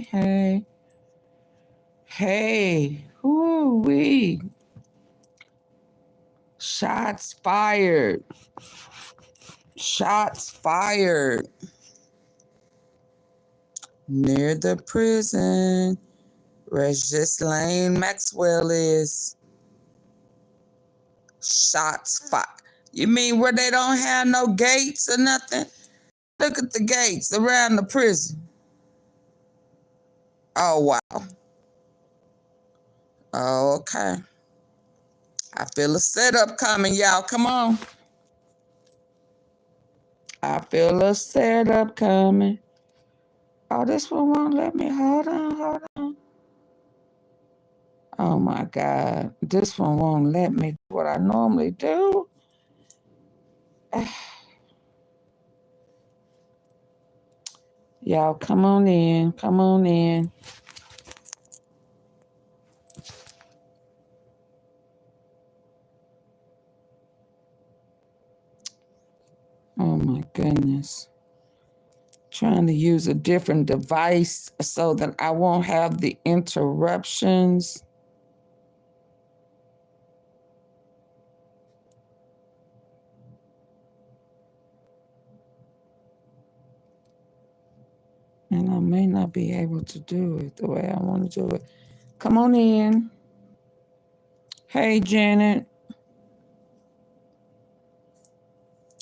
hey. Hey, whoo-wee. Shots fired. Shots fired. Near the prison where Ghislane Maxwell is. Shots fired. You mean where they don't have no gates or nothing? Look at the gates around the prison. Oh, wow. Oh, okay. I feel a setup coming, y'all. Come on. I feel a setup coming. Oh, this one won't let me. Hold on. Oh, my God. This one won't let me do what I normally do. Y'all, come on in. Come on in. Oh, my goodness. Trying to use a different device so that I won't have the interruptions. And I may not be able to do it the way I want to do it. Come on in. Hey, Janet.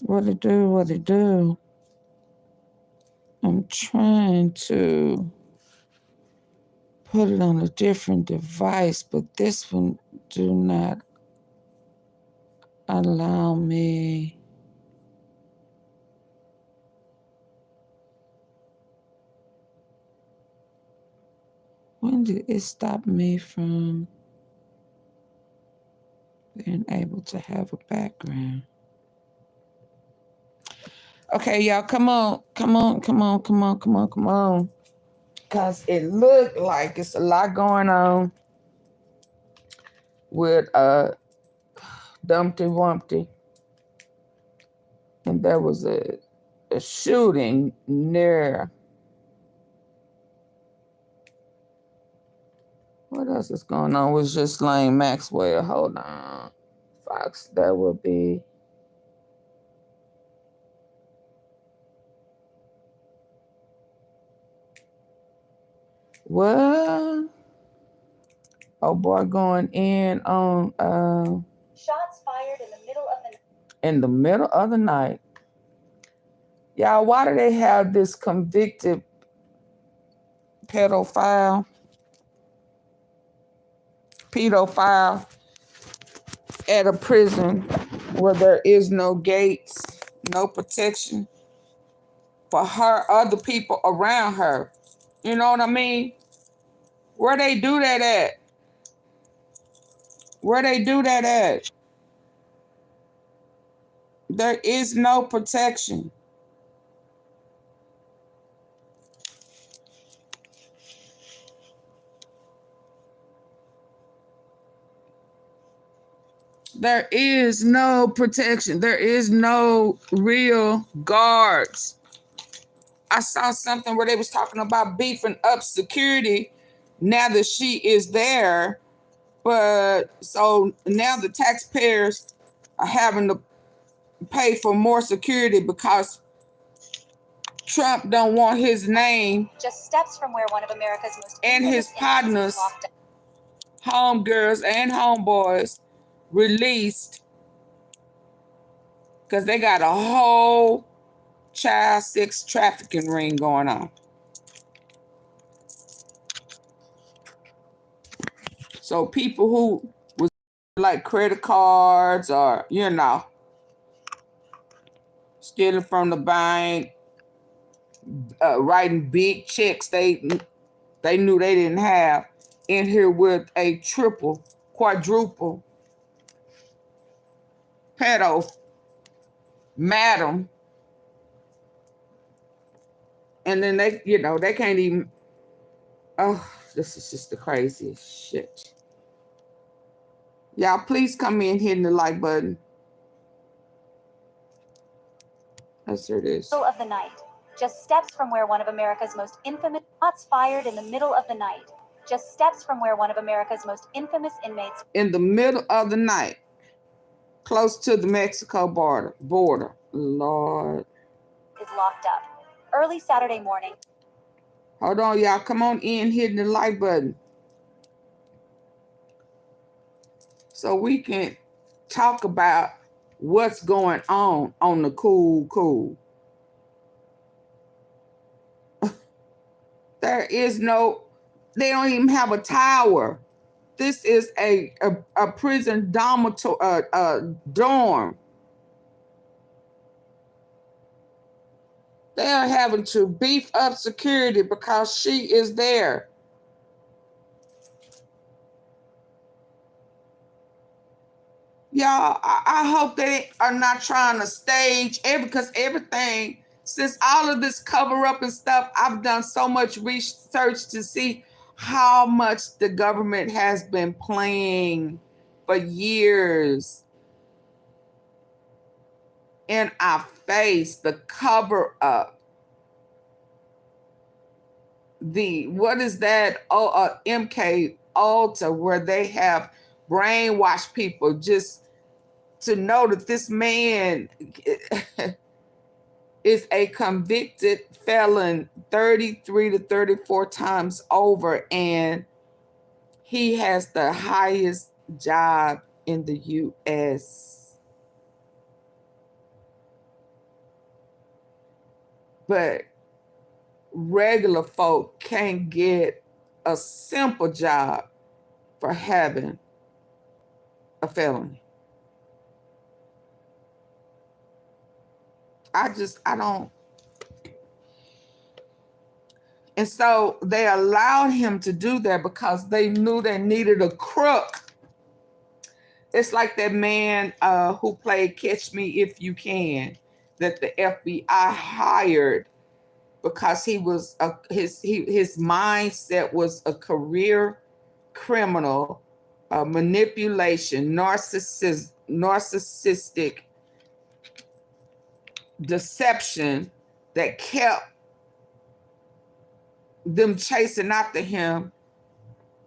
What it do? What it do? I'm trying to put it on a different device, but this one do not allow me. When did it stop me from being able to have a background? Okay, y'all, come on. Because it looked like it's a lot going on with Dumpty Wumpty. And there was a shooting near. What else is going on with Ghislane Maxwell? Hold on. Fox, that would be. What? Oh boy, going in on shots fired in the middle of the night. In the middle of the night. Y'all, why do they have this convicted pedophile at a prison where there is no gates, no protection for her, other people around her? You know what I mean? Where they do that at? Where they do that at? There is no protection. There is no protection. There is no real guards. I saw something where they was talking about beefing up security now that she is there. But so now the taxpayers are having to pay for more security because Trump don't want his name just steps from where one of America's most and his partners, homegirls and homeboys, released because they got a whole child sex trafficking ring going on. So people who was like credit cards or, you know, stealing from the bank, writing big checks they knew they didn't have, in here with a triple, quadruple pedo madam. And then they, you know, they can't even, oh, this is just the craziest shit. Y'all, please come in, hitting the like button. Let's hear this. Middle of the night, just steps from where one of America's most infamous shots fired in the middle of the night. Just steps from where one of America's most infamous inmates in the middle of the night, close to the Mexico border. Lord. is locked up. Early Saturday morning. Hold on, y'all. Come on in, hitting the like button, so we can talk about what's going on the cool. There is no, they don't even have a tower. This is a prison dormitory, dorm. They are having to beef up security because she is there. Y'all, I hope they are not trying to stage because everything, since all of this cover up and stuff, I've done so much research to see how much the government has been playing for years in our face, the cover up. What is that? MK Ultra, where they have brainwashed people just to know that this man is a convicted felon 33 to 34 times over, and he has the highest job in the U.S. But regular folk can't get a simple job for having a felony. I don't. And so they allowed him to do that because they knew they needed a crook. It's like that man who played Catch Me If You Can, that the FBI hired because he was his mindset was a career criminal, manipulation, narcissistic deception that kept them chasing after him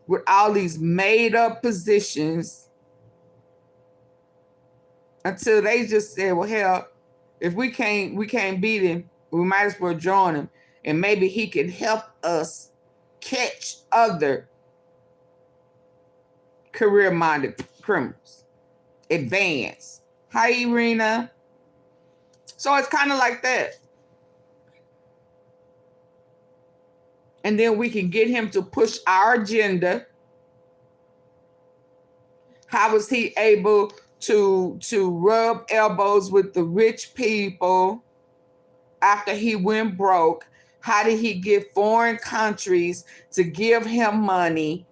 with all these made up positions until they just said, well, hell, if we can't beat him, we might as well join him, and maybe he can help us catch other career-minded criminals. Advance. Hi, Irina. So it's kind of like that. And then we can get him to push our agenda. How was he able to rub elbows with the rich people after he went broke? How did he get foreign countries to give him money,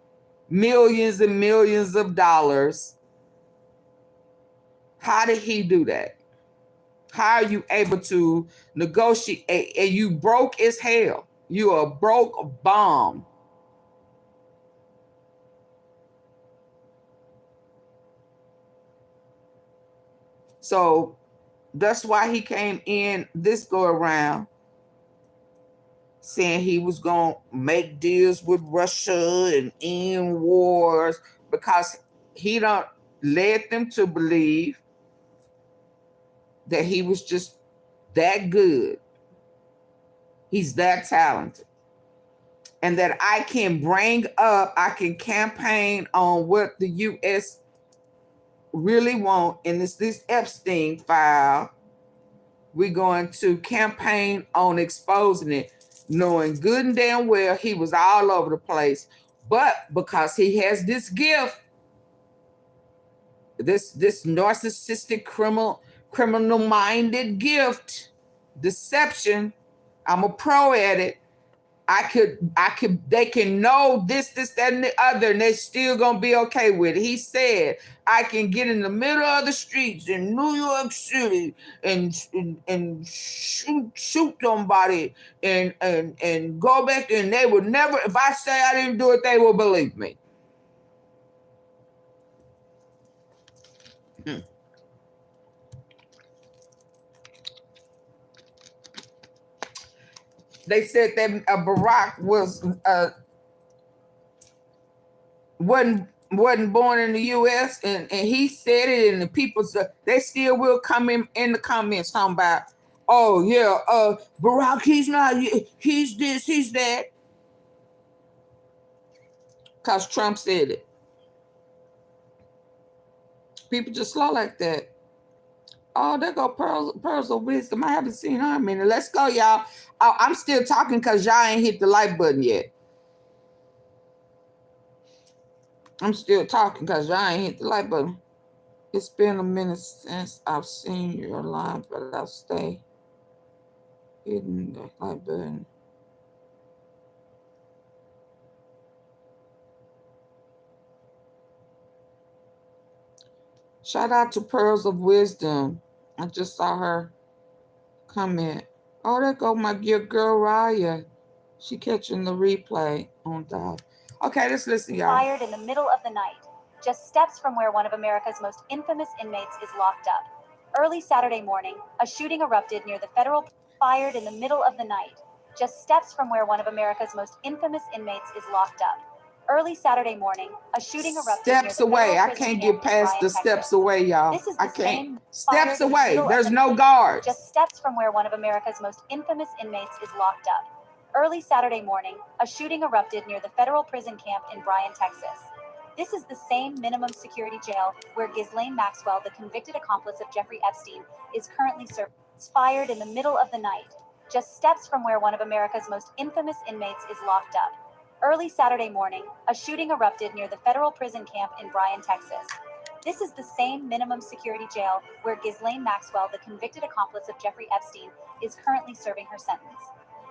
millions and millions of dollars? How did he do that? How are you able to negotiate? And you broke as hell. You are a broke bomb. So that's why he came in this go around saying he was going to make deals with Russia and end wars, because he don't led them to believe that he was just that good. He's that talented. And that I can campaign on what the U.S. really want, and it's this Epstein file. We're going to campaign on exposing it, knowing good and damn well he was all over the place. But because he has this gift, this narcissistic criminal-minded gift, deception, I'm a pro at it. They can know this, that, and the other, and they're still gonna be okay with it. He said, I can get in the middle of the streets in New York City and shoot somebody and go back, and they would never, if I say I didn't do it, they will believe me. they said that Barack wasn't born in the U.S. and he said it, and the people they still will come in the comments talking about, oh yeah, Barack, he's not, he's this, he's that, because Trump said it. People just slow like that. Oh, there go pearls of wisdom. I haven't seen her in a minute. Let's go, y'all. Oh, I'm still talking because y'all ain't hit the like button yet. I'm still talking because y'all ain't hit the like button. It's been a minute since I've seen your live, but I'll stay hitting the like button. Shout out to Pearls of Wisdom. I just saw her comment. Oh, there go my girl Raya. She catching the replay on that. Okay, let's listen, y'all. Fired in the middle of the night, just steps from where one of America's most infamous inmates is locked up. Early Saturday morning, a shooting erupted near the federal. Fired in the middle of the night, just steps from where one of America's most infamous inmates is locked up. Early Saturday morning, a shooting erupted steps near the away. federal I can't prison get past camp the in Bryan, steps Texas. away, y'all. This is the I can't. Steps Steps away. There's no guards. Just steps from where one of America's most infamous inmates is locked up. Early Saturday morning, a shooting erupted near the federal prison camp in Bryan, Texas. This is the same minimum security jail where Ghislane Maxwell, the convicted accomplice of Jeffrey Epstein, is currently serving. It's fired in the middle of the night, just steps from where one of America's most infamous inmates is locked up. Early Saturday morning, a shooting erupted near the federal prison camp in Bryan, Texas. This is the same minimum security jail where Ghislane Maxwell, the convicted accomplice of Jeffrey Epstein, is currently serving her sentence.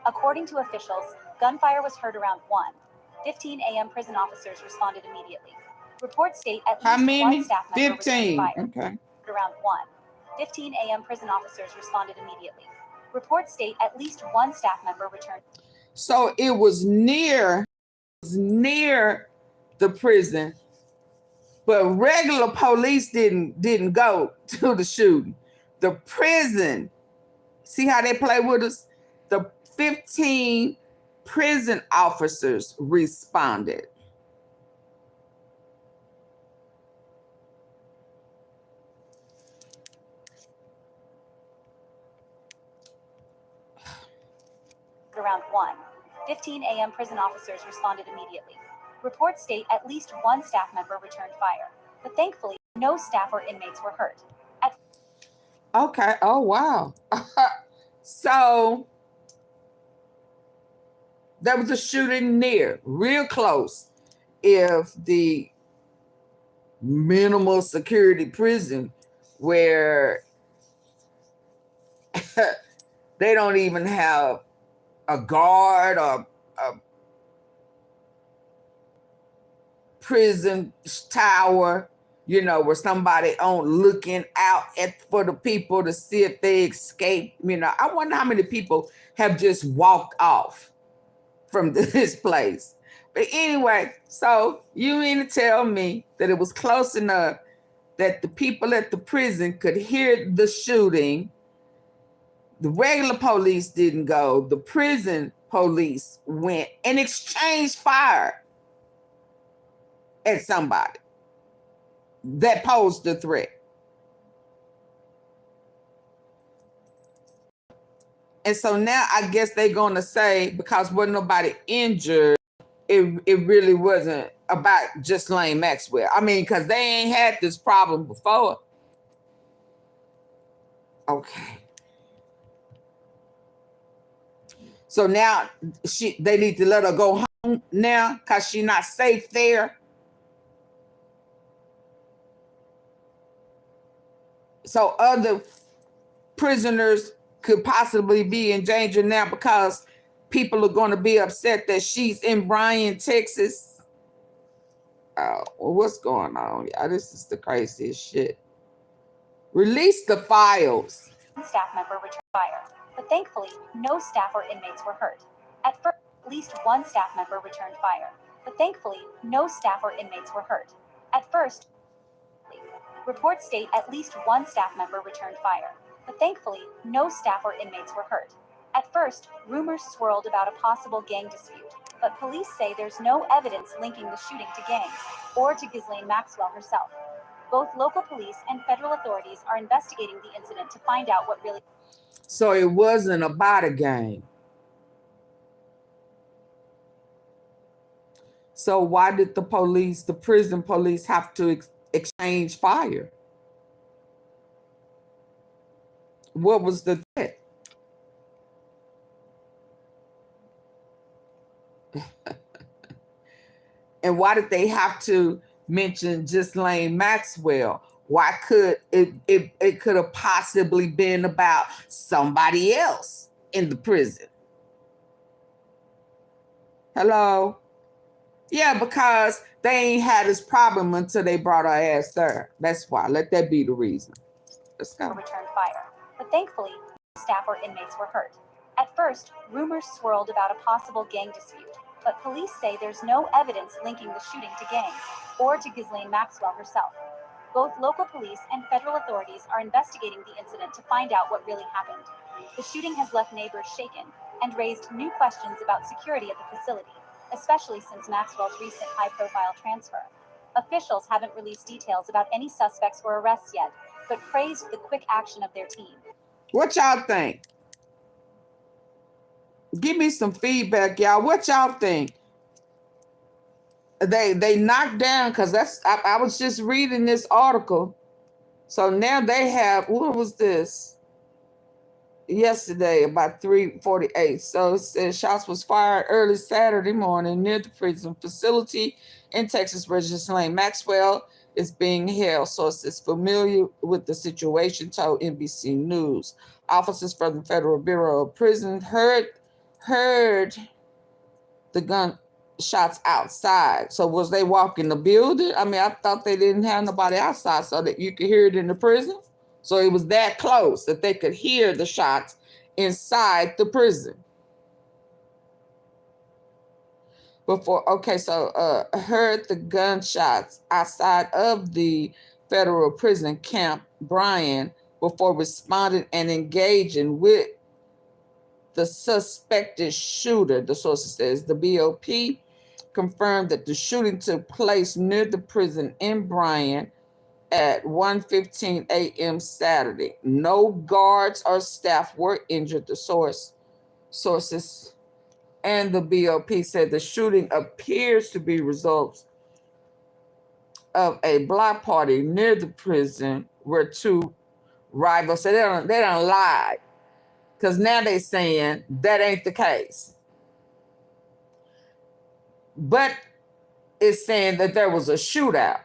According to officials, gunfire was heard around 1:15 a.m. Prison officers responded immediately. Reports state at least one staff member returned fire. Okay. Around 1:15 a.m. prison officers responded immediately. Reports state at least one staff member returned. So it was near the prison, but regular police didn't go to the shooting. The prison, see how they play with us? The 15 prison officers responded. Around 1:15 a.m. prison officers responded immediately. Reports state at least one staff member returned fire, but thankfully no staff or inmates were hurt. Okay, oh wow. So there was a shooting near, real close. If the minimal security prison where they don't even have a guard or a prison tower, you know, where somebody on looking out for the people to see if they escape. You know, I wonder how many people have just walked off from this place. But anyway, so you mean to tell me that it was close enough that the people at the prison could hear the shooting? The regular police didn't go. The prison police went and exchanged fire at somebody that posed a threat. And so now I guess they're going to say, because wasn't nobody injured, it really wasn't about Ghislane Maxwell. I mean, because they ain't had this problem before. Okay. So now they need to let her go home now because she's not safe there. So other prisoners could possibly be in danger now because people are going to be upset that she's in Bryan, Texas. Well, what's going on? Yeah, this is the craziest shit. Release the files. Staff member returned fire, but thankfully, no staff or inmates were hurt. At first, at least one staff member returned fire, but thankfully, no staff or inmates were hurt. At first, reports state at least one staff member returned fire, but thankfully, no staff or inmates were hurt. At first, rumors swirled about a possible gang dispute, but police say there's no evidence linking the shooting to gangs or to Ghislaine Maxwell herself. Both local police and federal authorities are investigating the incident to find out what really... So it wasn't about a gang. So why did the police, the prison police, have to exchange fire? What was the threat? And why did they have to mention Ghislaine Maxwell? Why could it could have possibly been about somebody else in the prison? Hello? Yeah, because they ain't had this problem until they brought her ass there. That's why. Let that be the reason. Let's go. Returned fire, but thankfully, no staff or inmates were hurt. At first, rumors swirled about a possible gang dispute, but police say there's no evidence linking the shooting to gangs or to Ghislaine Maxwell herself. Both local police and federal authorities are investigating the incident to find out what really happened. The shooting has left neighbors shaken and raised new questions about security at the facility, especially since Maxwell's recent high-profile transfer. Officials haven't released details about any suspects or arrests yet, but praised the quick action of their team. What y'all think? Give me some feedback, y'all. What y'all think? They knocked down, because I was just reading this article. So now they have, what was this? Yesterday, about 3:48. So it says shots was fired early Saturday morning near the prison facility in Texas where Ghislaine Maxwell is being held. Sources familiar with the situation told NBC News. Officers from the Federal Bureau of Prisons heard the gunshots outside. So was they walking the building? I mean, I thought they didn't have nobody outside so that you could hear it in the prison. So it was that close that they could hear the shots inside the prison. Heard the gunshots outside of the federal prison camp Bryan before responding and engaging with the suspected shooter, the source says. The BOP confirmed that the shooting took place near the prison in Bryan at 1:15 a.m. Saturday. No guards or staff were injured, the sources and the BOP said the shooting appears to be results of a block party near the prison where two rivals, so they don't lie, because now they're saying that ain't the case. But it's saying that there was a shootout.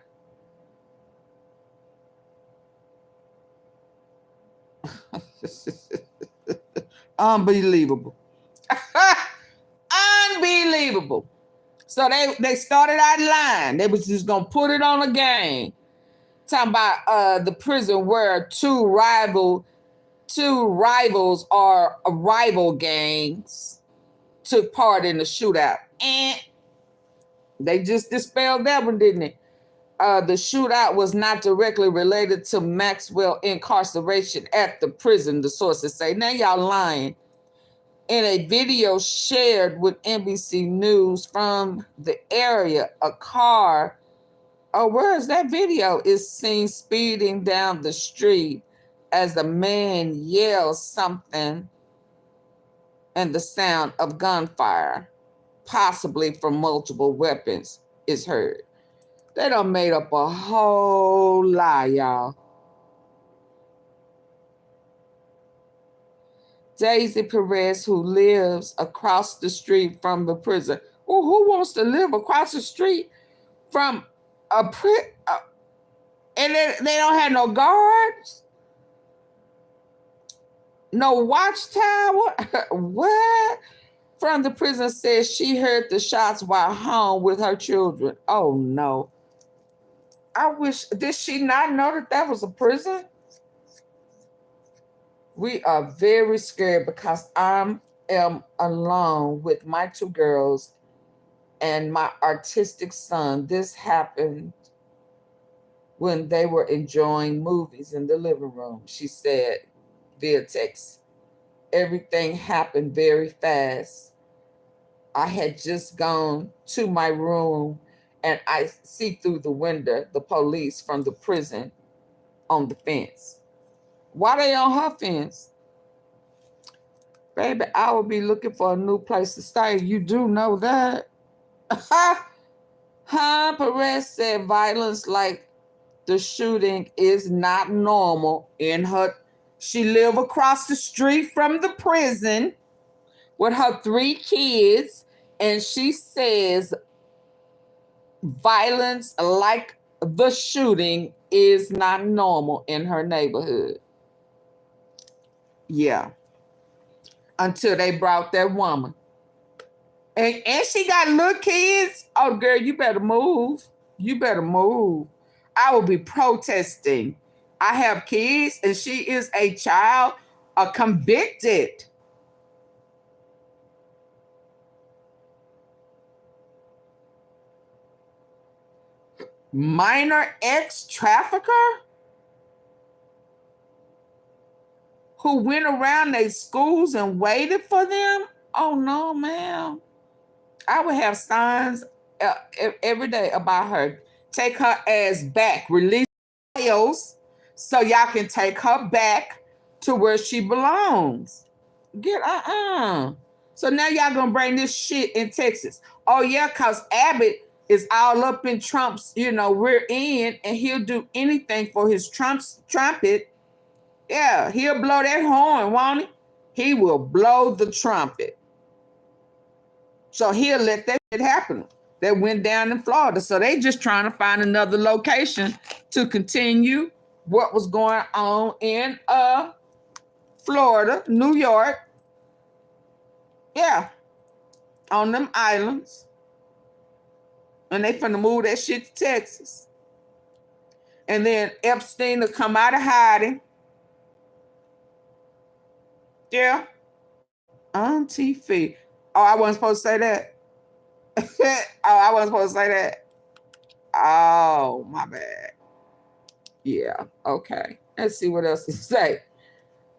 Unbelievable. Unbelievable. So they started out lying. They was just gonna put it on a game. Talking about the prison where two rivals or rival gangs took part in the shootout. And they just dispelled that one, didn't they? The shootout was not directly related to Maxwell incarceration at the prison, the sources say. Now y'all lying. In a video shared with NBC News from the area, a car, where is that video, is seen speeding down the street as the man yells something and the sound of gunfire, possibly from multiple weapons, is heard. They done made up a whole lie, y'all. Daisy Perez, who lives across the street from the prison. Well, who wants to live across the street from a prison? And they don't have no guards? No watchtower? What? From the prison says she heard the shots while home with her children. Oh, no. I wish, did she not know that that was a prison? We are very scared because I am alone with my two girls and my autistic son. This happened when they were enjoying movies in the living room, she said via text everything happened very fast. I had just gone to my room and I see through the window the police from the prison on the fence. Why they on her fence? Baby, I will be looking for a new place to stay. You do know that. Perez said violence like the shooting is not normal in her. She live across the street from the prison with her 3 kids, and she says violence like the shooting is not normal in her neighborhood. Yeah. Until they brought that woman. And she got little kids. Oh, girl, you better move. You better move. I will be protesting. I have kids, and she is a child, a convicted. Minor ex-trafficker who went around their schools and waited for them? Oh, no, ma'am. I would have signs every day about her. Take her ass back. Release files so y'all can take her back to where she belongs. So now y'all gonna bring this shit in Texas. Oh yeah, cause Abbott is all up in Trump's, rear end, and he'll do anything for his trumpet. Yeah, he'll blow that horn, won't he? He will blow the trumpet. So he'll let that shit happen. That went down in Florida. So they just trying to find another location to continue what was going on in Florida, New York. Yeah. On them islands. And they finna move that shit to Texas. And then Epstein will come out of hiding. Yeah. AunTeaFee. Oh, I wasn't supposed to say that. I wasn't supposed to say that. Oh, my bad. Yeah, okay. Let's see what else to say.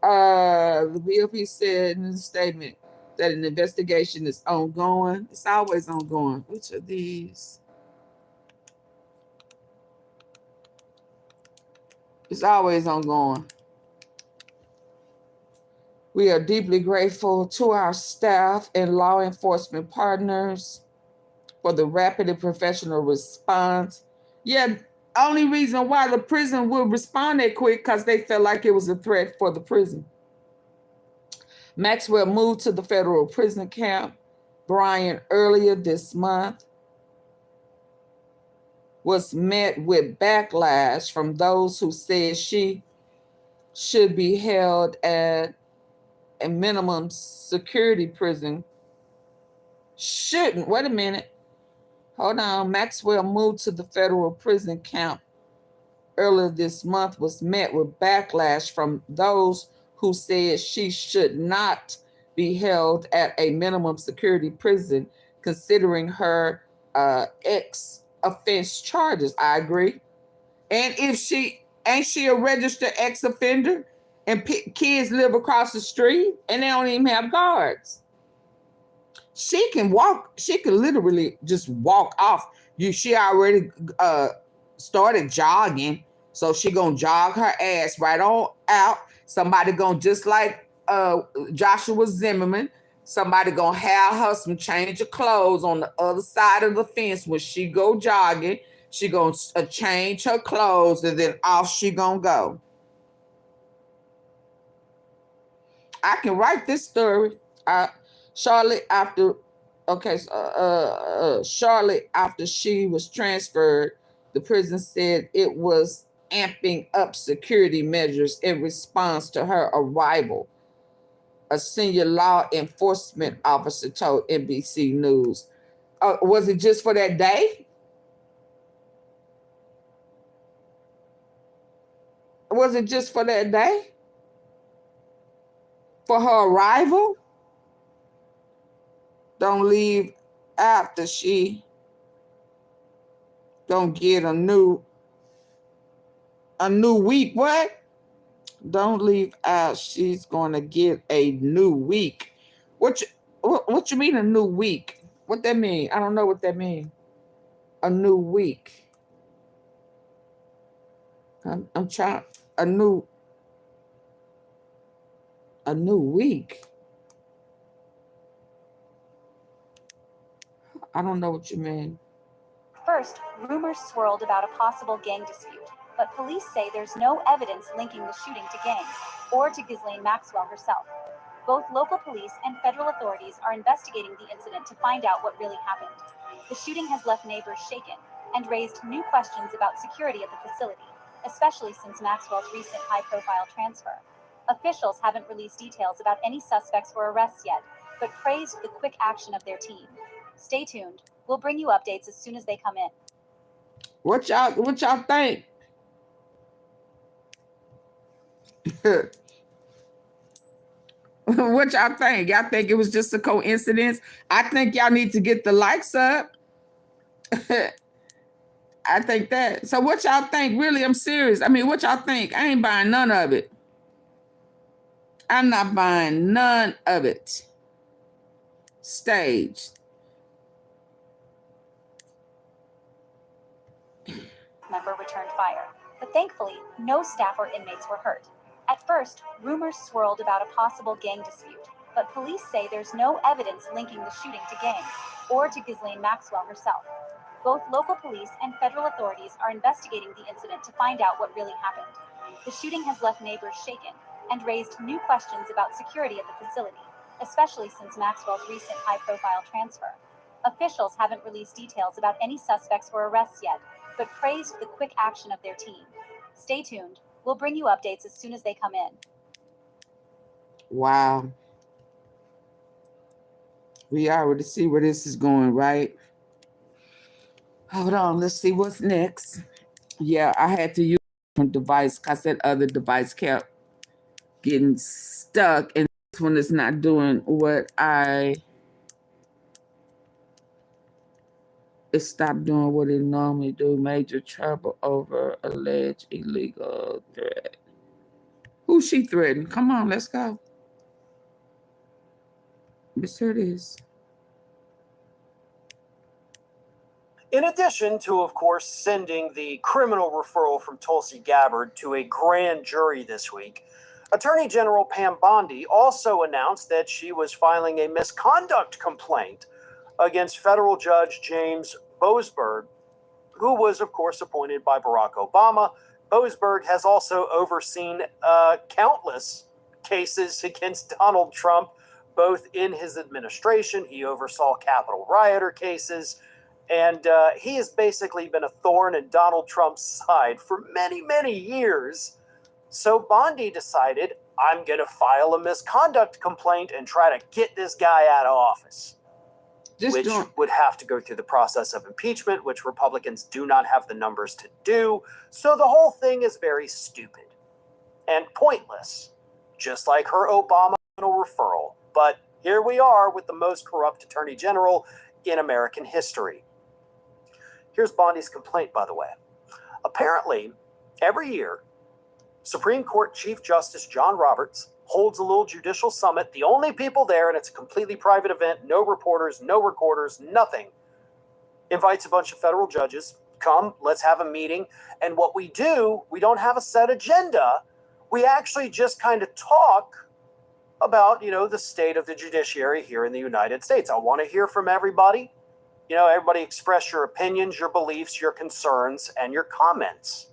The BLP said in the statement that an investigation is ongoing. It's always ongoing. Which of these? It's always ongoing. We are deeply grateful to our staff and law enforcement partners for the rapid and professional response. Yeah, only reason why the prison would respond that quick because they felt like it was a threat for the prison. Maxwell moved to the federal prison camp. Brian earlier this month was met with backlash from those who said she should be held at a minimum security prison. Shouldn't. Wait a minute. Hold on. Maxwell moved to the federal prison camp earlier this month was met with backlash from those who said she should not be held at a minimum security prison considering her ex-offense charges. I agree. And if ain't she a registered ex-offender and kids live across the street and they don't even have guards? She can literally just walk off. She already started jogging, so she gonna jog her ass right on out. Somebody gonna, just like Joshua Zimmerman, somebody gonna have her some change of clothes on the other side of the fence when she go jogging. She gonna change her clothes and then off she gonna go. I can write this story. Shortly after she was transferred, the prison said it was amping up security measures in response to her arrival. A senior law enforcement officer told NBC News. Was it just for that day? Was it just for that day? For her arrival? Don't leave after she don't get a new week. What? Don't leave out. She's going to get a new week. What you mean a new week? What that mean? I don't know what that mean. A new week. I'm trying a new week. I don't know what you mean. First, rumors swirled about a possible gang dispute, but police say there's no evidence linking the shooting to gangs or to Ghislaine Maxwell herself. Both local police and federal authorities are investigating the incident to find out what really happened. The shooting has left neighbors shaken and raised new questions about security at the facility, especially since Maxwell's recent high-profile transfer. Officials haven't released details about any suspects or arrests yet, but praised the quick action of their team. Stay tuned. We'll bring you updates as soon as they come in. What y'all think? What y'all think? Y'all think it was just a coincidence? I think y'all need to get the likes up. I think that. So what y'all think? Really, I'm serious. I mean, what y'all think? I ain't buying none of it. I'm not buying none of it. Staged. Member returned fire, but thankfully, no staff or inmates were hurt. At first, rumors swirled about a possible gang dispute, but police say there's no evidence linking the shooting to gangs or to Ghislaine Maxwell herself. Both local police and federal authorities are investigating the incident to find out what really happened. The shooting has left neighbors shaken and raised new questions about security at the facility, especially since Maxwell's recent high-profile transfer. Officials haven't released details about any suspects or arrests yet, but praised the quick action of their team. Stay tuned. We'll bring you updates as soon as they come in. Wow. We already see where this is going, right? Hold on. Let's see what's next. Yeah, I had to use a different device because that other device kept getting stuck, and this one is not doing what it stopped doing what it normally do. Major trouble over alleged illegal threat. Who she threatened? Come on, let's go. Yes, here it is. In addition to, of course, sending the criminal referral from Tulsi Gabbard to a grand jury this week, Attorney General Pam Bondi also announced that she was filing a misconduct complaint against federal judge James Boasberg, who was, of course, appointed by Barack Obama. Boasberg has also overseen countless cases against Donald Trump, both in his administration. He oversaw Capitol rioter cases, and he has basically been a thorn in Donald Trump's side for many, many years. So Bondi decided, I'm going to file a misconduct complaint and try to get this guy out of office. Which would have to go through the process of impeachment, which Republicans do not have the numbers to do. So the whole thing is very stupid and pointless, just like her Obama referral. But here we are with the most corrupt attorney general in American history. Here's Bondi's complaint, by the way. Apparently, every year, Supreme Court Chief Justice John Roberts holds a little judicial summit. The only people there, and it's a completely private event, no reporters, no recorders, nothing. Invites a bunch of federal judges, come, let's have a meeting. And what we do, we don't have a set agenda. We actually just kind of talk about, the state of the judiciary here in the United States. I want to hear from everybody. Everybody express your opinions, your beliefs, your concerns, and your comments.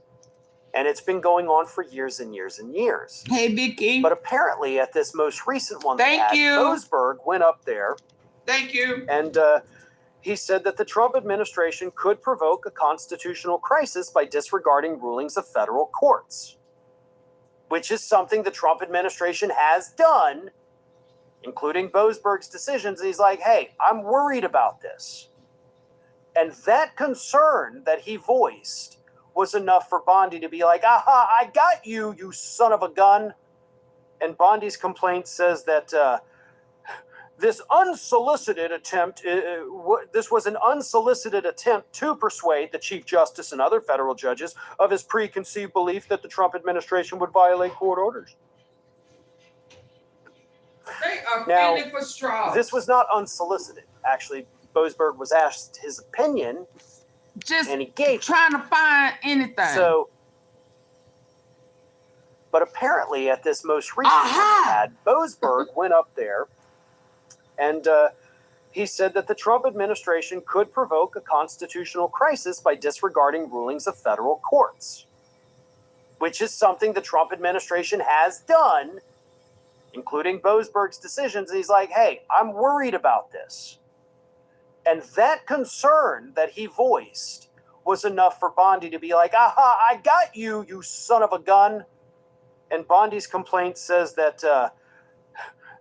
And it's been going on for years and years and years. Hey, Vicky. But apparently at this most recent one, Thank you. Boasberg went up there. Thank you. And he said that the Trump administration could provoke a constitutional crisis by disregarding rulings of federal courts, which is something the Trump administration has done, including Boasberg's decisions. And he's like, hey, I'm worried about this. And that concern that he voiced was enough for Bondi to be like, aha, I got you, you son of a gun. And Bondi's complaint says that This unsolicited attempt, this was an unsolicited attempt to persuade the Chief Justice and other federal judges of his preconceived belief that the Trump administration would violate court orders. They are Now, feeling for straws. this was not unsolicited. Actually, Boasberg was asked his opinion, just and he gave trying to find anything. So, but apparently at this most recent one we had, Boasberg went up there and he said that the Trump administration could provoke a constitutional crisis by disregarding rulings of federal courts, which is something the Trump administration has done, including Boasberg's decisions. And he's like, hey, I'm worried about this. And that concern that he voiced was enough for Bondi to be like, aha, I got you, you son of a gun. And Bondi's complaint says that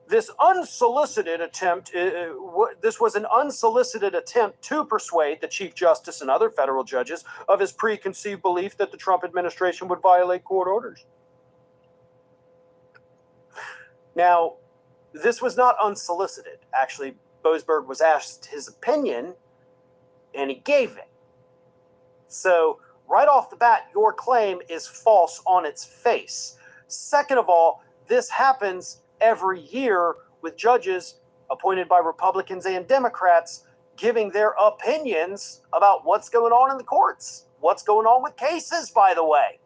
this unsolicited attempt, this was an unsolicited attempt to persuade the Chief Justice and other federal judges of his preconceived belief that the Trump administration would violate court orders. Now, this was not unsolicited. Actually, Boasberg was asked his opinion, and he gave it. So, right off the bat, your claim is false on its face. Second of all, this happens every year with judges appointed by Republicans and Democrats giving their opinions about what's going on in the courts, what's going on with cases, by the way.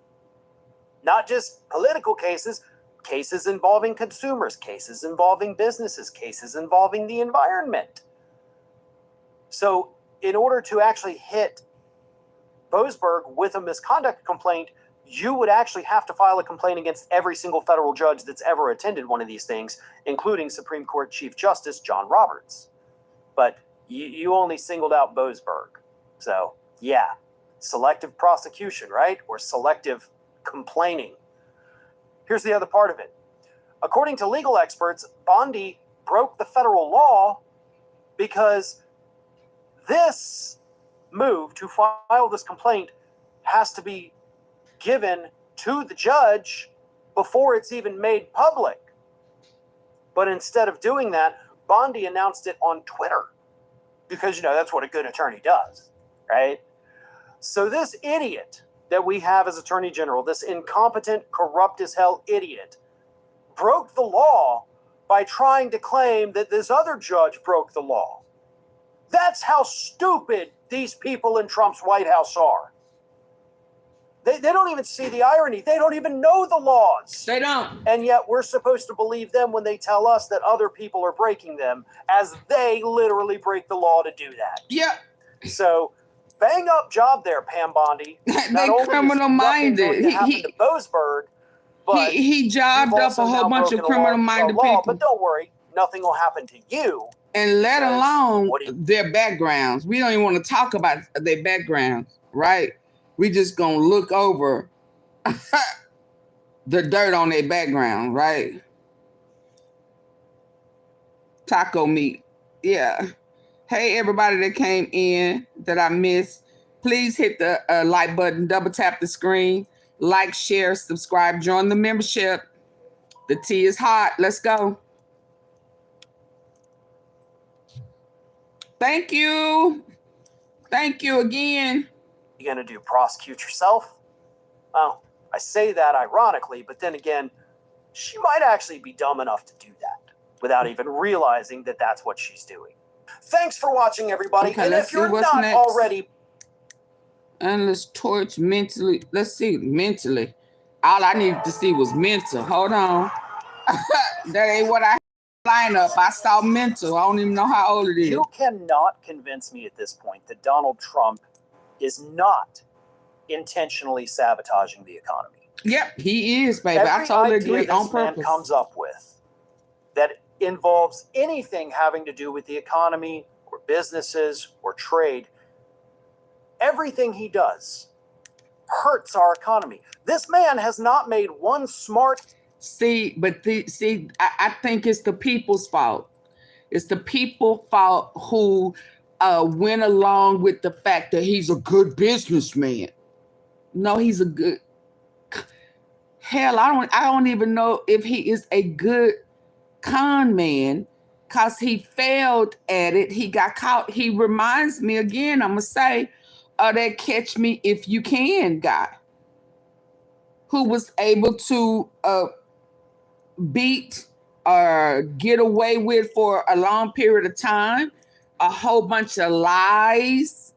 Not just political cases, cases involving consumers, cases involving businesses, cases involving the environment. So in order to actually hit Boasberg with a misconduct complaint, you would actually have to file a complaint against every single federal judge that's ever attended one of these things, including Supreme Court Chief Justice John Roberts. But you only singled out Boasberg. So, yeah, selective prosecution, right? Or selective complaining. Here's the other part of it. According to legal experts, Bondi broke the federal law because this move to file this complaint has to be given to the judge before it's even made public. But instead of doing that, Bondi announced it on Twitter because, you know, that's what a good attorney does, right? So this idiot that we have as Attorney General, this incompetent, corrupt as hell idiot, broke the law by trying to claim that this other judge broke the law. That's how stupid these people in Trump's White House are. They don't even see the irony. They don't even know the laws. They don't. And yet we're supposed to believe them when they tell us that other people are breaking them, as they literally break the law to do that. Yep. So, bang up job there, Pam Bondi. They criminal minded. He Boasberg, but he jobbed up a whole bunch of criminal minded people. But don't worry, nothing will happen to you. And let alone their backgrounds. We don't even want to talk about their backgrounds, right? We just gonna look over the dirt on their background, right? Taco meat. Yeah. Hey, everybody that came in that I missed, please hit the like button, double tap the screen, like, share, subscribe, join the membership. The tea is hot. Let's go. Thank you. Thank you again. You gonna do prosecute yourself? Well, I say that ironically, but then again, she might actually be dumb enough to do that without even realizing that that's what she's doing. Thanks for watching, everybody. Okay, and if you're not next. already... And let's torch mentally. Let's see, mentally. All I needed to see was mental. Hold on. That ain't what I line up. I saw mental. I don't even know how old it is. You cannot convince me at this point that Donald Trump is not intentionally sabotaging the economy. Yep, he is, baby. Every I totally idea agree on this man purpose. comes up with that involves anything having to do with the economy or businesses or trade, everything he does hurts our economy. This man has not made one smart... See, but I think it's the people's fault. It's the people's fault who went along with the fact that he's a good businessman. No, he's a good... Hell, I don't even know if he is a good con man, because he failed at it, he got caught. He reminds me again, I'm going to say, of that Catch Me If You Can guy who was able to beat or get away with for a long period of time a whole bunch of lies,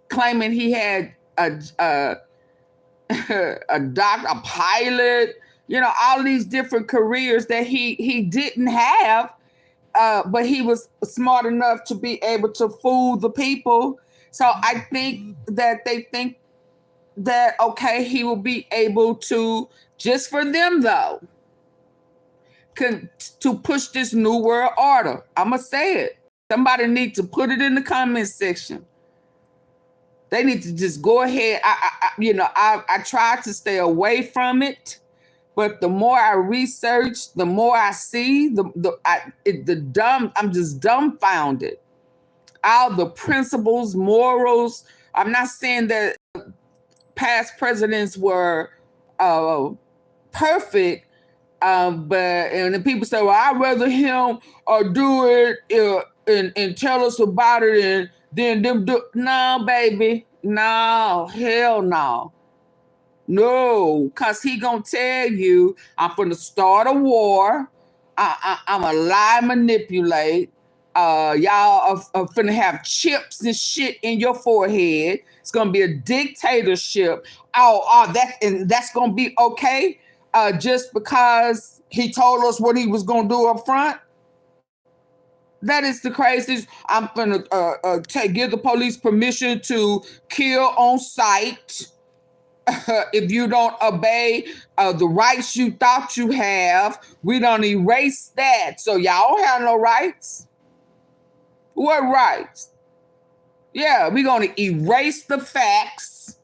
claiming he had a doctor, a pilot, you know, all these different careers that he didn't have, but he was smart enough to be able to fool the people. So I think that they think that, okay, he will be able to, just for them though, to push this new world order. I'm going to say it. Somebody needs to put it in the comment section. They need to just go ahead. I tried to stay away from it, but the more I research, the more I see, I'm just dumbfounded. All the principles, morals. I'm not saying that past presidents were perfect, but the people say, well, I'd rather him do it and tell us about it and then them do. No, baby. No, hell no. No, because he gonna tell you, I'm gonna start a war. I'm a lie manipulate. Y'all are finna have chips and shit in your forehead. It's gonna be a dictatorship. That's gonna be okay. Just because he told us what he was gonna do up front. That is the craziest. I'm gonna give the police permission to kill on sight if you don't obey the rights you thought you have. We don't erase that. So y'all don't have no rights. What rights? Yeah, we're gonna erase the facts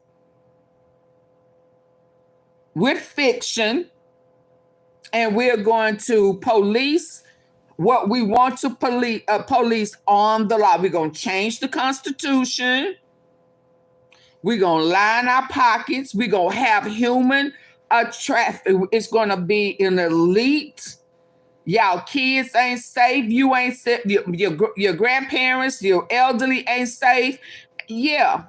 with fiction, and we're going to police what we want to police on the law. We're going to change the Constitution. We're going to line our pockets. We're going to have human traffic. It's going to be an elite. Y'all kids ain't safe. You ain't safe. Your grandparents, your elderly ain't safe. Yeah.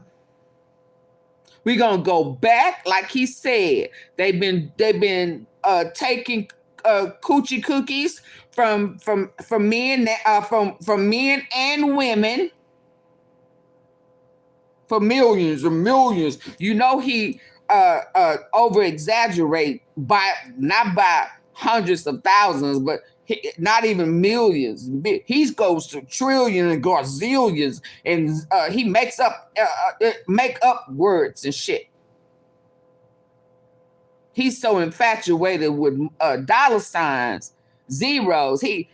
We're going to go back, like he said. They've been taking coochie cookies from men and women for millions and millions. You know he over exaggerate not by hundreds of thousands, but not even millions. He goes to trillions and gazillions, and he makes up words and shit. He's so infatuated with dollar signs, zeros. He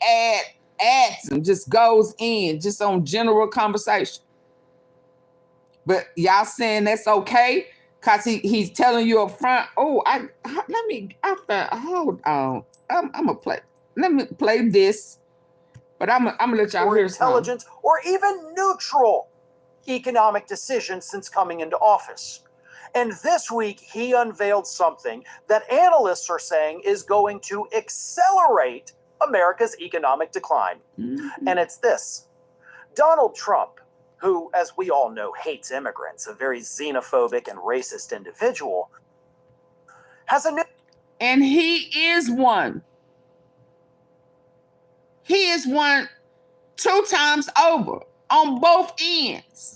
adds and just goes in just on general conversation. But y'all saying that's okay because he's telling you up front. Oh, hold on. I'm gonna play. Let me play this. But I'm gonna let y'all hear intelligent some. or even neutral economic decisions since coming into office. And this week, he unveiled something that analysts are saying is going to accelerate America's economic decline. Mm-hmm. And it's this. Donald Trump, who, as we all know, hates immigrants, a very xenophobic and racist individual, has a new... And he is one. He is one 2 times over on both ends.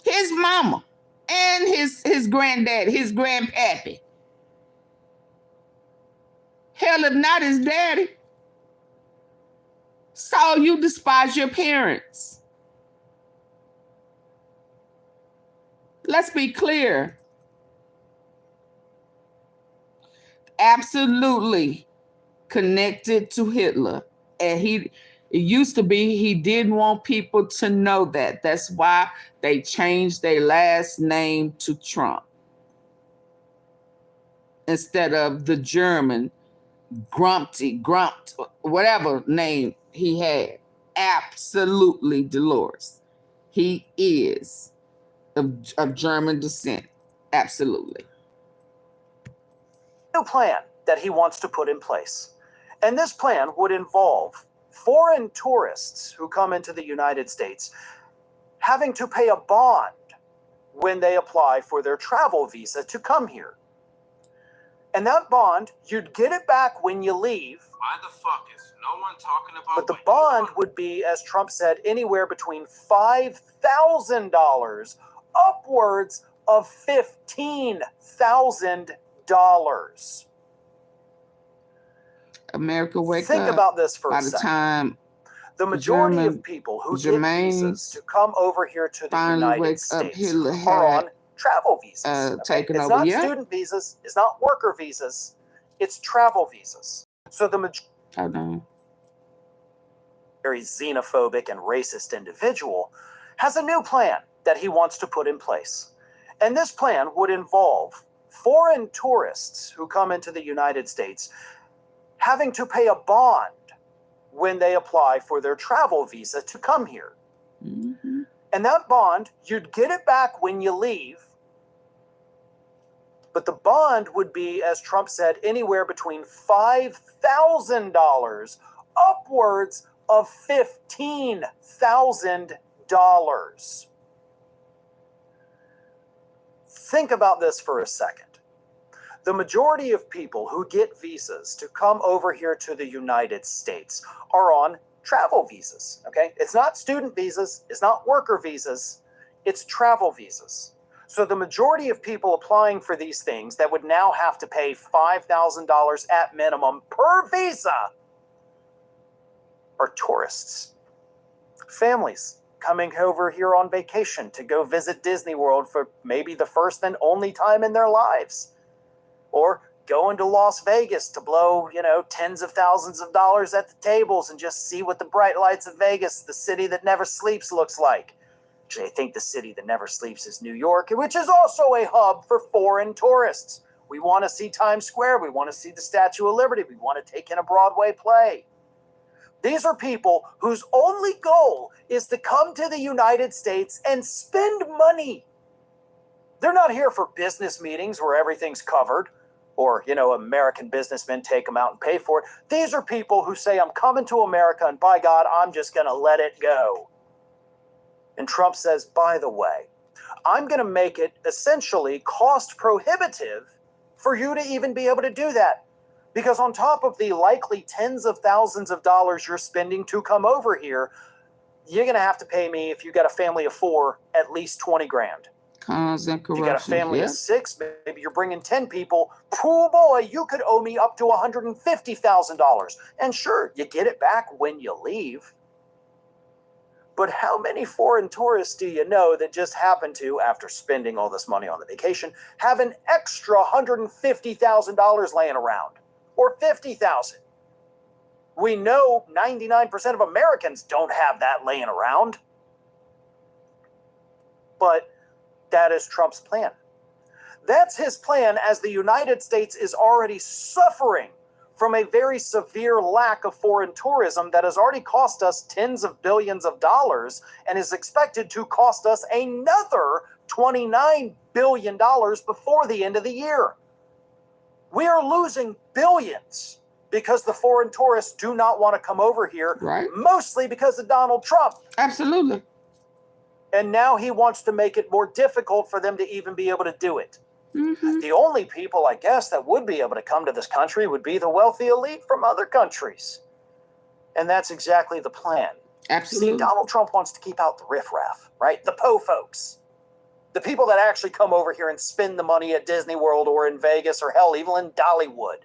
His mama and his granddad, his grandpappy. Hell, if not his daddy. So you despise your parents. Let's be clear. Absolutely connected to Hitler. And it used to be he didn't want people to know that. That's why they changed their last name to Trump instead of the German Grumpt, whatever name he had. Absolutely, Dolores. He is of German descent. Absolutely. new plan that he wants to put in place. And this plan would involve foreign tourists who come into the United States having to pay a bond when they apply for their travel visa to come here. And that bond, you'd get it back when you leave. Why the fuck is no one talking about? But the bond would be, as Trump said, anywhere between $5,000 upwards of $15,000. America, wake up. Think about this for By a the second. time The majority German of people who get visas Germains to come over here to the finally United wake up, States Hitler are on had travel visas. taken It's over. not Yeah. student visas. It's not worker visas. It's travel visas. So the majority Hold on. very xenophobic and racist individual has a new plan that he wants to put in place. And this plan would involve foreign tourists who come into the United States having to pay a bond when they apply for their travel visa to come here. Mm-hmm. And that bond, you'd get it back when you leave. But the bond would be, as Trump said, anywhere between $5,000 upwards of $15,000. Think about this for a second. The majority of people who get visas to come over here to the United States are on travel visas, okay? It's not student visas, it's not worker visas, it's travel visas. So the majority of people applying for these things that would now have to pay $5,000 at minimum per visa are tourists. Families coming over here on vacation to go visit Disney World for maybe the first and only time in their lives. Or going to Las Vegas to blow, tens of thousands of dollars at the tables and just see what the bright lights of Vegas, the city that never sleeps, looks like. Actually, I think the city that never sleeps is New York, which is also a hub for foreign tourists. We want to see Times Square. We want to see the Statue of Liberty. We want to take in a Broadway play. These are people whose only goal is to come to the United States and spend money. They're not here for business meetings where everything's covered, or, American businessmen take them out and pay for it. These are people who say, I'm coming to America, and by God, I'm just going to let it go. And Trump says, by the way, I'm going to make it essentially cost prohibitive for you to even be able to do that. Because on top of the likely tens of thousands of dollars you're spending to come over here, you're going to have to pay me, if you got a family of 4, at least 20 grand. Cons and If corruption. you got a family Yeah. of 6, maybe you're bringing 10 people. Poor boy, you could owe me up to $150,000. And sure, you get it back when you leave. But how many foreign tourists do you know that just happen to, after spending all this money on the vacation, have an extra $150,000 laying around? Or $50,000? We know 99% of Americans don't have that laying around. But that is Trump's plan. That's his plan, as the United States is already suffering from a very severe lack of foreign tourism that has already cost us tens of billions of dollars and is expected to cost us another $29 billion before the end of the year. We are losing billions because the foreign tourists do not want to come over here, Right. mostly because of Donald Trump. Absolutely. And now he wants to make it more difficult for them to even be able to do it. Mm-hmm. The only people, I guess, that would be able to come to this country would be the wealthy elite from other countries. And that's exactly the plan. Absolutely. See, Donald Trump wants to keep out the riffraff, right? The po folks. The people that actually come over here and spend the money at Disney World or in Vegas or hell, even in Dollywood.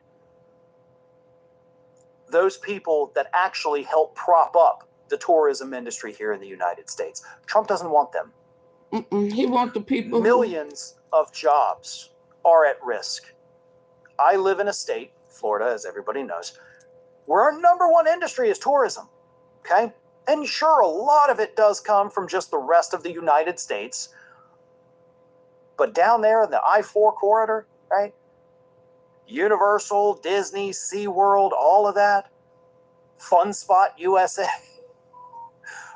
Those people that actually help prop up the tourism industry here in the United States. Trump doesn't want them. He wants the people. Millions of jobs are at risk. I live in a state, Florida, as everybody knows, where our number one industry is tourism, okay? And sure, a lot of it does come from just the rest of the United States. But down there in the I-4 corridor, right? Universal, Disney, SeaWorld, all of that. Fun Spot USA.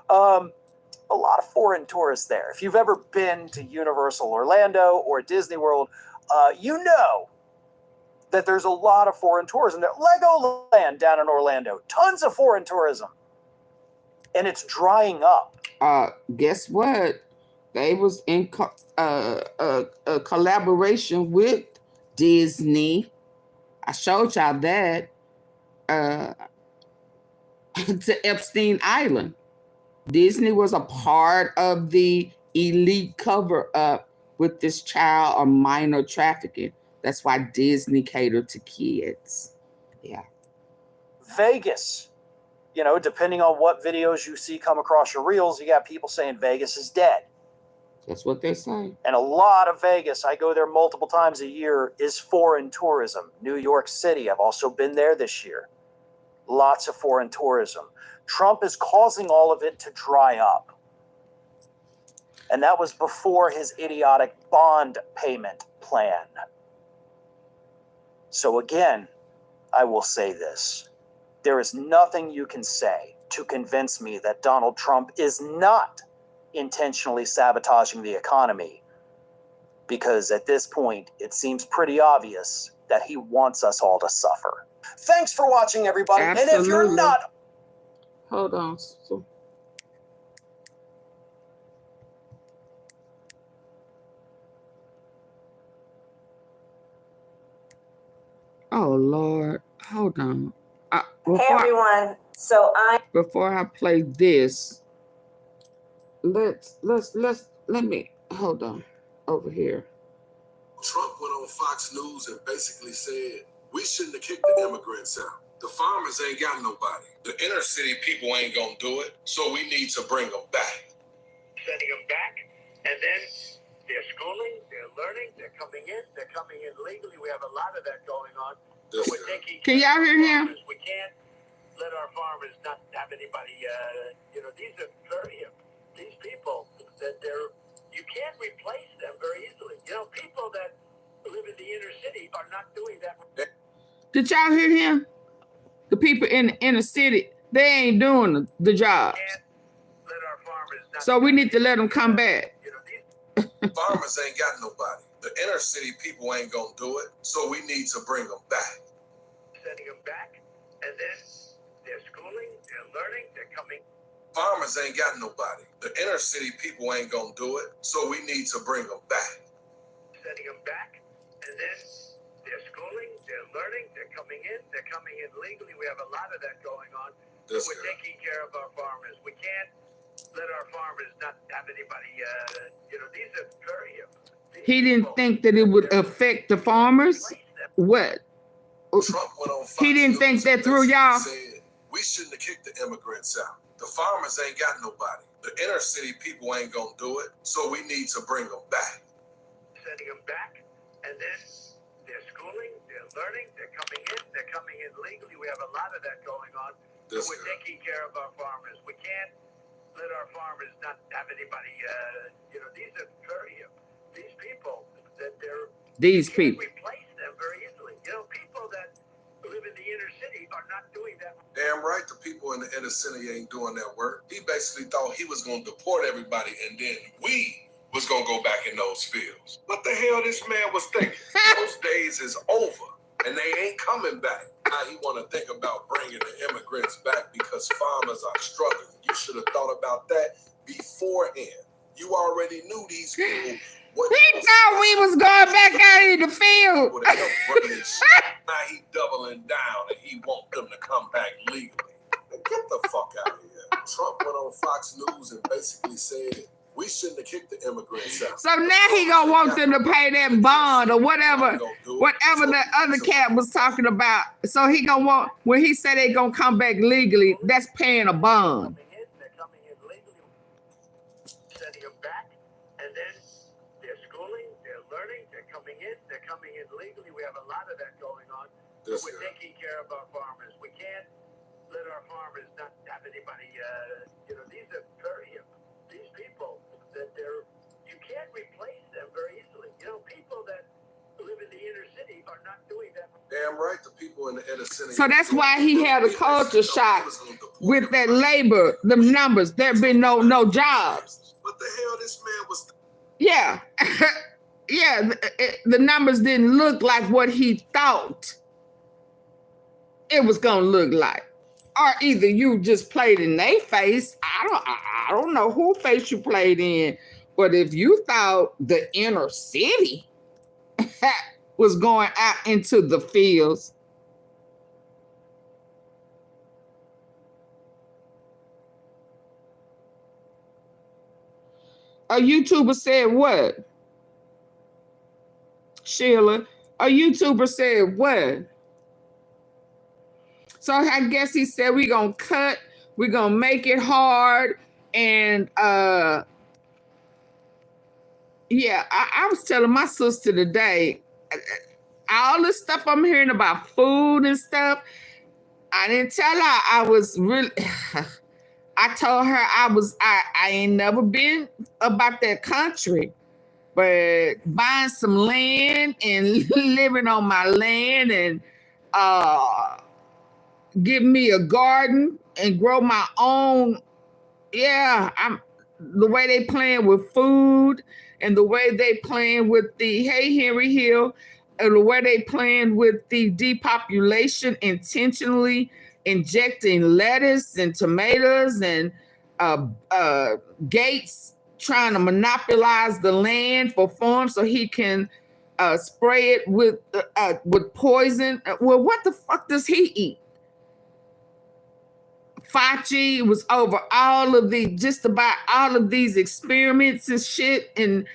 A lot of foreign tourists there. If you've ever been to Universal Orlando or Disney World, you know that there's a lot of foreign tourism there. Legoland down in Orlando, tons of foreign tourism. And it's drying up. Guess what? They was in a collaboration with Disney. I showed y'all that to Epstein Island. Disney was a part of the elite cover-up with this child or minor trafficking. That's why Disney catered to kids. Yeah. Vegas. You know, depending on what videos you see come across your reels, you got people saying Vegas is dead. That's what they say. And a lot of Vegas, I go there multiple times a year, is foreign tourism. New York City, I've also been there this year. Lots of foreign tourism. Trump is causing all of it to dry up. And that was before his idiotic bond payment plan. So again, I will say this. There is nothing you can say to convince me that Donald Trump is not intentionally sabotaging the economy, because at this point, it seems pretty obvious that he wants us all to suffer. Thanks for watching, everybody. Absolutely. And if you're not... Hold on. So... Oh, Lord. Hold on. Hey, everyone. Before I play this, let me, hold on, over here. Trump went on Fox News and basically said, we shouldn't have kicked the immigrants out. The farmers ain't got nobody. The inner city people ain't gonna do it, so we need to bring them back. Sending them back, and then they're schooling, they're learning, they're coming in legally. We have a lot of that going on. Can y'all hear him? We can't let our farmers not have anybody, these are these people that you can't replace them very easily. People that live in the inner city are not doing that. Did y'all hear him? The people in the inner city, they ain't doing the jobs. Let our farmers not so we need to let them come back. Farmers ain't got nobody. The inner city people ain't gonna do it, so we need to bring them back. Sending them back, and then they're schooling, they're learning, they're coming. Farmers ain't got nobody. The inner city people ain't gonna do it, so we need to bring them back. Sending them back, and then they're schooling, they're learning, they're coming in legally. We have a lot of that going on. We're taking care of our farmers. We can't let our farmers not have anybody, these are very... He didn't think that it would affect the farmers? What? Trump went on Fox he didn't think that through, y'all? We shouldn't have kicked the immigrants out. The farmers ain't got nobody. The inner city people ain't gonna do it, so we need to bring them back. Sending them back, and then they're schooling, they're learning, they're coming in legally. We have a lot of that going on. We're taking care of our farmers. We can't let our farmers not have anybody, these are very... These people that these people replace them very easily. People that live in the inner city are not doing that. Damn right, the people in the inner city ain't doing that work. He basically thought he was gonna deport everybody, and then we was gonna go back in those fields. What the hell this man was thinking? Those days is over, and they ain't coming back. Now he wanna think about bringing the immigrants back because farmers are struggling. You should have thought about that beforehand. You already knew these people. He thought we was going back out in the field. Now he doubling down and he want them to come back legally. Get the fuck out of here. Trump went on Fox News and basically said, we shouldn't have kicked the immigrants out. So now he gonna want them to pay that bond or whatever the other cat was talking about. So he gonna want, when he said they gonna come back legally, that's paying a bond. They're coming in legally, sending them back, and then they're schooling, they're learning, they're coming in legally. We have a lot of that going on. We're taking care of our farmers. We can't let our farmers not have anybody, these are very... These people that you can't replace them very easily. People that live in the inner city are not doing that. Damn right, the people in the inner city. So that's why he had a culture shock with that labor, the numbers. There'd been no jobs. What the hell this man was? Yeah. yeah, the numbers didn't look like what he thought it was gonna look like. Or either you just played in their face. I don't know who face you played in, but if you thought the inner city was going out into the fields, a YouTuber said what? Sheila, a YouTuber said what? So I guess he said we're gonna cut, we're gonna make it hard, and yeah, I was telling my sister today, all this stuff I'm hearing about food and stuff, I didn't tell her I was really I told her I ain't never been about that country, but buying some land and living on my land and give me a garden and grow my own. Yeah, the way they playing with food and the way they playing with the hey Henry Hill and the way they playing with the depopulation, intentionally injecting lettuce and tomatoes and Gates trying to monopolize the land for farms so he can spray it with poison. Well, what the fuck does he eat? Fauci was over all of the, just about all of these experiments and shit, and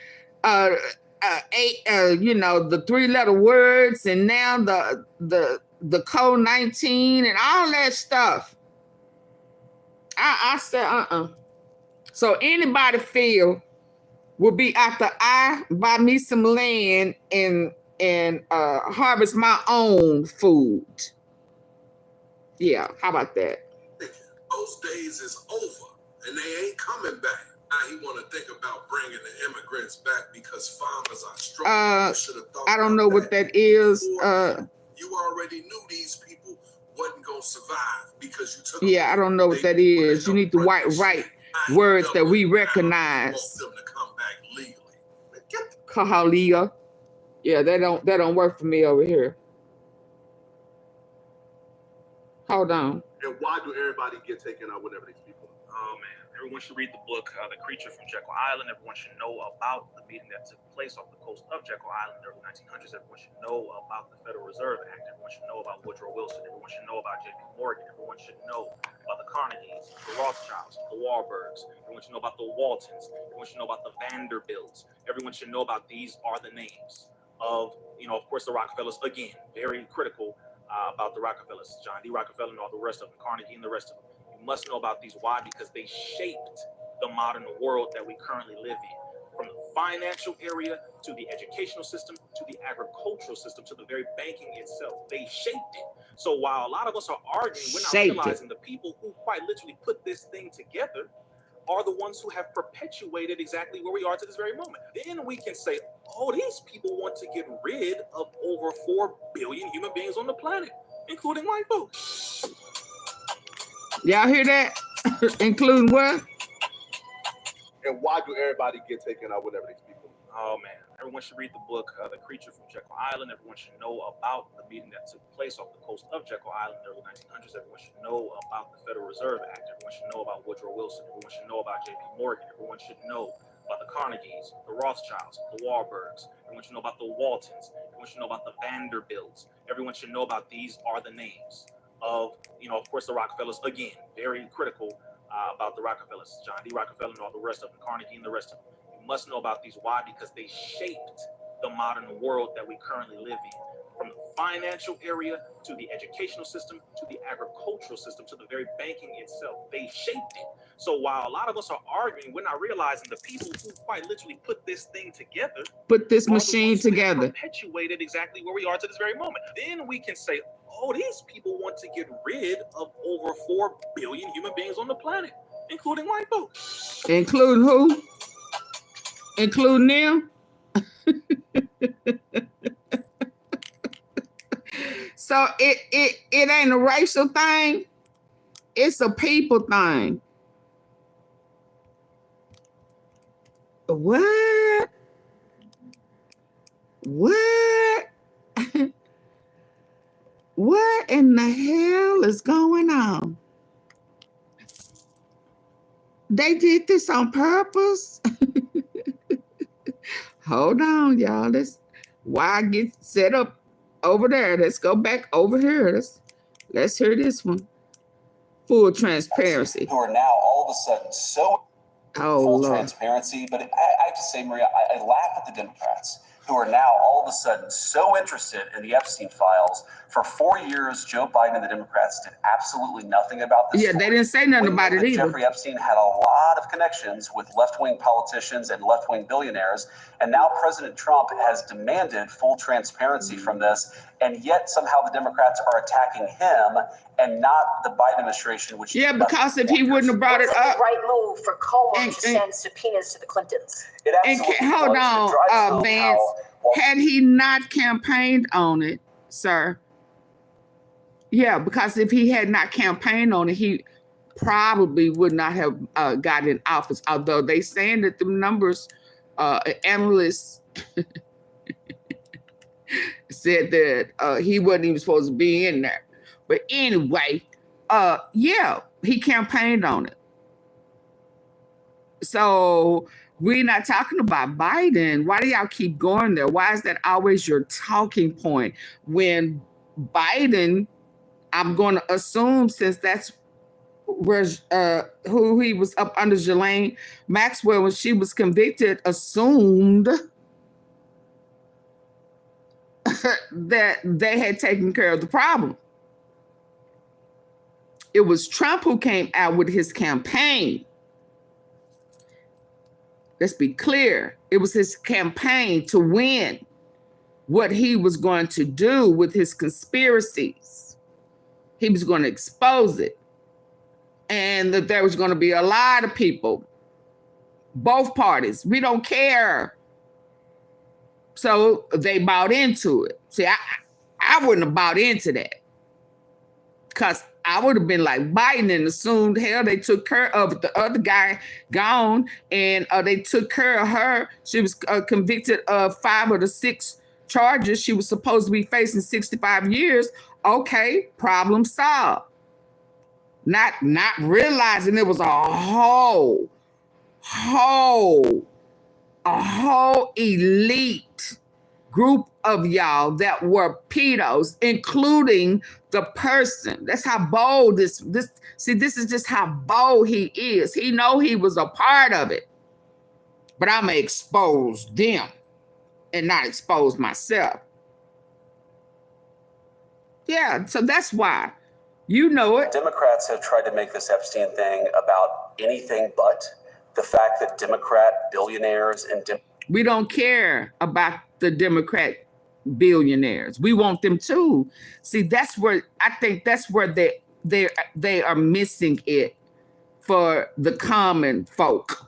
you know, the 3-letter words, and now the code 19 and all that stuff. I said So anybody feel will be after I buy me some land and harvest my own food. Yeah, how about that? Those days is over, and they ain't coming back. Now he want to think about bringing the immigrants back because farmers are struggling. I don't know what that is. You already knew these people wasn't gonna survive because you took. Yeah, I don't know what that is. You need to write words that we recognize. Want them to come back legally. Kahalia. Yeah, that don't work for me over here. Hold on. And why do everybody get taken out whenever these people? Oh man, everyone should read the book, The Creature from Jekyll Island. Everyone should know about the meeting that took place off the coast of Jekyll Island in the early 1900s. Everyone should know about the Federal Reserve Act. Everyone should know about Woodrow Wilson. Everyone should know about J.P. Morgan. Everyone should know about the Carnegies, the Rothschilds, the Warburgs. Everyone should know about the Waltons. Everyone should know about the Vanderbilts. Everyone should know about these are the names of, you know, of course, the Rockefellers. Again, very critical about the Rockefellers, John D. Rockefeller and all the rest of them, Carnegie and the rest of them. You must know about these. Why? Because they shaped the modern world that we currently live in. From the financial area to the educational system to the agricultural system to the very banking itself. They shaped it. So while a lot of us are arguing, we're not realizing the people who quite literally put this thing together are the ones who have perpetuated exactly where we are to this very moment. Then we can say, oh, these people want to get rid of over 4 billion human beings on the planet, including white folks. Y'all hear that? Including what? And why do everybody get taken out whenever these people? Oh man, everyone should read the book, The Creature from Jekyll Island. Everyone should know about the meeting that took place off the coast of Jekyll Island in the early 1900s. Everyone should know about the Federal Reserve Act. Everyone should know about Woodrow Wilson. Everyone should know about J.P. Morgan. Everyone should know about the Carnegies, the Rothschilds, the Warburgs. Everyone should know about the Waltons. Everyone should know about the Vanderbilts. Everyone should know about these are the names of, you know, of course, the Rockefellers. Again, very critical about the Rockefellers, John D. Rockefeller and all the rest of them, Carnegie and the rest of them. You must know about these. Why? Because they shaped the modern world that we currently live in. From the financial area to the educational system to the agricultural system to the very banking itself. They shaped it. So while a lot of us are arguing, we're not realizing the people who quite literally put this thing together, put this machine together, perpetuated exactly where we are to this very moment. Then we can say, oh, these people want to get rid of over 4 billion human beings on the planet, including white folks. Including who? Including them? So it ain't a racial thing. It's a people thing. What? What? What in the hell is going on? They did this on purpose? Hold on, y'all. Why I get set up over there? Let's go back over here. Let's hear this one. Full transparency. Who are now all of a sudden so full Lord. transparency, but I have to say, Maria, I laugh at the Democrats who are now all of a sudden so interested in the Epstein files. For 4 years, Joe Biden and the Democrats did absolutely nothing about this. Yeah, they didn't say nothing about it either. Jeffrey Epstein had a lot of connections with left-wing politicians and left-wing billionaires, and now President Trump has demanded full transparency from this, and yet somehow the Democrats are attacking him and not the Biden administration, which yeah, because if he wouldn't have brought it up, the right move for Comer to send subpoenas to the Clintons. Hold on, Vance. Had he not campaigned on it, sir? Yeah, because if he had not campaigned on it, he probably would not have gotten in office. Although they saying that the numbers, analysts said that he wasn't even supposed to be in there. But anyway, yeah, he campaigned on it. So we're not talking about Biden. Why do y'all keep going there? Why is that always your talking point? When Biden, I'm going to assume, since that's where who he was up under, Ghislane Maxwell, when she was convicted, assumed that they had taken care of the problem. It was Trump who came out with his campaign. Let's be clear. It was his campaign to win what he was going to do with his conspiracies. He was going to expose it. And that there was going to be a lot of people, both parties. We don't care. So they bought into it. See, I wouldn't have bought into that. Because I would have been like Biden and assumed, hell, they took care of the other guy gone, and they took care of her. She was convicted of 5 of the 6 charges. She was supposed to be facing 65 years. Okay, problem solved. Not realizing it was a whole elite group of y'all that were pedos, including the person. That's how bold this is just how bold he is. He know he was a part of it. But I'm gonna expose them and not expose myself. Yeah, so that's why. You know it. Democrats have tried to make this Epstein thing about anything but the fact that Democrat billionaires and we don't care about the Democrat billionaires. We want them too. See, that's where I think that's where they are missing it for the common folk.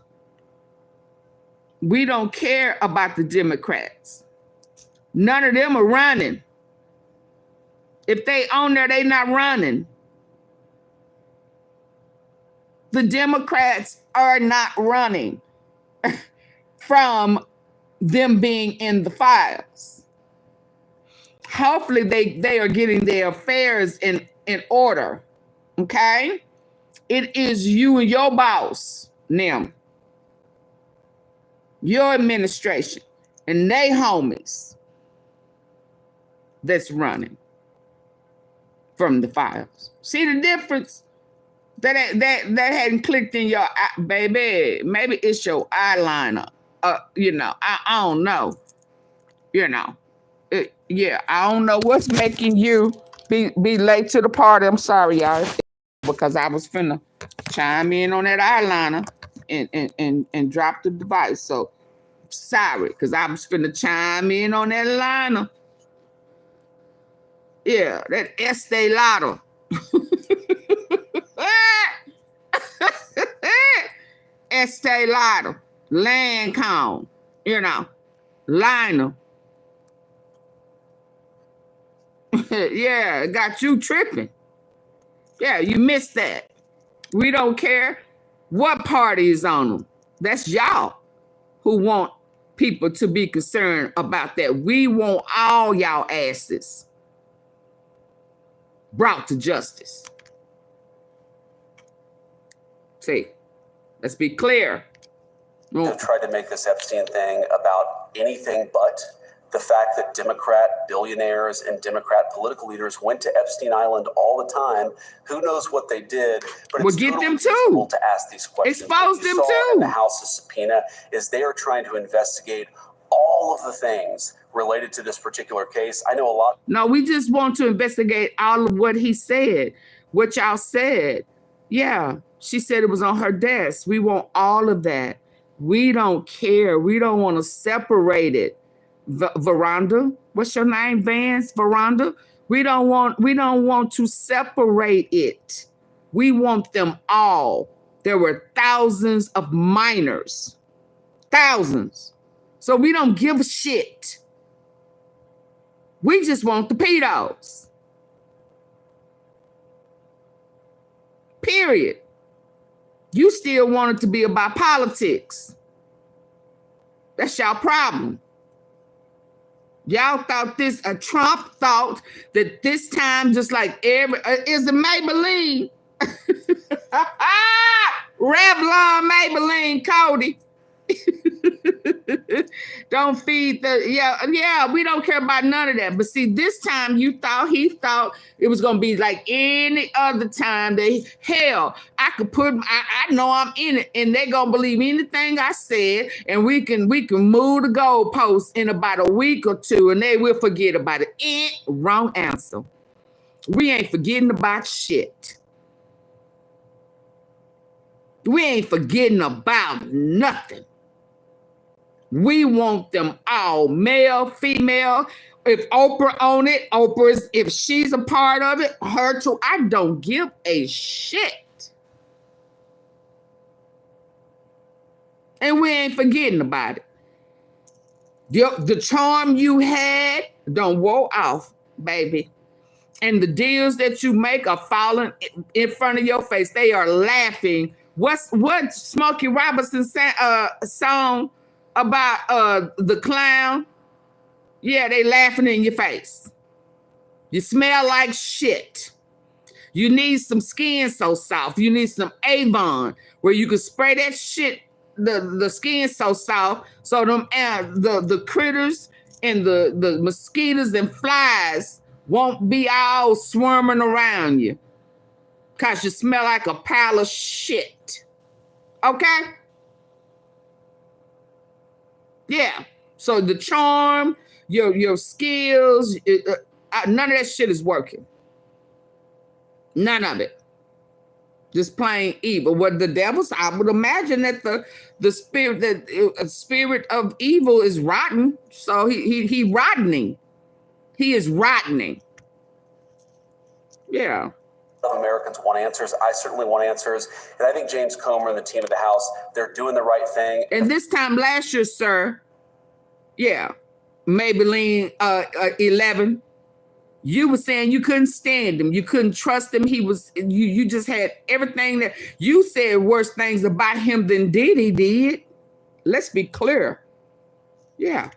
We don't care about the Democrats. None of them are running. If they on there, they not running. The Democrats are not running from them being in the files. Hopefully they are getting their affairs in order. Okay? It is you and your boss, them, your administration, and they homies that's running from the files. See the difference? That hadn't clicked in your eye, baby. Maybe it's your eyeliner. You know, I don't know. You know, yeah, I don't know what's making you be late to the party. I'm sorry, y'all, because I was finna chime in on that eyeliner and drop the device. So sorry, because I was finna chime in on that liner. Yeah, that Estee Lauder. Estee Lauder, Lancome, you know, liner. Yeah, got you tripping. Yeah, you missed that. We don't care what party is on them. That's y'all who want people to be concerned about that. We want all y'all asses brought to justice. See, let's be clear. Have tried to make this Epstein thing about anything but the fact that Democrat billionaires and Democrat political leaders went to Epstein Island all the time. Who knows what they did? But Well, it's get totally them too. reasonable to ask these questions. Expose What you them saw too. in the House's subpoena is they are trying to investigate all of the things related to this particular case. I know a lot. No, we just want to investigate all of what he said, what y'all said. Yeah, she said it was on her desk. We want all of that. We don't care. We don't want to separate it. Veranda, what's your name? Vance, Veranda. We don't want to separate it. We want them all. There were thousands of minors. Thousands. So we don't give a shit. We just want the pedos. Period. You still want it to be about politics. That's y'all problem. Y'all thought Trump thought that this time, just like is it Maybelline? Revlon Maybelline, Cody. Don't feed yeah, we don't care about none of that. But see, this time he thought it was gonna be like any other time. Hell, I could put I know I'm in it, and they're gonna believe anything I said, and we can move the goalposts in about a week or two, and they will forget about it. Wrong answer. We ain't forgetting about shit. We ain't forgetting about nothing. We want them all, male, female. If Oprah on it, if she's a part of it, her too. I don't give a shit. And we ain't forgetting about it. The charm you had don't wear off, baby. And the deals that you make are falling in front of your face. They are laughing. What Smokey Robinson song about the clown? Yeah, they laughing in your face. You smell like shit. You need some Skin So Soft. You need some Avon where you can spray that shit, the Skin So Soft, so them the critters and the mosquitoes and flies won't be all swarming around you. Cause you smell like a pile of shit. Okay? Yeah. So the charm, your skills, none of that shit is working. None of it. Just plain evil. What the devil's, I would imagine that the spirit of evil is rotten. So he rottening. He is rottening. Yeah. Of Americans want answers. I certainly want answers. And I think James Comer and the team of the House, they're doing the right thing. And this time last year, sir, yeah, Maybelline 11, you were saying you couldn't stand him. You couldn't trust him. You just had everything that you said worse things about him than Diddy did. Let's be clear. Yeah.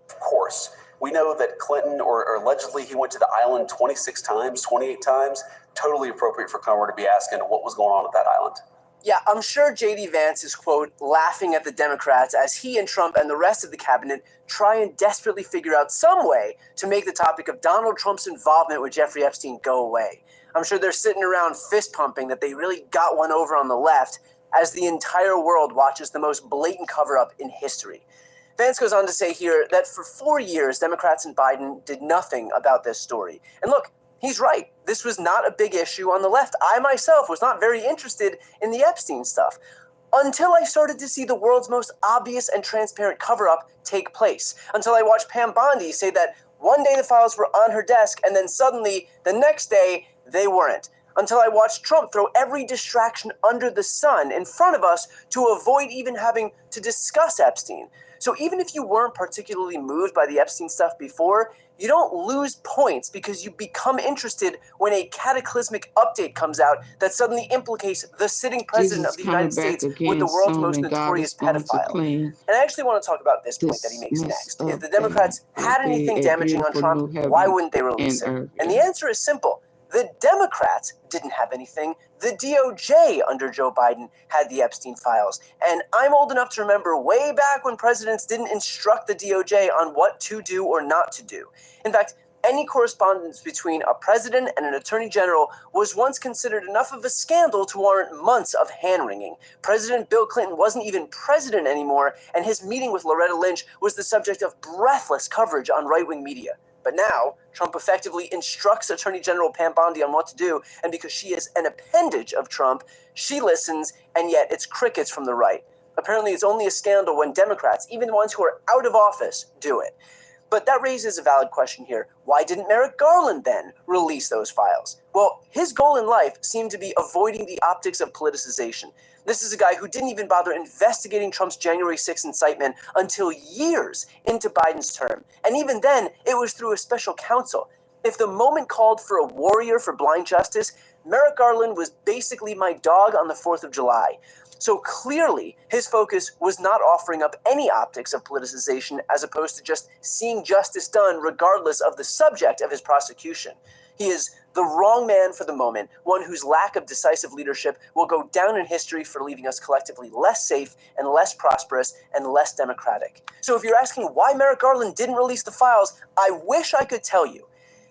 Of course. We know that Clinton, or allegedly he went to the island 26 times, 28 times. Totally appropriate for Comer to be asking what was going on at that island. Yeah, I'm sure J.D. Vance is, quote, laughing at the Democrats as he and Trump and the rest of the cabinet try and desperately figure out some way to make the topic of Donald Trump's involvement with Jeffrey Epstein go away. I'm sure they're sitting around fist pumping that they really got one over on the left as the entire world watches the most blatant cover-up in history. Vance goes on to say here that for 4 years, Democrats and Biden did nothing about this story. And look, he's right. This was not a big issue on the left. I myself was not very interested in the Epstein stuff until I started to see the world's most obvious and transparent cover-up take place. Until I watched Pam Bondi say that one day the files were on her desk and then suddenly the next day they weren't. Until I watched Trump throw every distraction under the sun in front of us to avoid even having to discuss Epstein. So even if you weren't particularly moved by the Epstein stuff before, You don't lose points because you become interested when a cataclysmic update comes out that suddenly implicates the sitting president of the United States with the world's most notorious pedophile. And I actually want to talk about this point that he makes next. If the Democrats had anything damaging on Trump, why wouldn't they release it? And the answer is simple. The Democrats didn't have anything. The DOJ under Joe Biden had the Epstein files. And I'm old enough to remember way back when presidents didn't instruct the DOJ on what to do or not to do. In fact, any correspondence between a president and an attorney general was once considered enough of a scandal to warrant months of hand-wringing. President Bill Clinton wasn't even president anymore, and his meeting with Loretta Lynch was the subject of breathless coverage on right-wing media. But now, Trump effectively instructs Attorney General Pam Bondi on what to do, and because she is an appendage of Trump, she listens, and yet it's crickets from the right. Apparently, it's only a scandal when Democrats, even the ones who are out of office, do it. But that raises a valid question here. Why didn't Merrick Garland then release those files? Well, his goal in life seemed to be avoiding the optics of politicization. This is a guy who didn't even bother investigating Trump's January 6th incitement until years into Biden's term. And even then, it was through a special counsel. If the moment called for a warrior for blind justice, Merrick Garland was basically my dog on the 4th of July. So clearly, his focus was not offering up any optics of politicization as opposed to just seeing justice done regardless of the subject of his prosecution. He is the wrong man for the moment, one whose lack of decisive leadership will go down in history for leaving us collectively less safe and less prosperous and less democratic. So if you're asking why Merrick Garland didn't release the files, I wish I could tell you.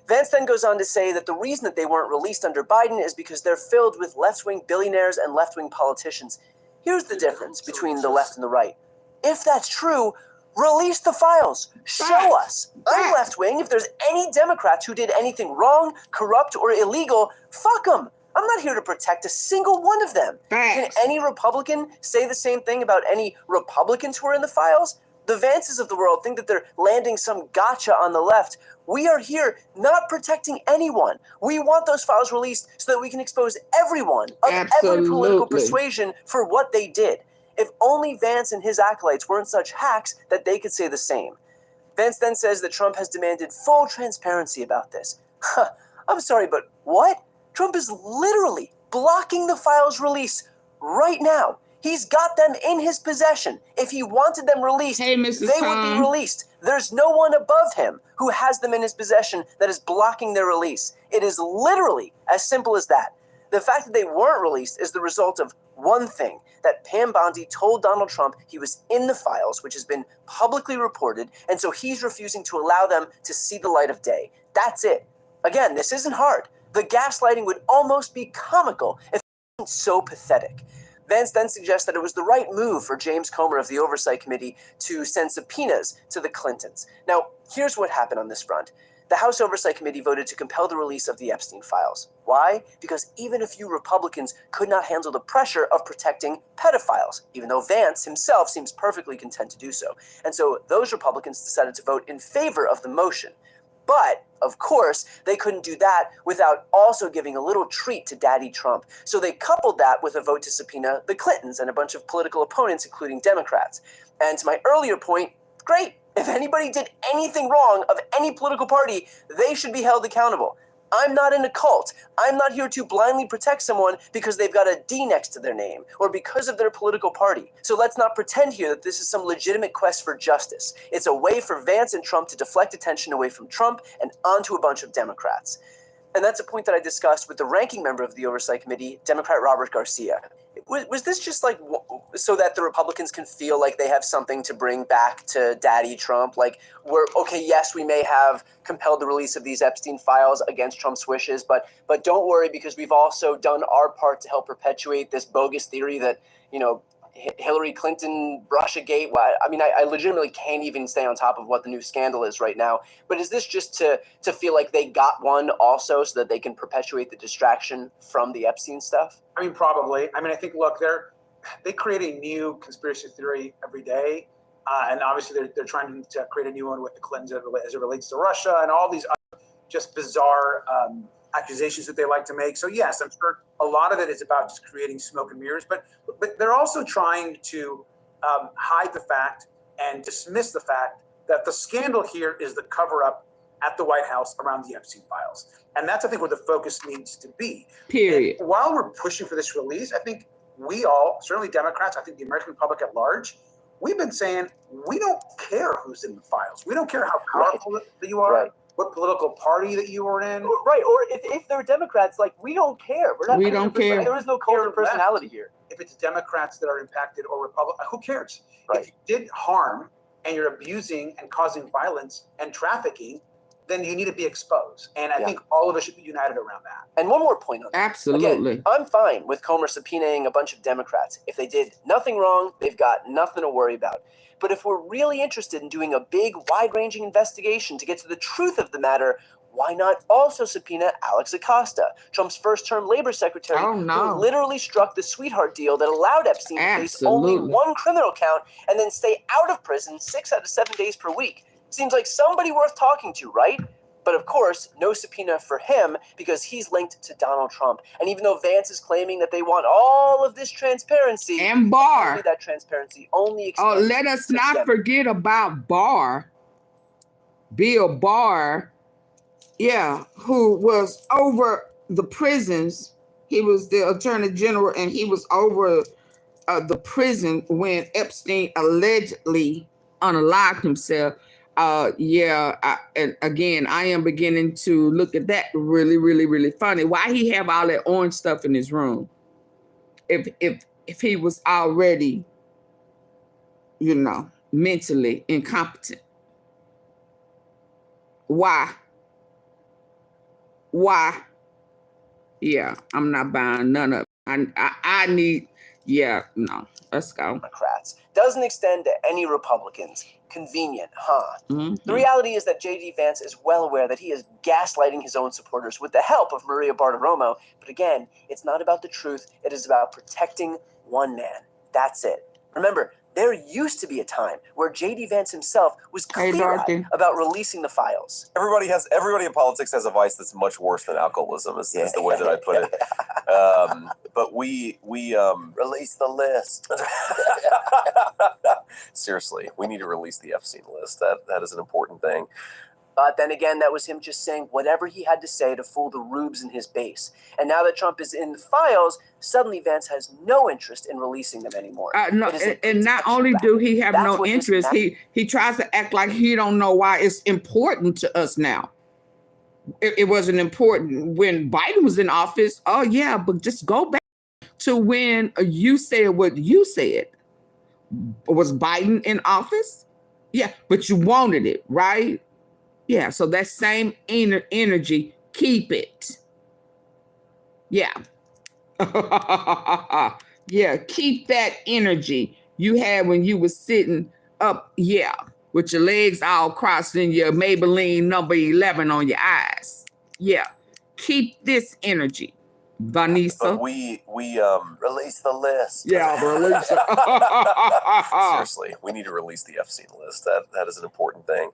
Vance then goes on to say that the reason that they weren't released under Biden is because they're filled with left-wing billionaires and left-wing politicians. Here's the difference between the left and the right. If that's true, release the files. Show us. I'm left-wing. If there's any Democrats who did anything wrong, corrupt, or illegal, fuck them. I'm not here to protect a single one of them. Can any Republican say the same thing about any Republicans who are in the files? The Vances of the world think that they're landing some gotcha on the left. We are here not protecting anyone. We want those files released so that we can expose everyone of every political persuasion for what they did. If only Vance and his acolytes weren't such hacks that they could say the same. Vance then says that Trump has demanded full transparency about this. I'm sorry, but what? Trump is literally blocking the files release right now. He's got them in his possession. If he wanted them released, they would be released. There's no one above him who has them in his possession that is blocking their release. It is literally as simple as that. The fact that they weren't released is the result of one thing, that Pam Bondi told Donald Trump he was in the files, which has been publicly reported, and so he's refusing to allow them to see the light of day. That's it. Again, this isn't hard. The gaslighting would almost be comical if it wasn't so pathetic. Vance then suggests that it was the right move for James Comer of the Oversight Committee to send subpoenas to the Clintons. Now, here's what happened on this front. The House Oversight Committee voted to compel the release of the Epstein files. Why? Because even a few Republicans could not handle the pressure of protecting pedophiles, even though Vance himself seems perfectly content to do so. And so those Republicans decided to vote in favor of the motion. But, of course, they couldn't do that without also giving a little treat to Daddy Trump. So they coupled that with a vote to subpoena the Clintons and a bunch of political opponents, including Democrats. And to my earlier point, great. If anybody did anything wrong of any political party, they should be held accountable. I'm not in a cult. I'm not here to blindly protect someone because they've got a D next to their name or because of their political party. So let's not pretend here that this is some legitimate quest for justice. It's a way for Vance and Trump to deflect attention away from Trump and onto a bunch of Democrats. And that's a point that I discussed with the ranking member of the Oversight Committee, Democrat Robert Garcia. Was this just like so that the Republicans can feel like they have something to bring back to Daddy Trump? Like, okay, yes, we may have compelled the release of these Epstein files against Trump's wishes, but don't worry because we've also done our part to help perpetuate this bogus theory that, Hillary Clinton, Russiagate. I mean, I legitimately can't even stay on top of what the new scandal is right now. But is this just to feel like they got one also so that they can perpetuate the distraction from the Epstein stuff? I mean, probably. I mean, I think, look, they create a new conspiracy theory every day. And obviously they're trying to create a new one with the Clintons as it relates to Russia and all these other just bizarre accusations that they like to make. So yes, I'm sure a lot of it is about just creating smoke and mirrors, but they're also trying to hide the fact and dismiss the fact that the scandal here is the cover-up at the White House around the Epstein files. And that's, I think, where the focus needs to be. Period. And while we're pushing for this release, I think we all, certainly Democrats, I think the American public at large, we've been saying we don't care who's in the files. We don't care how powerful that you are, what political party that you are in. Right, or if they're Democrats, like, we don't care. We don't care. There is no cult of personality here. If it's Democrats that are impacted or Republicans, who cares? Right. If you did harm and you're abusing and causing violence and trafficking, then you need to be exposed. And I think all of us should be united around that. And one more point on that. Absolutely. Again, I'm fine with Comer subpoenaing a bunch of Democrats. If they did nothing wrong, they've got nothing to worry about. But if we're really interested in doing a big, wide-ranging investigation to get to the truth of the matter, why not also subpoena Alex Acosta, Trump's first-term labor secretary, who literally struck the sweetheart deal that allowed Epstein to face only one criminal count and then stay out of prison 6 out of 7 days per week? Seems like somebody worth talking to, right? But of course, no subpoena for him because he's linked to Donald Trump. And even though Vance is claiming that they want all of this transparency, and Barr, that transparency only extends let us not forget about Barr, Bill Barr, who was over the prisons. He was the Attorney General, and he was over the prison when Epstein allegedly unalived himself. And again, I am beginning to look at that really, really, really funny. Why he have all that orange stuff in his room? If he was already, mentally incompetent. Why? Yeah, I'm not buying none of it. I need, let's go. Democrats. Doesn't extend to any Republicans. Convenient, huh? Mm-hmm. The reality is that J.D. Vance is well aware that he is gaslighting his own supporters with the help of Maria Bartiromo. But again, it's not about the truth. It is about protecting one man. That's it. Remember, there used to be a time where J.D. Vance himself was clear-eyed about releasing the files. Everybody in politics has a vice that's much worse than alcoholism, is the way that I put it. But we release the list. Seriously, we need to release the Epstein list. That is an important thing. But then again, that was him just saying whatever he had to say to fool the rubes in his base. And now that Trump is in the files, suddenly Vance has no interest in releasing them anymore. And not only do he have no interest, he tries to act like he don't know why it's important to us now. It wasn't important when Biden was in office. Oh, yeah, but just go back to when you said what you said. Was Biden in office? Yeah, but you wanted it, right? Yeah, so that same energy, keep it. Yeah. Yeah, keep that energy you had when you were sitting up, with your legs all crossed and your Maybelline number 11 on your eyes. Yeah, keep this energy, Vanessa. But we release the list. Yeah, release it. Seriously, we need to release the Epstein list. That is an important thing.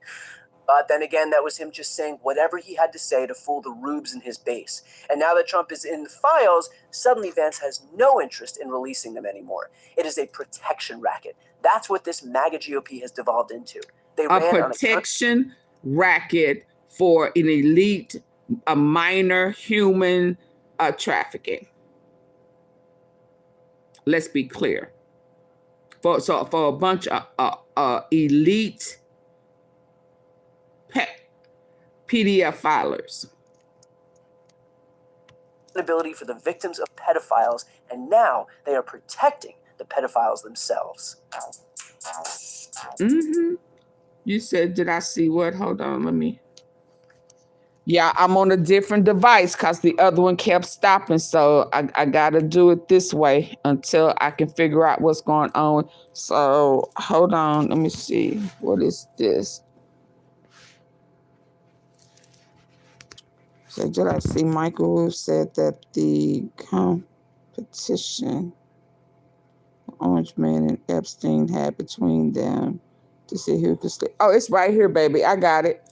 But then again, that was him just saying whatever he had to say to fool the rubes in his base. And now that Trump is in the files, suddenly Vance has no interest in releasing them anymore. It is a protection racket. That's what this MAGA GOP has devolved into. They ran a protection racket for an elite, a minor human trafficking. Let's be clear. For a bunch of elite PDF filers. Ability for the victims of pedophiles, and now they are protecting the pedophiles themselves. You said, did I see what? Hold on, let me. Yeah, I'm on a different device because the other one kept stopping. So I got to do it this way until I can figure out what's going on. So hold on, let me see. What is this? So did I see Michael said that the competition Orange Man and Epstein had between them to see who could sleep. Oh, it's right here, baby. I got it.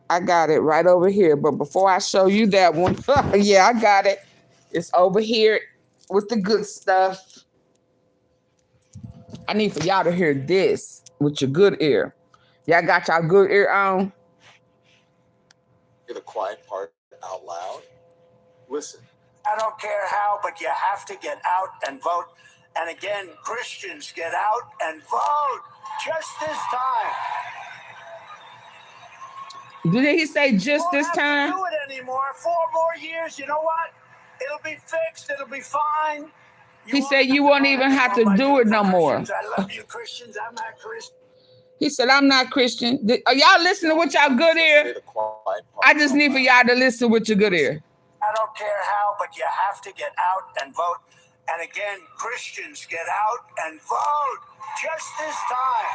Right over here. But before I show you that one, yeah, I got it. It's over here with the good stuff. I need for y'all to hear this with your good ear. Y'all got y'all good ear on? the quiet part out loud. Listen. I don't care how, but you have to get out and vote. And again, Christians, get out and vote just this time. Did he say just this time? You won't have to do it anymore. 4 more years, you know what? It'll be fixed. It'll be fine. He said you won't even have to do it no more. I love you, Christians. I'm not Christian. He said, I'm not Christian. Are y'all listening with y'all good ear? I just need for y'all to listen with your good ear. I don't care how, but you have to get out and vote. And again, Christians, get out and vote just this time.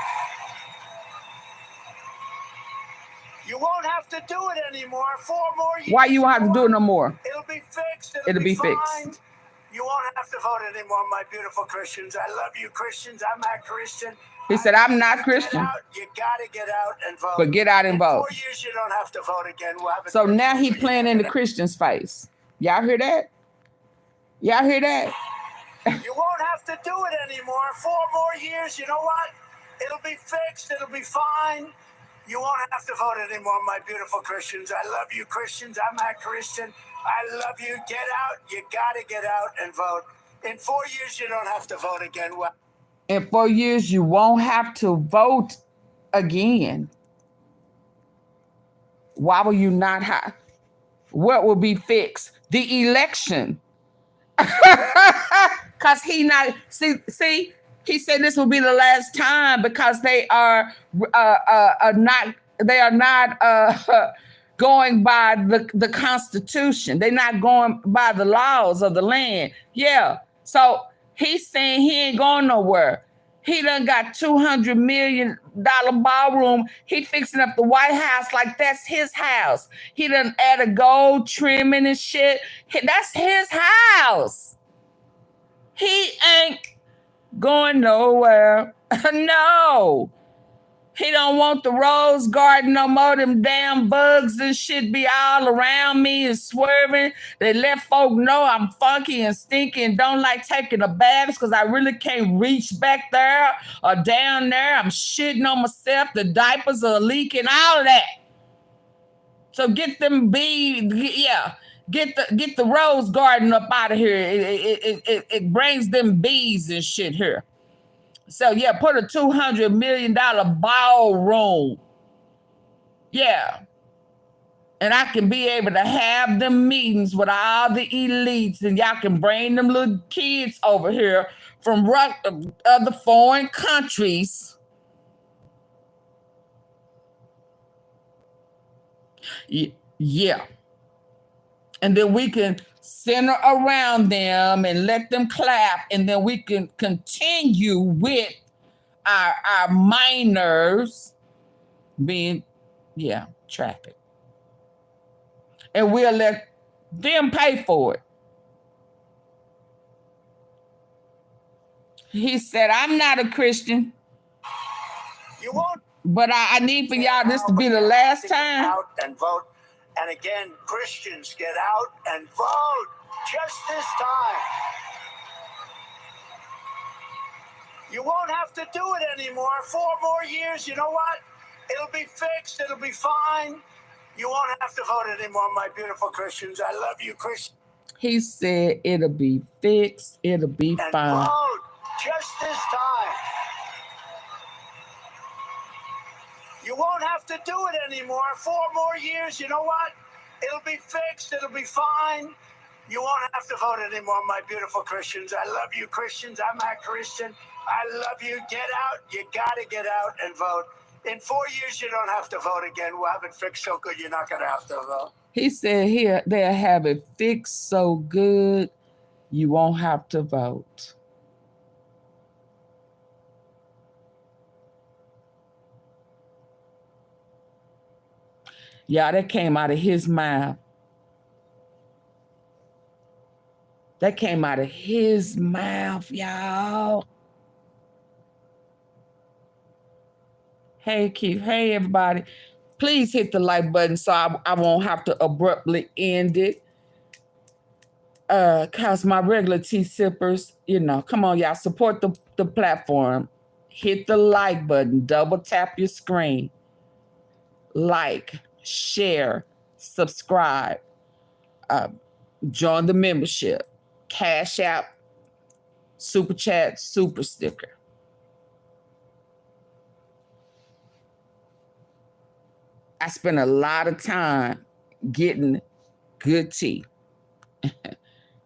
You won't have to do it anymore. 4 more years. Why you won't have to do it no more? It'll be fixed. It'll be fine. fixed. You won't have to vote anymore, my beautiful Christians. I love you, Christians. I'm not Christian. He said, I'm not Christian. You gotta get out and vote. But get out and vote. 4 years, you don't have to vote again. So now he playing in the Christian's face. Y'all hear that? Y'all hear that? You won't have to do it anymore. 4 more years, you know what? It'll be fixed. It'll be fine. You won't have to vote anymore, my beautiful Christians. I love you, Christians. I'm not Christian. I love you. Get out. You gotta get out and vote. In 4 years, you don't have to vote again. In 4 years, you won't have to vote again. Why will you not have? What will be fixed? The election. Because he not, see, he said this will be the last time because they are not going by the Constitution. They're not going by the laws of the land. Yeah. So he's saying he ain't going nowhere. He done got $200 million ballroom. He fixing up the White House like that's his house. He done added gold trimming and shit. That's his house. He ain't going nowhere. No. He don't want the rose garden no more. Them damn bugs and shit be all around me and swerving. They let folk know I'm funky and stinky and don't like taking a bath because I really can't reach back there or down there. I'm shitting on myself. The diapers are leaking, all of that. So get them bees, yeah. Get the rose garden up out of here. It brings them bees and shit here. So yeah, put a $200 million ballroom. Yeah. And I can be able to have them meetings with all the elites and y'all can bring them little kids over here from other foreign countries. Yeah. And then we can center around them and let them clap, and then we can continue with our minors being, trafficked. And we'll let them pay for it. He said, I'm not a Christian. You won't. But I need for y'all this to be the last time. Out and vote. And again, Christians, get out and vote just this time. You won't have to do it anymore. 4 more years, you know what? It'll be fixed. It'll be fine. You won't have to vote anymore, my beautiful Christians. I love you, Christians. He said it'll be fixed. It'll be and fine. Vote just this time. You won't have to do it anymore. 4 more years, you know what? It'll be fixed. It'll be fine. You won't have to vote anymore, my beautiful Christians. I love you, Christians. I'm not Christian. I love you. Get out. You got to get out and vote. In 4 years, you don't have to vote again. We'll have it fixed so good you're not going to have to vote. He said here, they'll have it fixed so good you won't have to vote. Yeah, that came out of his mouth. That came out of his mouth, y'all. Hey, Keith. Hey, everybody. Please hit the like button so I won't have to abruptly end it. Cause my regular tea sippers, come on, y'all. Support the platform. Hit the like button. Double tap your screen. Like, share, subscribe, join the membership, Cash App, Super Chat, Super Sticker. I spend a lot of time getting good tea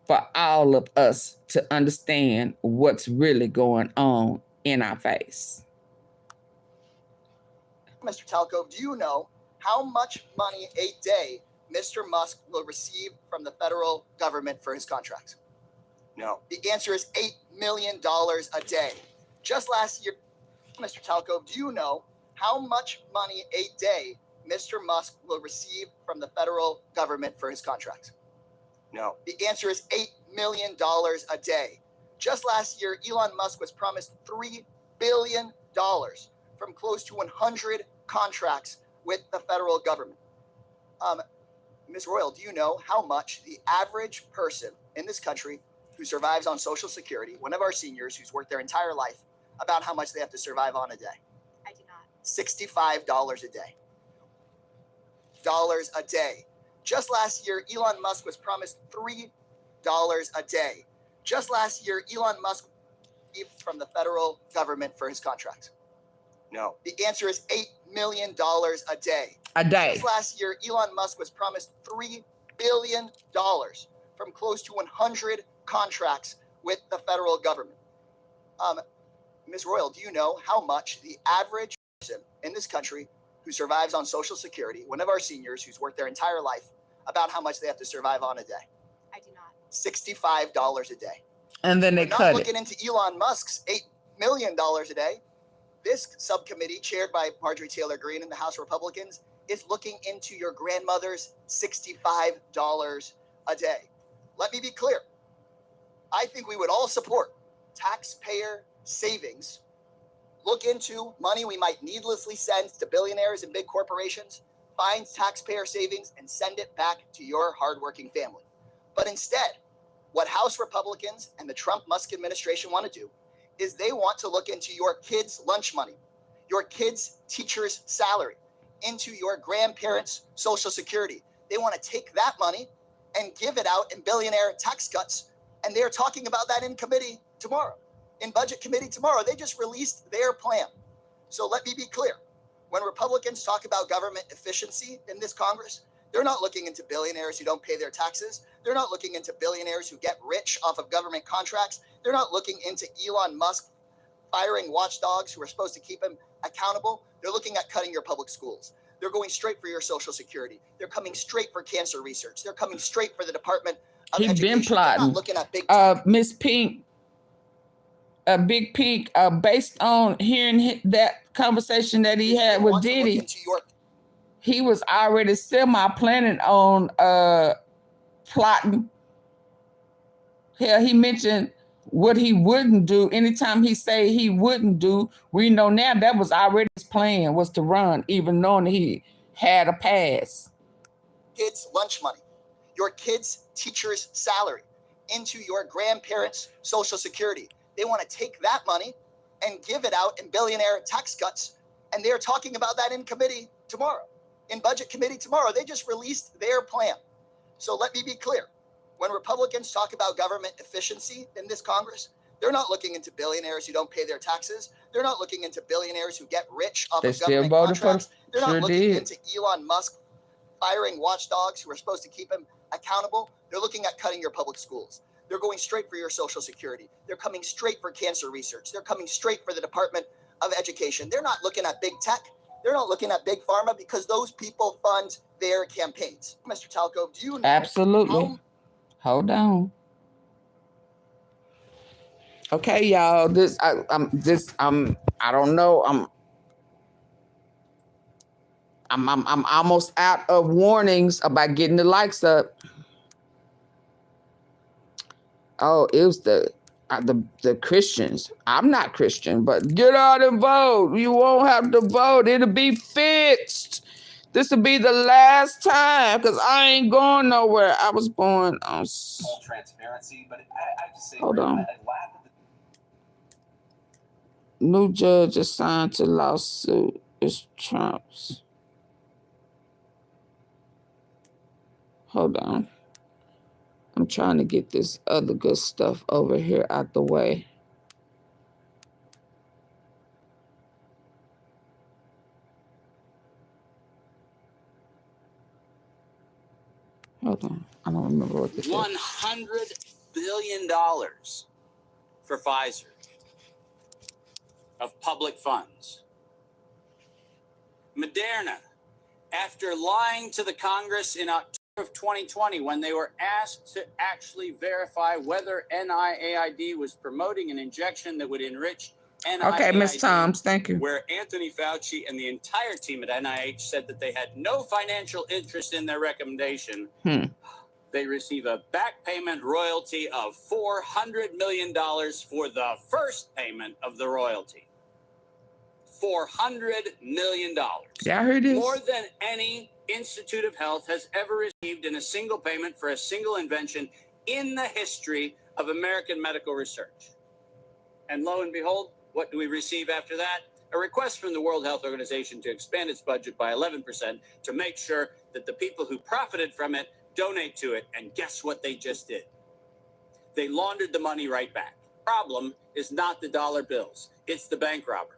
for all of us to understand what's really going on in our face. Mr. Talco, do you know how much money a day Mr. Musk will receive from the federal government for his contracts? No. The answer is $8 million a day. Just last year, Mr. Talco, do you know how much money a day Mr. Musk will receive from the federal government for his contracts? No. The answer is $8 million a day. Just last year, Elon Musk was promised $3 billion from close to 100 contracts with the federal government. Ms. Royal, do you know how much the average person in this country who survives on Social Security, one of our seniors who's worked their entire life, about how much they have to survive on a day? I do not. $65 a day. Dollars a day. Just last year, Elon Musk was promised $3 a day. Just last year, Elon Musk from the federal government for his contracts. No. The answer is $8 million a day. A day. Just last year, Elon Musk was promised $3 billion from close to 100 contracts with the federal government. Ms. Royal, do you know how much the average person in this country who survives on Social Security, one of our seniors who's worked their entire life, about how much they have to survive on a day? I do not. $65 a day. And then they We're cut not looking it. into Elon Musk's $8 million a day. This subcommittee, chaired by Marjorie Taylor Greene and the House Republicans, is looking into your grandmother's $65 a day. Let me be clear. I think we would all support taxpayer savings. Look into money we might needlessly send to billionaires and big corporations, find taxpayer savings, and send it back to your hardworking family. But instead, what House Republicans and the Trump-Musk administration want to do is they want to look into your kids' lunch money, your kids' teacher's salary, into your grandparents' Social Security. They want to take that money and give it out in billionaire tax cuts. And they're talking about that in committee tomorrow, in budget committee tomorrow. They just released their plan. So let me be clear. When Republicans talk about government efficiency in this Congress, they're not looking into billionaires who don't pay their taxes. They're not looking into billionaires who get rich off of government contracts. They're not looking into Elon Musk firing watchdogs who are supposed to keep him accountable. They're looking at cutting your public schools. They're going straight for your Social Security. They're coming straight for cancer research. They're coming straight for the Department of Education. Been plotting. They're not looking at big Miss Pink, Big Pink, based on hearing that conversation that he had with Diddy, he was already semi-planning on plotting. Hell, he mentioned what he wouldn't do. Anytime he say he wouldn't do, we know now that was already his plan, was to run, even knowing he had a pass. Kids' lunch money, your kids' teacher's salary, into your grandparents' Social Security. They want to take that money and give it out in billionaire tax cuts. And they're talking about that in committee tomorrow, in budget committee tomorrow. They just released their plan. So let me be clear. When Republicans talk about government efficiency in this Congress, they're not looking into billionaires who don't pay their taxes. They're not looking into billionaires who get rich off of government contracts. They're not looking into Elon Musk firing watchdogs who are supposed to keep him accountable. They're looking at cutting your public schools. They're going straight for your Social Security. They're coming straight for cancer research. They're coming straight for the Department of Education. They're not looking at big tech. They're not looking at big pharma because those people fund their campaigns. Mr. Talco, do you know? Absolutely. Hold on. Okay, y'all. I don't know. I'm almost out of warnings about getting the likes up. Oh, it was the Christians. I'm not Christian, but get out and vote. You won't have to vote. It'll be fixed. This will be the last time because I ain't going nowhere. I was born on full transparency, but I just say, hold on. I laugh at New judge assigned to lawsuit is Trump's. Hold on. I'm trying to get this other good stuff over here out the way. Hold on. I don't remember what this is. $100 billion for Pfizer of public funds. Moderna, after lying to the Congress in October of 2020 when they were asked to actually verify whether NIAID was promoting an injection that would enrich NIAID. Okay, Ms. Toms, thank you. Where Anthony Fauci and the entire team at NIH said that they had no financial interest in their recommendation. They receive a back payment royalty of $400 million for the first payment of the royalty. $400 million. Yeah, I heard this. More than any Institute of Health has ever received in a single payment for a single invention in the history of American medical research. And lo and behold, what do we receive after that? A request from the World Health Organization to expand its budget by 11% to make sure that the people who profited from it donate to it. And guess what they just did? They laundered the money right back. Problem is not the dollar bills. It's the bank robber.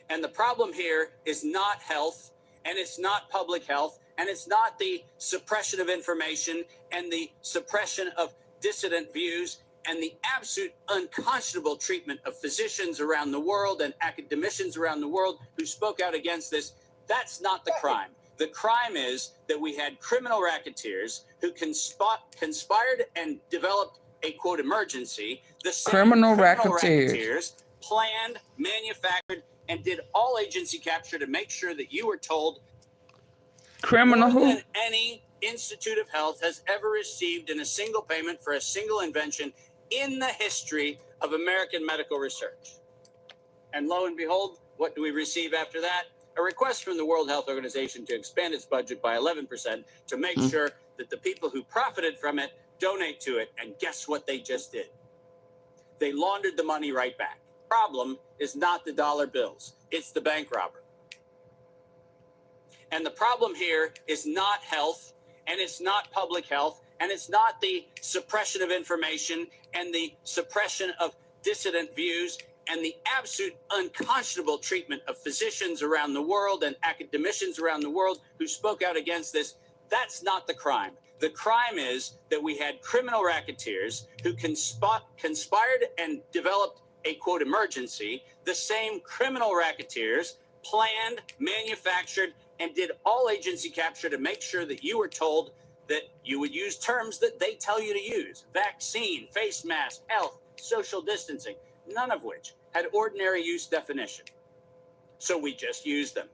And the problem here is not health, and it's not public health, and it's not the suppression of information and the suppression of dissident views and the absolute unconscionable treatment of physicians around the world and academicians around the world who spoke out against this. That's not the crime. The crime is that we had criminal racketeers who conspired and developed a, quote, emergency. The same Criminal racketeers planned, manufactured, and did all agency capture to make sure that you were told criminal more who? than any Institute of Health has ever received in a single payment for a single invention in the history of American medical research. And lo and behold, what do we receive after that? A request from the World Health Organization to expand its budget by 11% to make sure that the people who profited from it donate to it. And guess what they just did? They laundered the money right back. Problem is not the dollar bills. It's the bank robber. And the problem here is not health, and it's not public health, and it's not the suppression of information and the suppression of dissident views and the absolute unconscionable treatment of physicians around the world and academicians around the world who spoke out against this. That's not the crime. The crime is that we had criminal racketeers who conspired and developed a, quote, emergency. The same criminal racketeers planned, manufactured, and did all agency capture to make sure that you were told that you would use terms that they tell you to use. Vaccine, face mask, health, social distancing, none of which had ordinary use definition. So we just used them.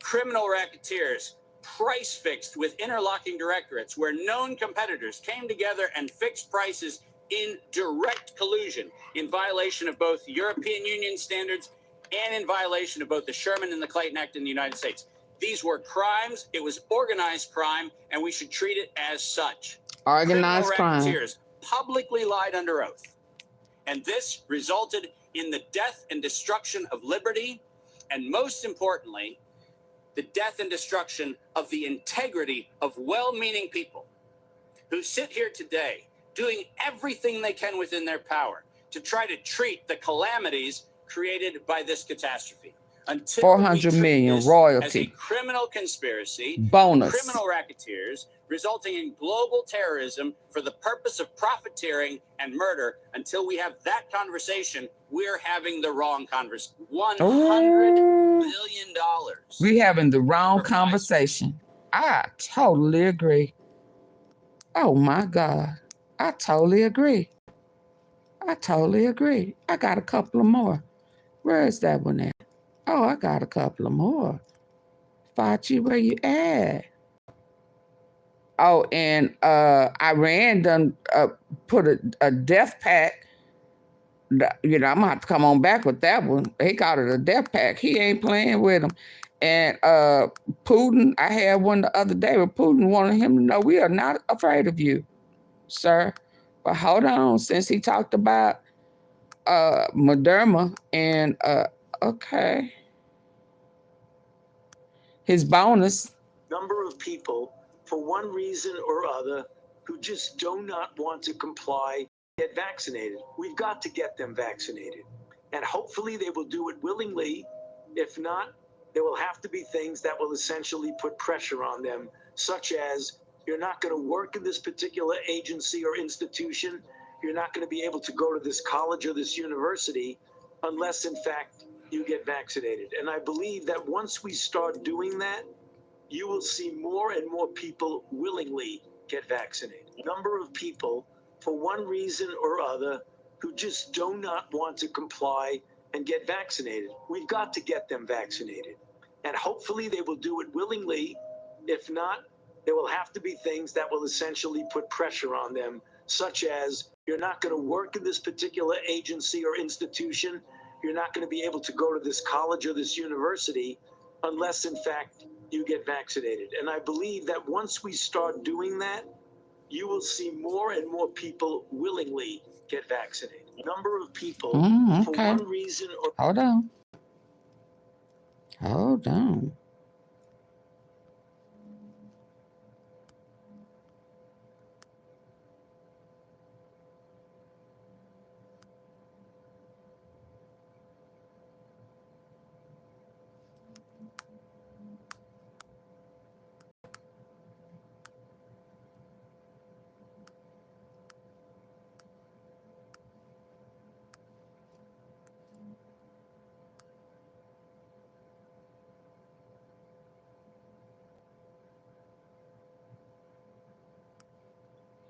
Criminal racketeers price fixed with interlocking directorates where known competitors came together and fixed prices in direct collusion, in violation of both European Union standards and in violation of both the Sherman and the Clayton Act in the United States. These were crimes. It was organized crime, and we should treat it as such. Organized crime. Criminal racketeers publicly lied under oath. And this resulted in the death and destruction of liberty, and most importantly, the death and destruction of the integrity of well-meaning people who sit here today doing everything they can within their power to try to treat the calamities created by this catastrophe. Until 400 million royalty. As a criminal conspiracy, bonus, criminal racketeers resulting in global terrorism for the purpose of profiteering and murder. Until we have that conversation, we're having the wrong conversation. $100 billion. We having the wrong conversation. I totally agree. Oh my God. I totally agree. I totally agree. I got a couple of more. Where is that one at? Oh, I got a couple of more. Fauci, where you at? Oh, and Iran done put a death pact. You know, I'm gonna have to come on back with that one. He called it a death pact. He ain't playing with him. And Putin, I had one the other day where Putin wanted him to know we are not afraid of you, sir. But hold on, since he talked about Moderna and okay. His bonus. Number of people for one reason or other, who just do not want to comply, get vaccinated. We've got to get them vaccinated. And hopefully they will do it willingly. If not, there will have to be things that will essentially put pressure on them, such as you're not going to work in this particular agency or institution. You're not going to be able to go to this college or this university unless, in fact, you get vaccinated. And I believe that once we start doing that, you will see more and more people willingly get vaccinated. Number of people, for one reason or other, who just do not want to comply and get vaccinated. We've got to get them vaccinated. And hopefully they will do it willingly. If not, there will have to be things that will essentially put pressure on them, such as you're not going to work in this particular agency or institution. You're not going to be able to go to this college or this university unless, in fact, you get vaccinated. And I believe that once we start doing that, you will see more and more people willingly get vaccinated. Number of people, for one reason or... Hold on. Hold on.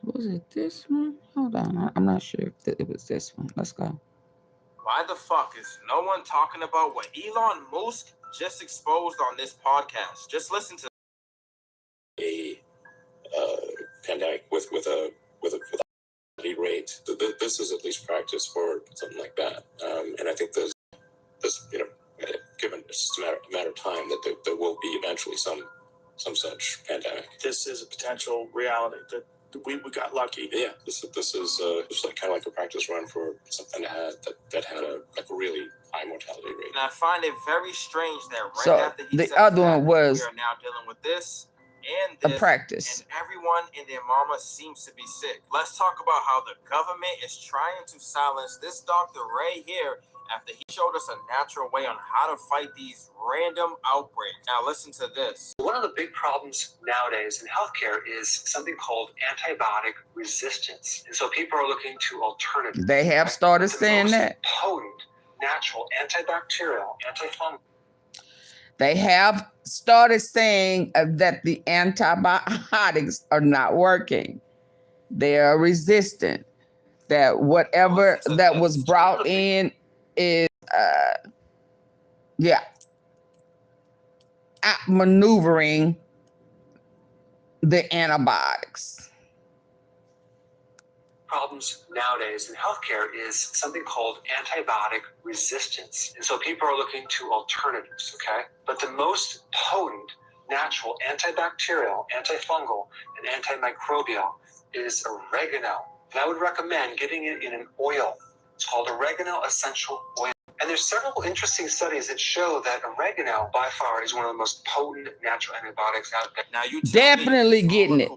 Was it this one? Hold on. I'm not sure if it was this one. Let's go. Why the fuck is no one talking about what Elon Musk just exposed on this podcast? Just listen to a pandemic with a fatality rate. This is at least practice for something like that, and I think this given it's just a matter of time that there will be eventually some such pandemic. This is a potential reality that we got lucky. Yeah, this is just like kind of like a practice run for something that had a really high mortality rate. And I find it very strange that right So after he the said other that, one was we are now dealing with this and a this, practice. and everyone and their mama seems to be sick. Let's talk about how the government is trying to silence this Dr. Ray here after he showed us a natural way on how to fight these random outbreaks. Now listen to this. One of the big problems nowadays in healthcare is something called antibiotic resistance. And so people are looking to alternatives. They have started saying that. Potent, natural, antibacterial, antifungal. They have started saying that the antibiotics are not working. They are resistant. That whatever that was brought in is, outmaneuvering the antibiotics. Problems nowadays in healthcare is something called antibiotic resistance. And so people are looking to alternatives, okay? But the most potent natural antibacterial, antifungal, and antimicrobial is oregano. And I would recommend getting it in an oil. It's called oregano essential oil. And there's several interesting studies that show that oregano by far is one of the most potent natural antibiotics out there. Now you definitely getting it.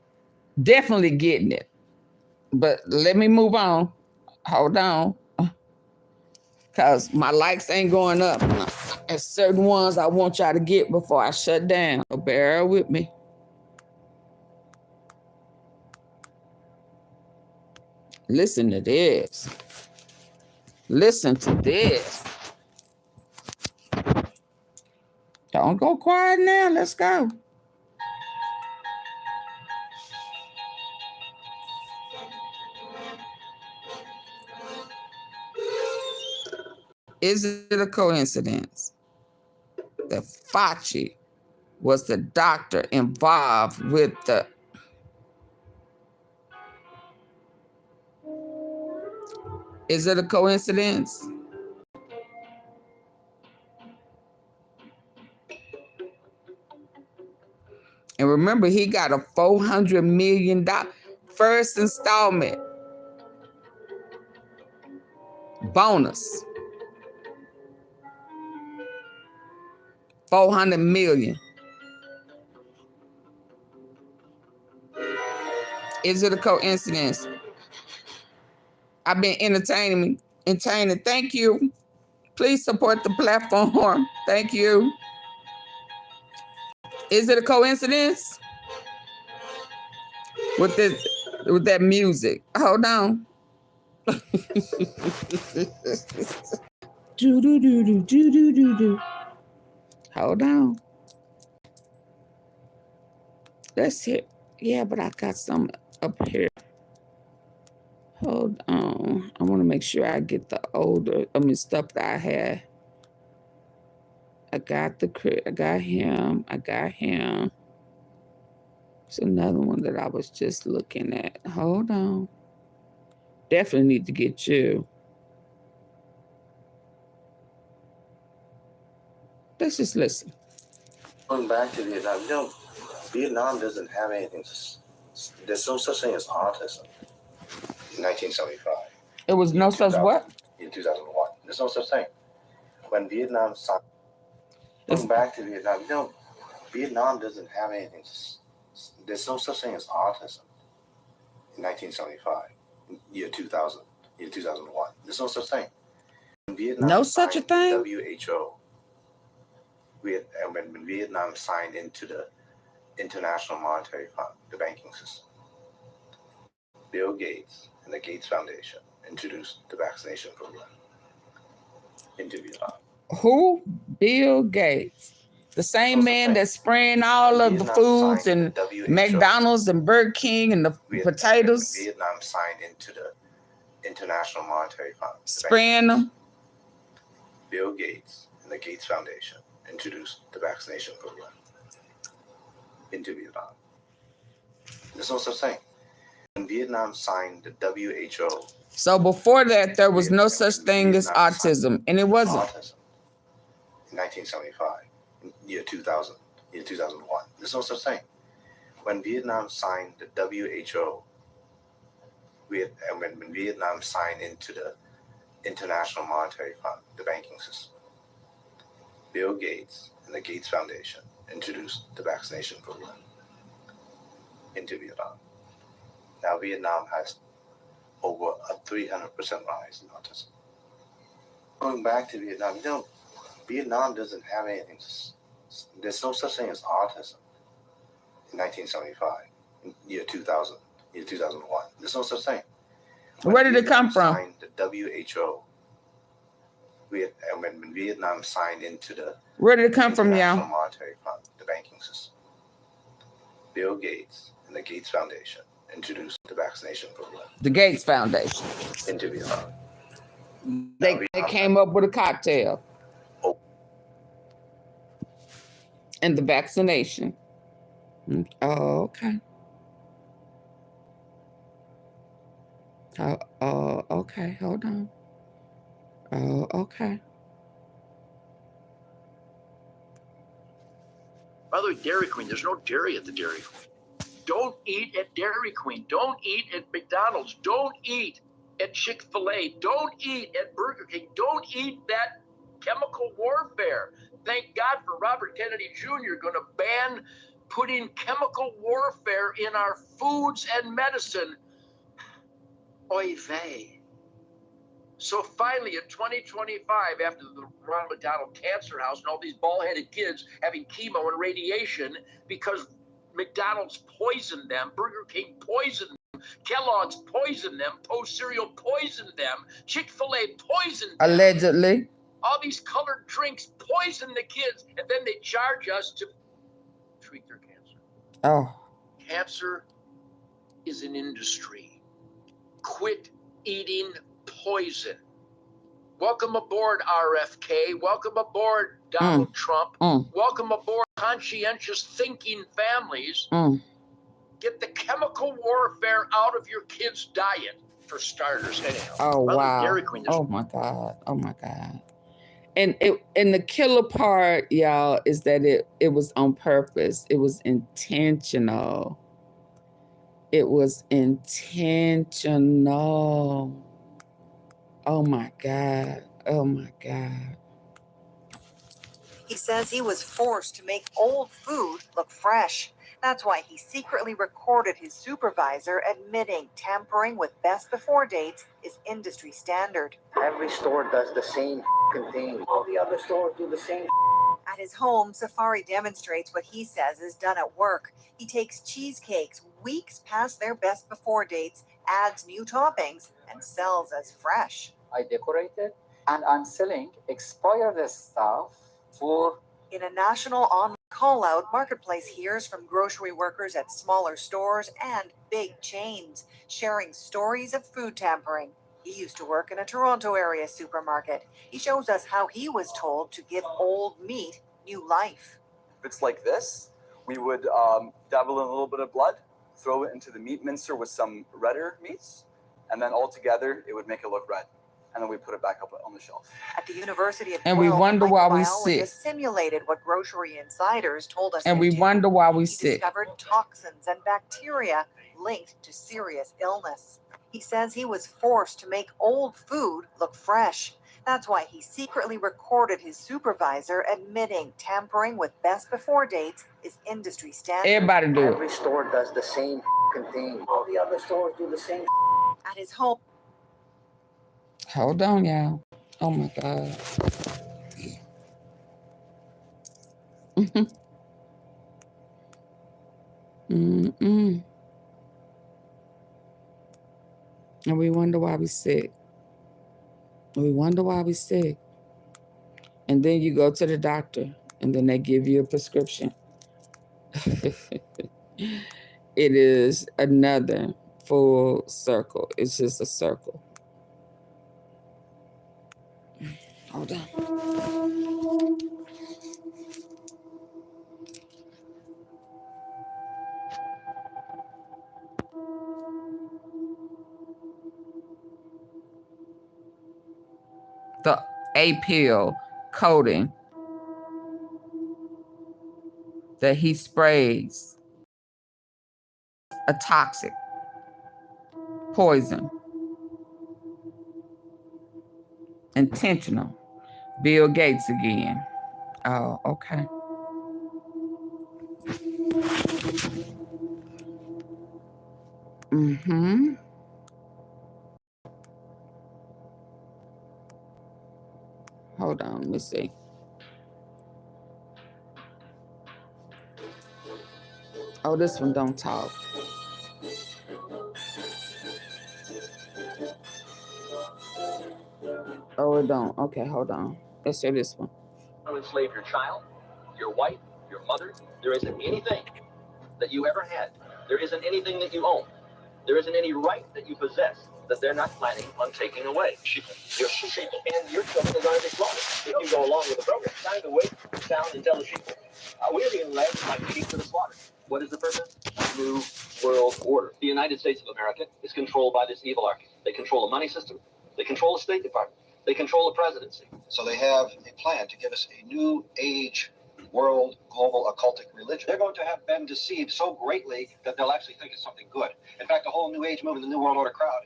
Definitely getting it. But let me move on. Hold on. Because my likes ain't going up. And certain ones I want y'all to get before I shut down. So bear with me. Listen to this. Listen to this. Don't go quiet now. Let's go. Is it a coincidence that Fauci was the doctor involved with the Is it a coincidence? And remember, he got a $400 million first installment bonus. $400 million. Is it a coincidence? I've been entertaining. Thank you. Please support the platform. Thank you. Is it a coincidence? With that music. Hold on. Do do do do do do do do. Hold on. Let's hear. Yeah, but I got some up here. Hold on. I want to make sure I get the older, stuff that I had. I got him. I got him. It's another one that I was just looking at. Hold on. Definitely need to get you. Let's just listen. Going back to Vietnam, you know, Vietnam doesn't have anything. There's no such thing as autism. In 1975. It was no such what? In 2001. There's no such thing. When Vietnam signed, going back to Vietnam, you know, Vietnam doesn't have anything. There's no such thing as autism. In 1975. Year 2000. Year 2001. There's no such thing. When Vietnam no such a thing? WHO. When Vietnam signed into the International Monetary Fund, the banking system, Bill Gates and the Gates Foundation introduced the vaccination program into Vietnam. Who? Bill Gates. The same man that's spraying all of the foods and McDonald's and Burger King and the potatoes. Vietnam signed into the International Monetary Fund. Spraying them. Bill Gates and the Gates Foundation introduced the vaccination program into Vietnam. There's no such thing. When Vietnam signed the WHO. So before that, there was no such thing as autism, and it wasn't. Autism. In 1975, year 2000, year 2001. There's no such thing. When Vietnam signed the WHO, when Vietnam signed into the International Monetary Fund, the banking system, Bill Gates and the Gates Foundation introduced the vaccination program into Vietnam. Now Vietnam has over a 300% rise in autism. Going back to Vietnam, you know, Vietnam doesn't have anything. There's no such thing as autism. In 1975, year 2000, year 2001. There's no such thing. Where did it come from? Signed the WHO. When Vietnam signed into the Where did it come from, y'all? Monetary Fund, the banking system. Bill Gates and the Gates Foundation introduced the vaccination program. The Gates Foundation. Into Vietnam. They came up with a cocktail. And the vaccination. Oh, okay. Oh, okay. Hold on. Oh, okay. By the way, Dairy Queen, there's no dairy at the Dairy Queen. Don't eat at Dairy Queen. Don't eat at McDonald's. Don't eat at Chick-fil-A. Don't eat at Burger King. Don't eat that chemical warfare. Thank God for Robert Kennedy Jr. going to ban putting chemical warfare in our foods and medicine. Oy vey. So finally, in 2025, after the Ronald McDonald Cancer House and all these bald-headed kids having chemo and radiation because McDonald's poisoned them, Burger King poisoned them, Kellogg's poisoned them, Post Cereal poisoned them, Chick-fil-A poisoned them. Allegedly. All these colored drinks poison the kids, and then they charge us to treat their cancer. Oh. Cancer is an industry. Quit eating poison. Welcome aboard, RFK. Welcome aboard, Donald Trump. Welcome aboard, conscientious thinking families. Get the chemical warfare out of your kids' diet, for starters, anyhow. Oh, wow. Dairy Queen, oh, my God. Oh, my God. And the killer part, y'all, is that it was on purpose. It was intentional. It was intentional. Oh, my God. Oh, my God. He says he was forced to make old food look fresh. That's why he secretly recorded his supervisor admitting tampering with best before dates is industry standard. Every store does the same thing. All the other stores do the same. At his home, Safari demonstrates what he says is done at work. He takes cheesecakes weeks past their best before dates, adds new toppings, and sells as fresh. I decorate it, and I'm selling expired stuff for... In a national online call-out, Marketplace hears from grocery workers at smaller stores and big chains, sharing stories of food tampering. He used to work in a Toronto area supermarket. He shows us how he was told to give old meat new life. If it's like this, we would dabble in a little bit of blood, throw it into the meat mincer with some redder meats, and then all together it would make it look red. And then we put it back up on the shelf. At the University of And we wonder why we sick. Simulated what grocery insiders told us. And we wonder why we He sick. discovered toxins and bacteria linked to serious illness. He says he was forced to make old food look fresh. That's why he secretly recorded his supervisor admitting tampering with best before dates is industry standard. Everybody do it. Every store does the same thing. All the other stores do the same. At his home. Hold on, y'all. Oh my God. And we wonder why we sick. We wonder why we sick. And then you go to the doctor and then they give you a prescription. It is another full circle. It's just a circle. Hold on. The A-pill coating that he sprays a toxic poison. Intentional. Bill Gates again. Oh, okay. Hold on, let me see. Oh, this one don't talk. Oh, it don't. Okay, hold on. Let's show this one. To enslave your child, your wife, your mother. There isn't anything that you ever had. There isn't anything that you own. There isn't any right that you possess that they're not planning on taking away. Your sheep and your children are going to be slaughtered if you go along with the program. It's time to wait, sound, and tell the sheep. We're being led like sheep to the slaughter. What is the purpose? New world order. The United States of America is controlled by this evil army. They control the money system. They control the State Department. They control the presidency. So they have a plan to give us a new age world global occultic religion. They're going to have been deceived so greatly that they'll actually think it's something good. In fact, the whole new age movement, the new world order crowd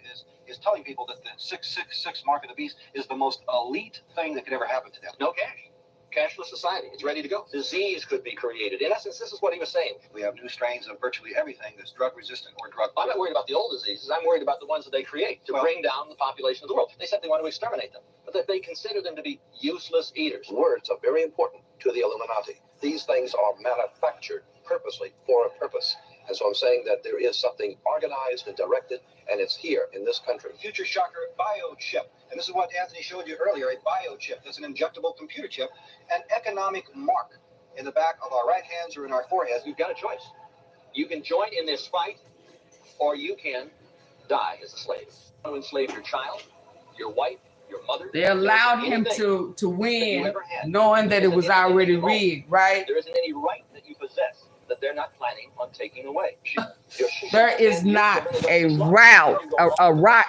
is telling people that the 666 mark of the beast is the most elite thing that could ever happen to them. No cash. Cashless society. It's ready to go. Disease could be created. In essence, this is what he was saying. We have new strains of virtually everything that's drug resistant or drug. I'm not worried about the old diseases. I'm worried about the ones that they create to bring down the population of the world. They said they want to exterminate them, but that they consider them to be useless eaters. Words are very important to the Illuminati. These things are manufactured purposely for a purpose. And so I'm saying that there is something organized and directed, and it's here in this country. Future shocker biochip. And this is what Anthony showed you earlier, a biochip. That's an injectable computer chip, an economic mark in the back of our right hands or in our foreheads. You've got a choice. You can join in this fight, or you can die as a slave. You want to enslave your child, your wife, your mother. They allowed him to win, knowing that it was already rigged, right? There isn't any right that you possess that they're not planning on taking away. There is not a route, a right,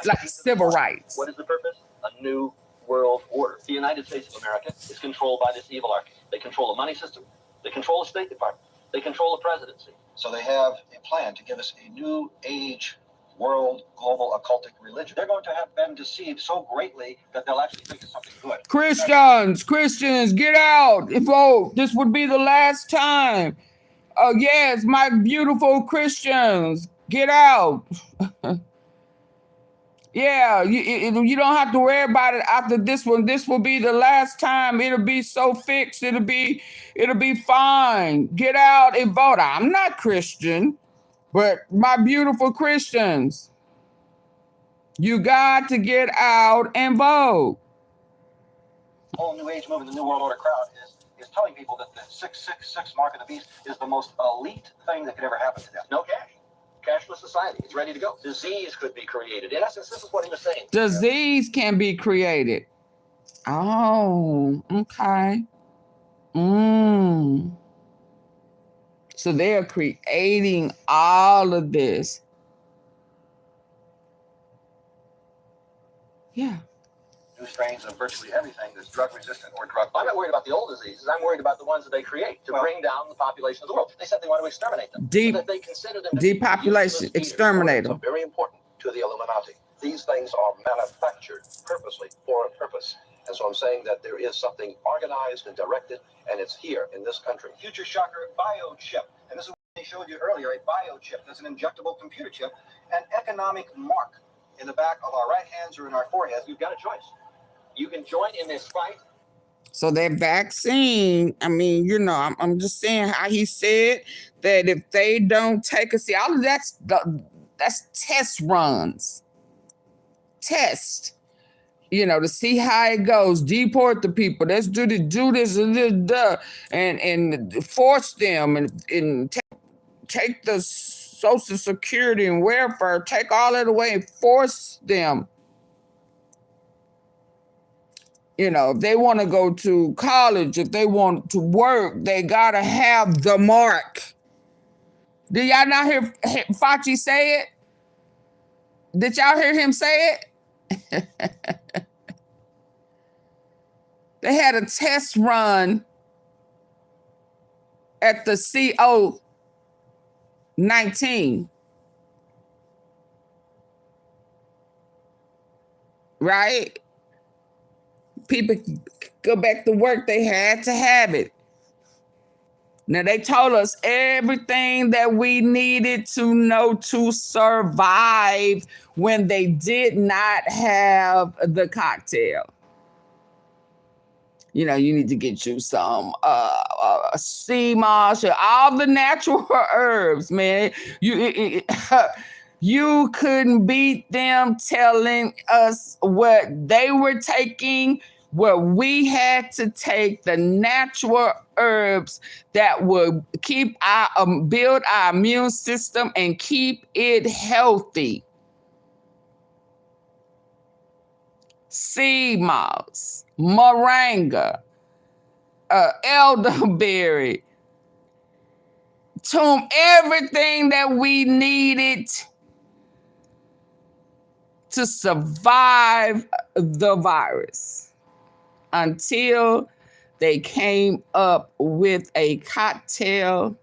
like civil rights. What is the purpose? A new world order. The United States of America is controlled by this evil army. They control the money system. They control the State Department. They control the presidency. So they have a plan to give us a new age world global occultic religion. They're going to have been deceived so greatly that they'll actually think it's something good. Christians, get out. Vote. This would be the last time. Yes, my beautiful Christians, get out. Yeah, you don't have to worry about it after this one. This will be the last time. It'll be so fixed. It'll be fine. Get out and vote. I'm not Christian, but my beautiful Christians, you got to get out and vote. The whole New Age movement, the New World Order crowd is telling people that the 666 mark of the beast is the most elite thing that could ever happen to them. No cash. Cashless society. It's ready to go. Disease could be created. In essence, this is what he was saying. Disease can be created. Oh, okay. So they're creating all of this. Yeah. New strains of virtually everything that's drug resistant or drug. I'm not worried about the old diseases. I'm worried about the ones that they create to bring down the population of the world. They said they want to exterminate them. So that they consider them Depopulation, exterminate them. Very important to the Illuminati. These things are manufactured purposely for a purpose. And so I'm saying that there is something organized and directed, and it's here in this country. Future shocker, biochip. And this is what they showed you earlier, a biochip. That's an injectable computer chip, an economic mark in the back of our right hands or in our foreheads. We've got a choice. You can join in this fight. So that vaccine, I mean, you know, I'm just saying how he said that if they don't take a, see, all of that's test runs. Test. You know, to see how it goes, deport the people. Let's do this and force them and take the Social Security and welfare, take all that away and force them. You know, if they want to go to college, if they want to work, they gotta have the mark. Did y'all not hear Fauci say it? Did y'all hear him say it? They had a test run at the CO-19. Right? People go back to work, they had to have it. Now, they told us everything that we needed to know to survive when they did not have the cocktail. You know, you need to get you some sea moss, all the natural herbs, man. You couldn't beat them telling us what they were taking, where we had to take the natural herbs that would keep our build our immune system and keep it healthy. Sea moss, moringa, elderberry, everything that we needed to survive the virus until they came up with a cocktail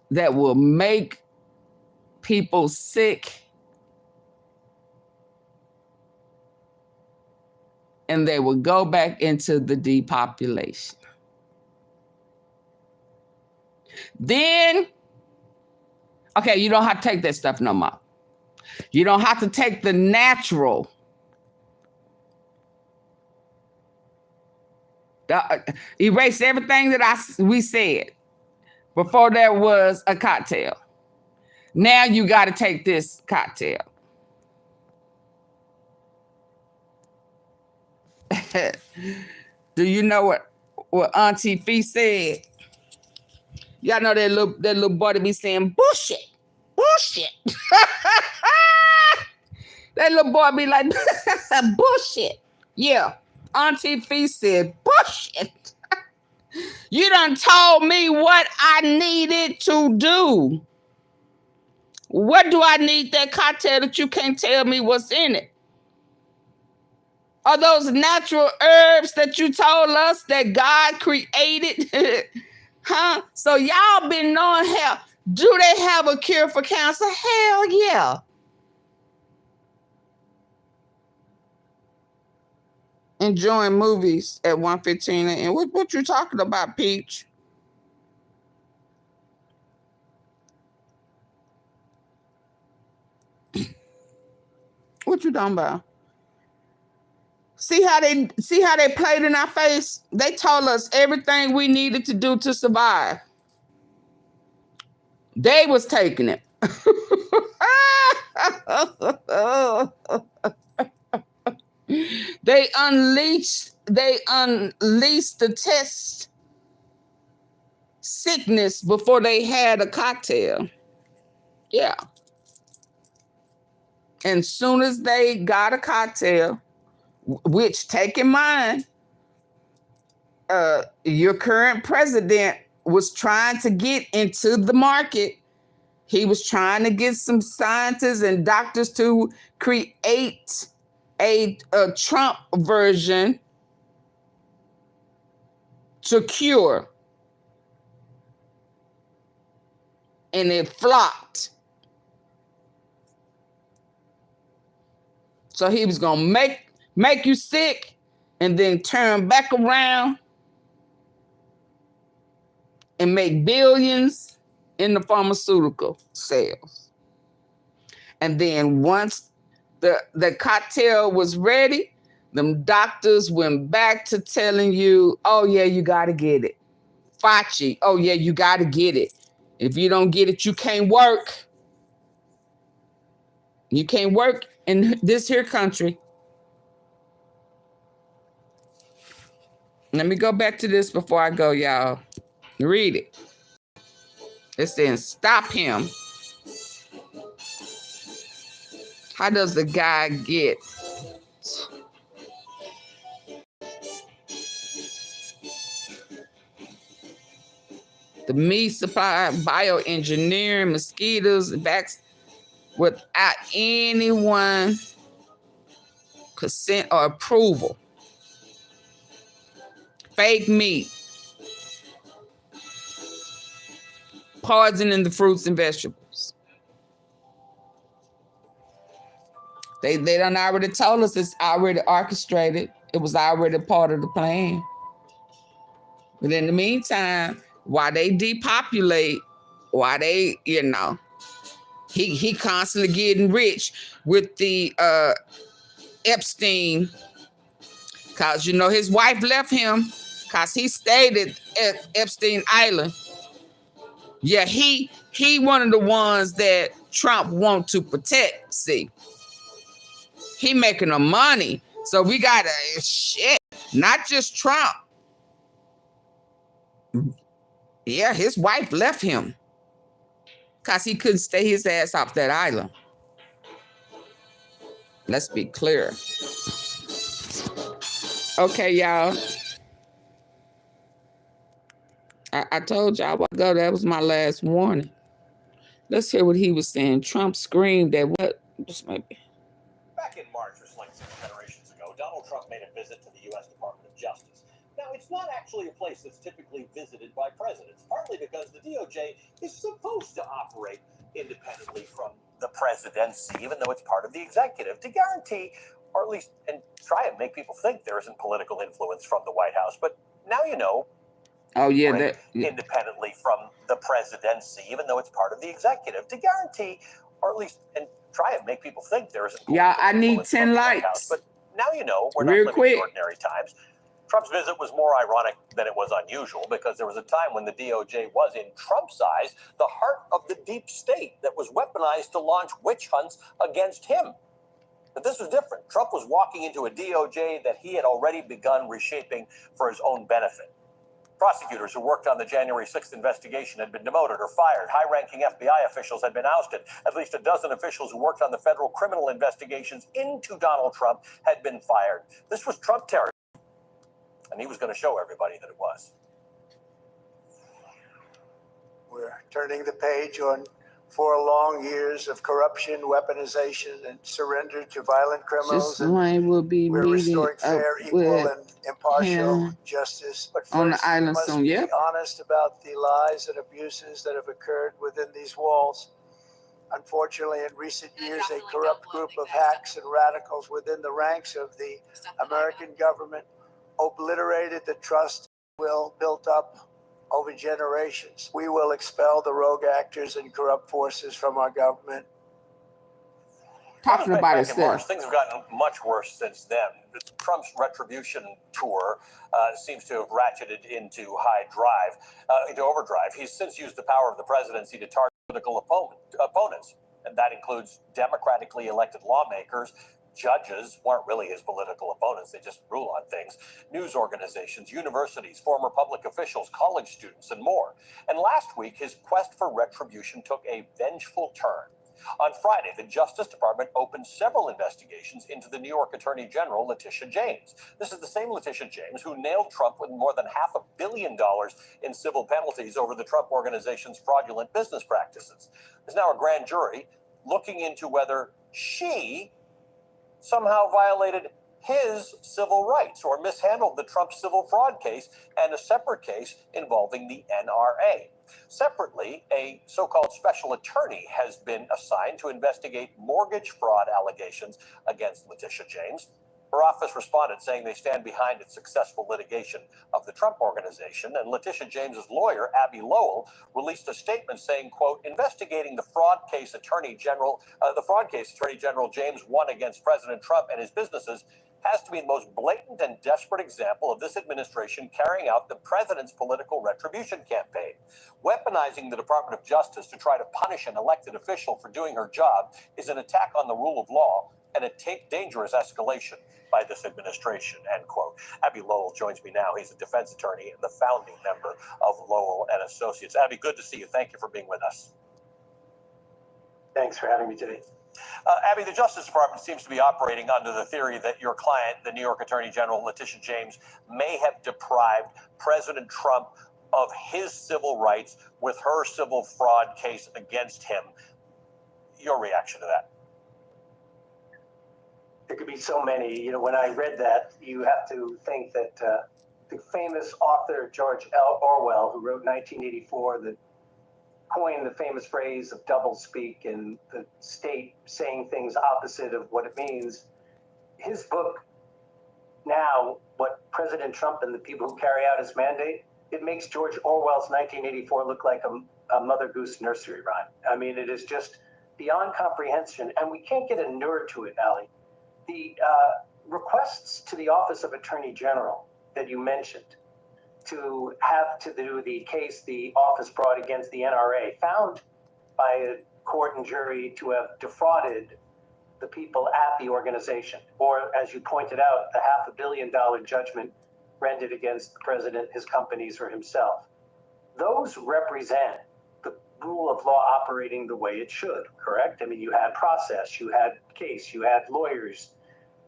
that will make people sick and they will go back into the depopulation. Then, okay, you don't have to take that stuff no more. You don't have to take the natural. Erase everything that we said before there was a cocktail. Now you got to take this cocktail. Do you know what AunTeaFee said? Y'all know that little boy to be saying bullshit. That little boy be like, bullshit. Yeah, AunTeaFee said, bullshit. You done told me what I needed to do. What do I need that cocktail that you can't tell me what's in it? Are those natural herbs that you told us that God created? Huh? So y'all been knowing hell. Do they have a cure for cancer? Hell yeah. Enjoying movies at 1:15 a.m. What you talking about, Peach? What you talking about? See how they played in our face? They told us everything we needed to do to survive. They was taking it. They unleashed the test sickness before they had a cocktail. Yeah. And soon as they got a cocktail, which, take in mind, your current president was trying to get into the market. He was trying to get some scientists and doctors to create a Trump version to cure. And it flopped. So he was gonna make you sick and then turn back around and make billions in the pharmaceutical sales. And then once the cocktail was ready, them doctors went back to telling you, oh yeah, you gotta get it. Fauci, oh yeah, you gotta get it. If you don't get it, you can't work. You can't work in this here country. Let me go back to this before I go, y'all. Read it. It's saying stop him. How does the guy get? The meat supply, bioengineering, mosquitoes, vaccines without anyone consent or approval. Fake meat. Poison in the fruits and vegetables. They done already told us it's already orchestrated. It was already part of the plan. But in the meantime, while they depopulate, while they, he constantly getting rich with the Epstein, because his wife left him because he stayed at Epstein Island. Yeah, he one of the ones that Trump want to protect. See, he making the money, so we gotta not just Trump. Yeah, his wife left him because he couldn't stay his ass off that island. Let's be clear. Okay, y'all. I told y'all a while ago that was my last warning. Let's hear what he was saying. Trump screamed at what? Just maybe. Back in March, or like 6 generations ago, Donald Trump made a visit to the U.S. Department of Justice. Now, it's not actually a place that's typically visited by presidents, partly because the DOJ is supposed to operate independently from the presidency, even though it's part of the executive, to guarantee, or at least and try and make people think there isn't political influence from the White House. But now you know. Oh, yeah. Independently from the presidency, even though it's part of the executive, to guarantee, or at least and try and make people think there isn't. Yeah, I need 10 likes. But now you know we're not living in ordinary times. Trump's visit was more ironic than it was unusual because there was a time when the DOJ was, in Trump's eyes, the heart of the deep state that was weaponized to launch witch hunts against him. But this was different. Trump was walking into a DOJ that he had already begun reshaping for his own benefit. Prosecutors who worked on the January 6th investigation had been demoted or fired. High-ranking FBI officials had been ousted. At least a dozen officials who worked on the federal criminal investigations into Donald Trump had been fired. This was Trump territory, and he was going to show everybody that it was. We're turning the page on for long years of corruption, weaponization, and surrender to violent criminals. Ghislane will be we're meeting restoring fair, up equal, with and impartial him justice. But first, on the island we must soon. be Yep. honest about the lies and abuses that have occurred within these walls. Unfortunately, in recent years, a corrupt group of hacks and radicals within the ranks of the American government obliterated the trust built up over generations. We will expel the rogue actors and corrupt forces from our government. Talking about itself. Things have gotten much worse since then. Trump's Retribution tour seems to have ratcheted into into overdrive. He's since used the power of the presidency to target political opponents, and that includes democratically elected lawmakers. Judges weren't really his political opponents. They just rule on things. News organizations, universities, former public officials, college students, and more. And last week, his quest for retribution took a vengeful turn. On Friday, the Justice Department opened several investigations into the New York Attorney General, Letitia James. This is the same Letitia James who nailed Trump with more than $500 million in civil penalties over the Trump Organization's fraudulent business practices. There's now a grand jury looking into whether she somehow violated his civil rights or mishandled the Trump civil fraud case and a separate case involving the NRA. Separately, a so-called special attorney has been assigned to investigate mortgage fraud allegations against Letitia James. Her office responded saying they stand behind its successful litigation of the Trump Organization, and Letitia James's lawyer, Abby Lowell, released a statement saying, quote, investigating the fraud case Attorney General James won against President Trump and his businesses has to be the most blatant and desperate example of this administration carrying out the president's political retribution campaign. Weaponizing the Department of Justice to try to punish an elected official for doing her job is an attack on the rule of law and a dangerous escalation by this administration, end quote. Abby Lowell joins me now. He's a defense attorney and the founding member of Lowell and Associates. Abby, good to see you. Thank you for being with us. Thanks for having me today. Abby, the Justice Department seems to be operating under the theory that your client, the New York Attorney General, Letitia James, may have deprived President Trump of his civil rights with her civil fraud case against him. Your reaction to that? There could be so many. You know, when I read that, you have to think that the famous author George Orwell, who wrote 1984, that coined the famous phrase of doublespeak and the state saying things opposite of what it means. His book, now, what President Trump and the people who carry out his mandate, it makes George Orwell's 1984 look like a Mother Goose nursery rhyme. I mean, it is just beyond comprehension, and we can't get inured to it, Allie. The requests to the Office of Attorney General that you mentioned to have to do the case the office brought against the NRA, found by a court and jury to have defrauded the people at the organization, or as you pointed out, the $500 million judgment rendered against the president, his companies, or himself. Those represent the rule of law operating the way it should, correct? I mean, you had process, you had case, you had lawyers.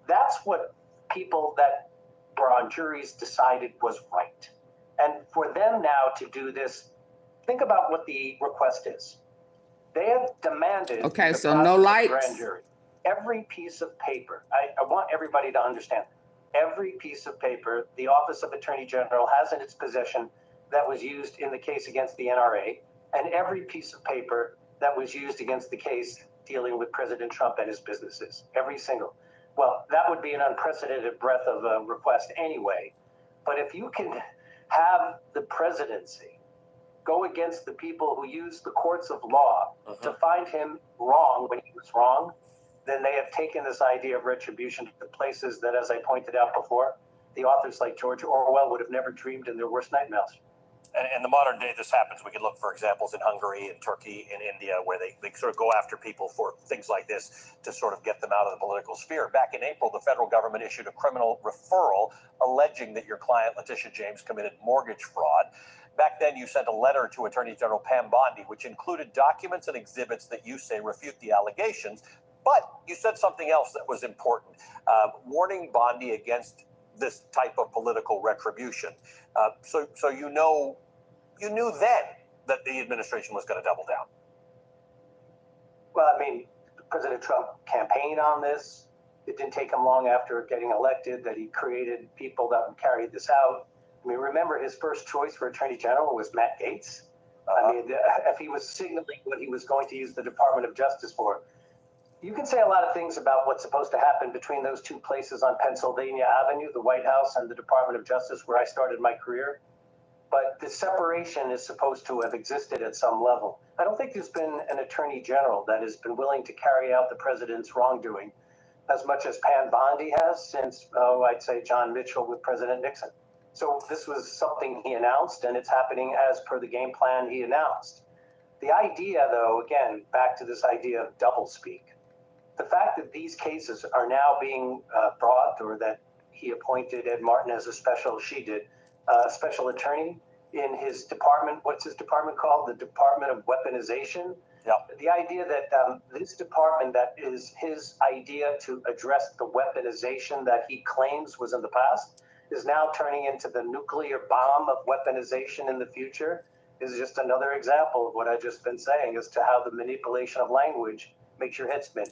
That's what people that were on juries decided was right. And for them now to do this, think about what the request is. They have demanded okay, so no lights. Grand jury. Every piece of paper, I want everybody to understand, every piece of paper the Office of Attorney General has in its possession that was used in the case against the NRA, and every piece of paper that was used against the case dealing with President Trump and his businesses, every single. Well, that would be an unprecedented breadth of a request anyway. But if you can have the presidency go against the people who use the courts of law to find him wrong when he was wrong, then they have taken this idea of retribution to places that, as I pointed out before, the authors like George Orwell would have never dreamed in their worst nightmares. And in the modern day, this happens. We can look for examples in Hungary and Turkey and India where they sort of go after people for things like this to sort of get them out of the political sphere. Back in April, the federal government issued a criminal referral alleging that your client, Letitia James, committed mortgage fraud. Back then, you sent a letter to Attorney General Pam Bondi, which included documents and exhibits that you say refute the allegations. But you said something else that was important, warning Bondi against this type of political retribution. So you knew then that the administration was going to double down. Well, I mean, President Trump campaigned on this. It didn't take him long after getting elected that he created people that would carry this out. I mean, remember his first choice for Attorney General was Matt Gaetz. I mean, if he was signaling what he was going to use the Department of Justice for. You can say a lot of things about what's supposed to happen between those two places on Pennsylvania Avenue, the White House and the Department of Justice, where I started my career. But the separation is supposed to have existed at some level. I don't think there's been an attorney general that has been willing to carry out the president's wrongdoing as much as Pam Bondi has since, I'd say John Mitchell with President Nixon. So this was something he announced, and it's happening as per the game plan he announced. The idea, though, again, back to this idea of doublespeak. The fact that these cases are now being brought, or that he appointed Ed Martin as a special attorney in his department. What's his department called? The Department of Weaponization. Yeah. The idea that this department, that is his idea to address the weaponization that he claims was in the past, is now turning into the nuclear bomb of weaponization in the future, is just another example of what I've just been saying as to how the manipulation of language makes your head spin.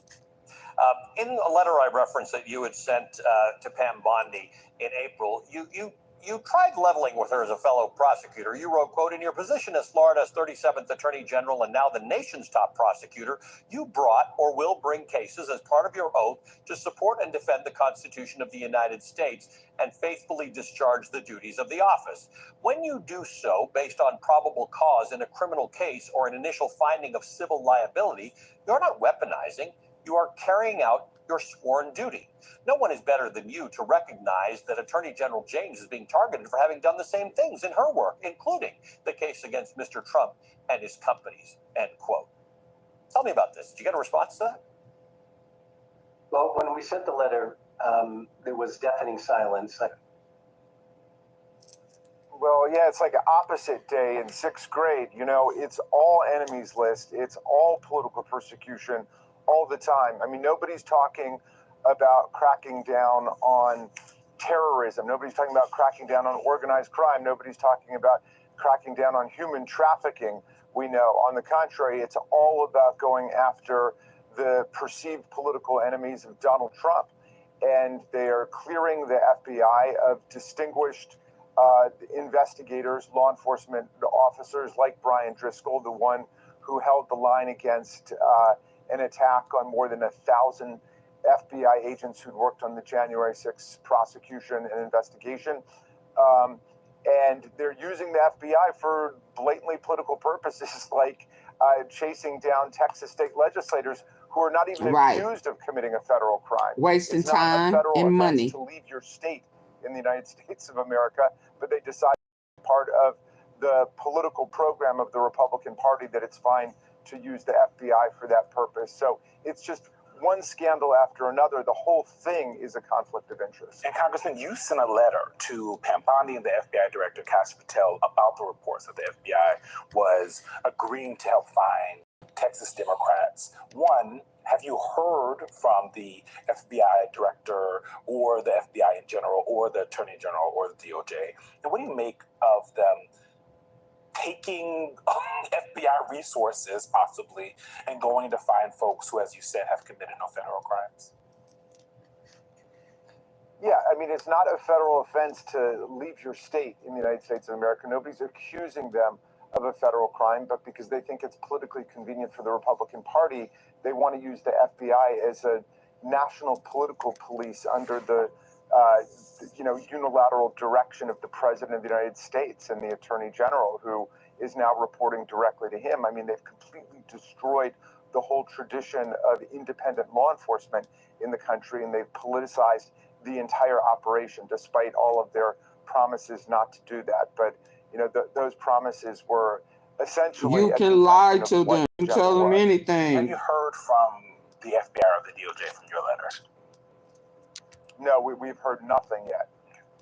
In a letter I referenced that you had sent to Pam Bondi in April, you tried leveling with her as a fellow prosecutor. You wrote, quote, "In your position as Florida's 37th Attorney General and now the nation's top prosecutor, you brought or will bring cases as part of your oath to support and defend the Constitution of the United States and faithfully discharge the duties of the office. When you do so based on probable cause in a criminal case or an initial finding of civil liability, you're not weaponizing, you are carrying out your sworn duty. No one is better than you to recognize that Attorney General James is being targeted for having done the same things in her work, including the case against Mr. Trump and his companies," end quote. Tell me about this. Did you get a response to that? Well, when we sent the letter, there was deafening silence. Well, yeah, it's like an opposite day in 6th grade. You know, it's all enemies list. It's all political persecution all the time. I mean, nobody's talking about cracking down on terrorism. Nobody's talking about cracking down on organized crime. Nobody's talking about cracking down on human trafficking. We know, on the contrary, it's all about going after the perceived political enemies of Donald Trump. And they are clearing the FBI of distinguished investigators, law enforcement officers like Brian Driscoll, the one who held the line against an attack on more than 1,000 FBI agents who'd worked on the January 6th prosecution and investigation. And they're using the FBI for blatantly political purposes, like chasing down Texas state legislators who are not even accused of committing a federal crime. Wasting time and money to leave your state in the United States of America, but they decide part of the political program of the Republican Party that it's fine to use the FBI for that purpose. So it's just one scandal after another. The whole thing is a conflict of interest. And Congressman, you sent a letter to Pam Bondi and the FBI Director Kash Patel about the reports that the FBI was agreeing to help find Texas Democrats. One, have you heard from the FBI Director or the FBI in general or the Attorney General or the DOJ? And what do you make of them taking FBI resources, possibly, and going to find folks who, as you said, have committed no federal crimes? Yeah, I mean, it's not a federal offense to leave your state in the United States of America. Nobody's accusing them of a federal crime, but because they think it's politically convenient for the Republican Party, they want to use the FBI as a national political police under the unilateral direction of the President of the United States and the Attorney General, who is now reporting directly to him. I mean, they've completely destroyed the whole tradition of independent law enforcement in the country, and they've politicized the entire operation, despite all of their promises not to do that. But, you know, those promises were essentially... You can lie to them. You tell them anything. Have you heard from the FBI or the DOJ from your letter? No, we've heard nothing yet.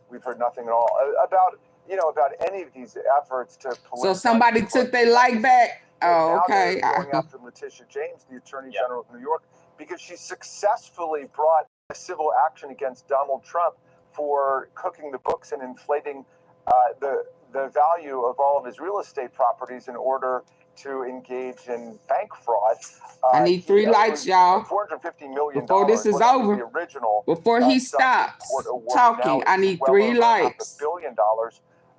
We've heard nothing at all about any of these efforts to politicize. So somebody took their like back? Oh, okay. Now they're going after Letitia James, the Attorney General of New York, because she successfully brought a civil action against Donald Trump for cooking the books and inflating the value of all of his real estate properties in order to engage in bank fraud. I need 3 likes, y'all. $450 million. Before this is over. The original, before he stops talking, I need 3 likes. $1 billion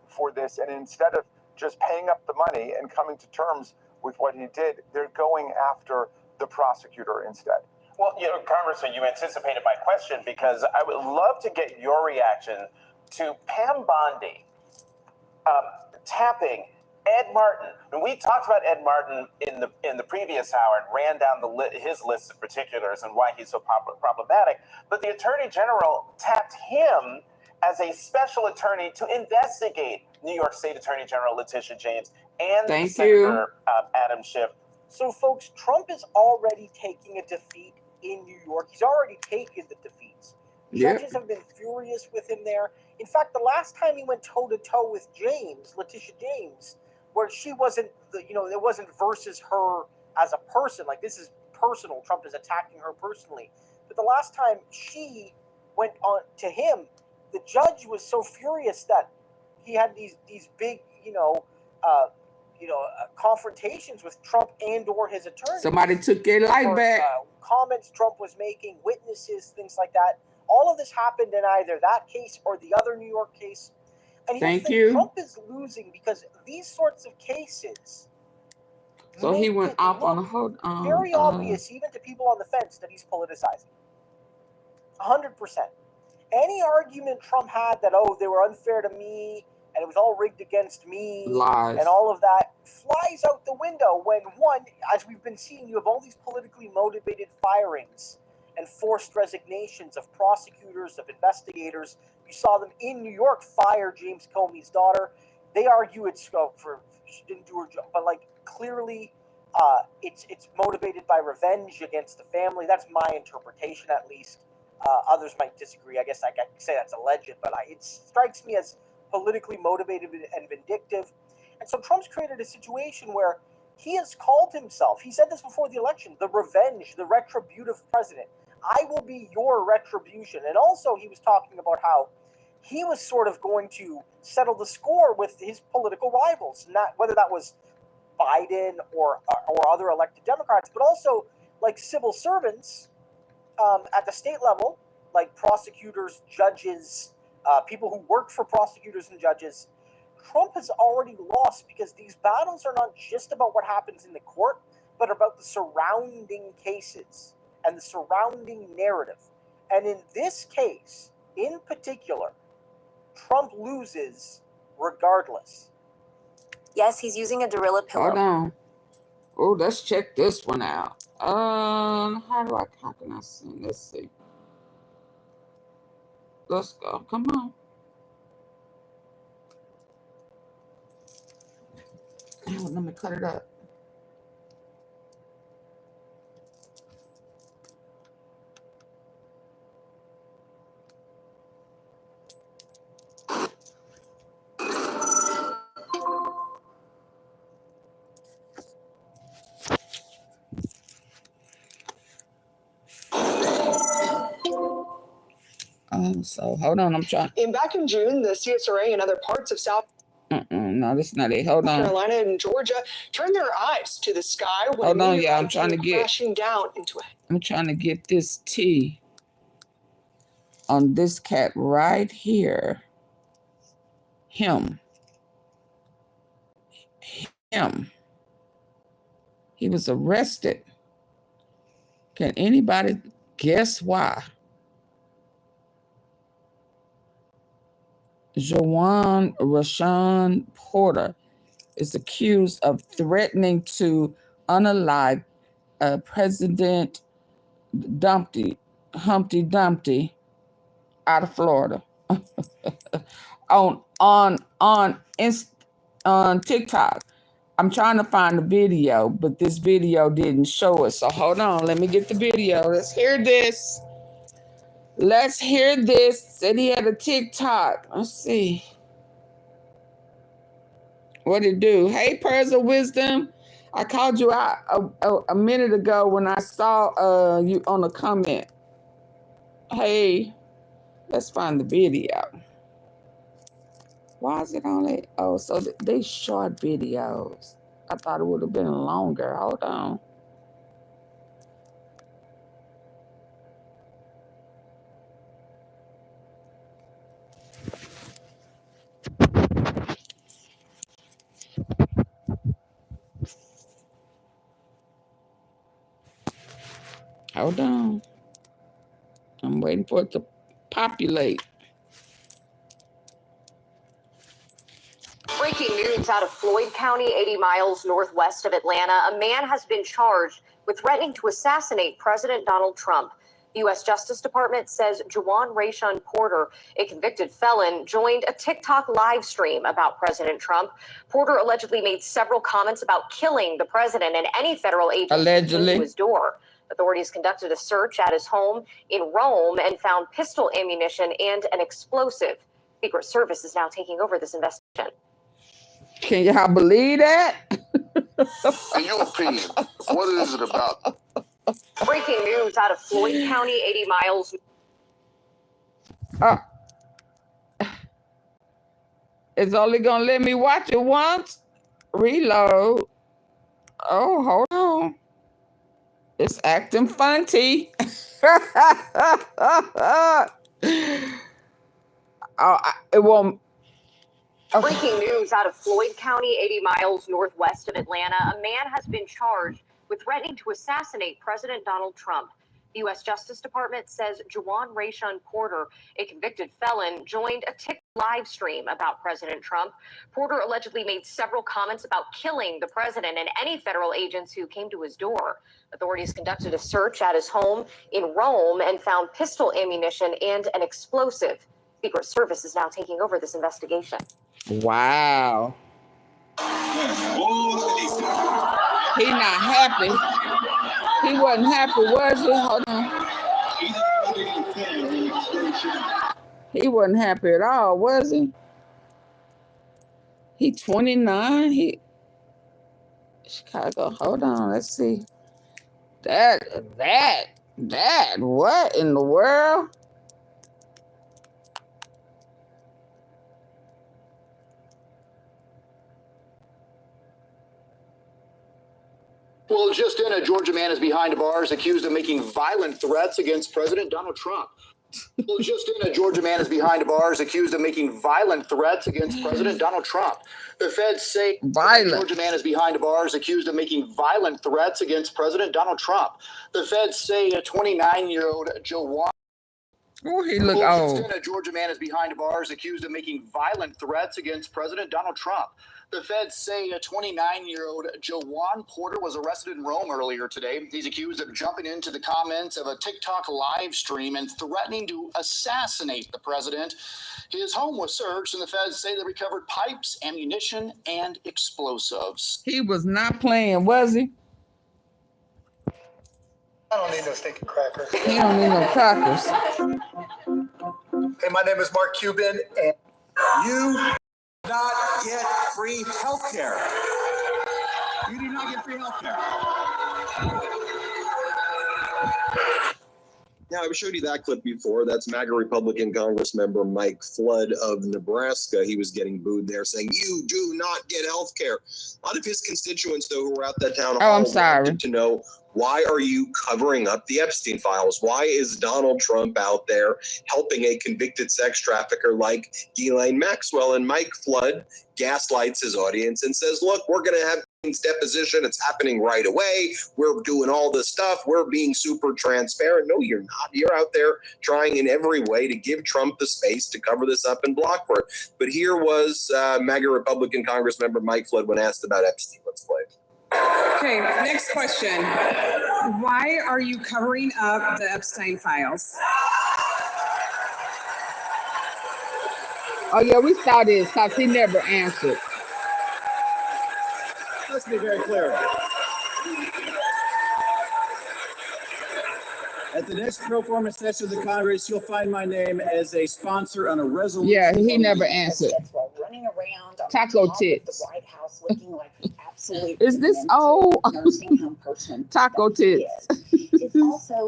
for this, and instead of just paying up the money and coming to terms with what he did, they're going after the prosecutor instead. Well, you know, Congressman, you anticipated my question because I would love to get your reaction to Pam Bondi tapping Ed Martin. And we talked about Ed Martin in the previous hour and ran down his list of particulars and why he's so problematic. But the Attorney General tapped him as a special attorney to investigate New York State Attorney General Letitia James and Senator Adam Schiff. So, folks, Trump is already taking a defeat in New York. He's already taken the defeats. Judges have been furious with him there. In fact, the last time he went toe-to-toe with James, Letitia James, where she wasn't, it wasn't versus her as a person. Like, this is personal. Trump is attacking her personally. But the last time she went on to him, the judge was so furious that he had these big, confrontations with Trump and or his attorney. Somebody took their life back. Comments Trump was making, witnesses, things like that. All of this happened in either that case or the other New York case. And Trump is losing because these sorts of cases. So he went off on a hold on. Very obvious, even to people on the fence, that he's politicizing. 100%. Any argument Trump had that, they were unfair to me and it was all rigged against me, lies, and all of that flies out the window when, one, as we've been seeing, you have all these politically motivated firings and forced resignations of prosecutors, of investigators. You saw them in New York fire James Comey's daughter. They argue it's she didn't do her job, but clearly it's motivated by revenge against the family. That's my interpretation, at least. Others might disagree. I guess I can say that's alleged, but it strikes me as politically motivated and vindictive. And so Trump's created a situation where he has called himself, he said this before the election, the revenge, the retributive president. I will be your retribution. And also he was talking about how he was sort of going to settle the score with his political rivals, not whether that was Biden or other elected Democrats, but also civil servants at the state level, like prosecutors, judges, people who work for prosecutors and judges. Trump has already lost because these battles are not just about what happens in the court, but about the surrounding cases and the surrounding narrative. And in this case, in particular, Trump loses regardless. Yes, he's using a gorilla pillow. Hold on. Oh, let's check this one out. How can I sing? Let's see. Let's go. Come on. Oh, let me cut it up. So hold on, I'm trying. Back in June, the CSRA and other parts of South no, that's not it. Hold on. Carolina and Georgia turned their eyes to the sky when hold on, yeah, I'm trying to get crashing down into it. I'm trying to get this T on this cat right here. Him. He was arrested. Can anybody guess why? Jawan Rashawn Porter is accused of threatening to unalive President Humpty Dumpty out of Florida on TikTok. I'm trying to find the video, but this video didn't show it. So hold on, let me get the video. Let's hear this. Let's hear this. Said he had a TikTok. Let's see. What it do? Hey, Prayers of Wisdom. I called you out a minute ago when I saw you on a comment. Hey, let's find the video. Why is it on it? Oh, so they short videos. I thought it would have been longer. Hold on. Hold on. I'm waiting for it to populate. Breaking news out of Floyd County, 80 miles northwest of Atlanta. A man has been charged with threatening to assassinate President Donald Trump. The U.S. Justice Department says Juwan Rayshon Porter, a convicted felon, joined a TikTok live stream about President Trump. Porter allegedly made several comments about killing the president and any federal agent allegedly to his door. Authorities conducted a search at his home in Rome and found pistol ammunition and an explosive. Secret Service is now taking over this investigation. Can y'all believe that? In your opinion, what is it about? Breaking news out of Floyd County, 80 miles. It's only gonna let me watch it once. Reload. Oh, hold on. It's acting funny. It won't. Breaking news out of Floyd County, 80 miles northwest of Atlanta. A man has been charged with threatening to assassinate President Donald Trump. The U.S. Justice Department says Juwan Rayshon Porter, a convicted felon, joined a TikTok live stream about President Trump. Porter allegedly made several comments about killing the president and any federal agents who came to his door. Authorities conducted a search at his home in Rome and found pistol ammunition and an explosive. Secret Service is now taking over this investigation. Wow. He not happy. He wasn't happy, was he? Hold on. He wasn't happy at all, was he? He 29. He Chicago. Hold on. Let's see. That. What in the world? Well, just in, a Georgia man is behind bars accused of making violent threats against President Donald Trump. Well, just in, a Georgia man is behind bars accused of making violent threats against President Donald Trump. The feds say a Georgia man is behind bars accused of making violent threats against President Donald Trump. The feds say a 29-year-old Juwan. Oh, he look old. Just in, a Georgia man is behind bars accused of making violent threats against President Donald Trump. The feds say a 29-year-old Juwan Porter was arrested in Rome earlier today. He's accused of jumping into the comments of a TikTok live stream and threatening to assassinate the president. His home was searched, and the feds say they recovered pipes, ammunition, and explosives. He was not playing, was he? I don't need no stinking crackers. He don't need no crackers. Hey, my name is Mark Cuban, and you not get free health care. You do not get free health care. Now, I've showed you that clip before. That's MAGA Republican Congress member Mike Flood of Nebraska. He was getting booed there saying, you do not get health care. A lot of his constituents, though, who were at that town hall wanted to know, why are you covering up the Epstein files? Why is Donald Trump out there helping a convicted sex trafficker like Ghislane Maxwell? And Mike Flood gaslights his audience and says, look, we're going to have his deposition. It's happening right away. We're doing all this stuff. We're being super transparent. No, you're not. You're out there trying in every way to give Trump the space to cover this up and block for it. But here was MAGA Republican Congress member Mike Flood when asked about Epstein. Let's play. Okay, next question. Why are you covering up the Epstein files? Oh, yeah, we saw this because he never answered. Let's be very clear. At the next pro forma session of the Congress, you'll find my name as a sponsor on a resolution. Yeah, he never answered. Running around Taco tits. the White House looking like the absolute Is this old? nursing home person. Taco tits. It's also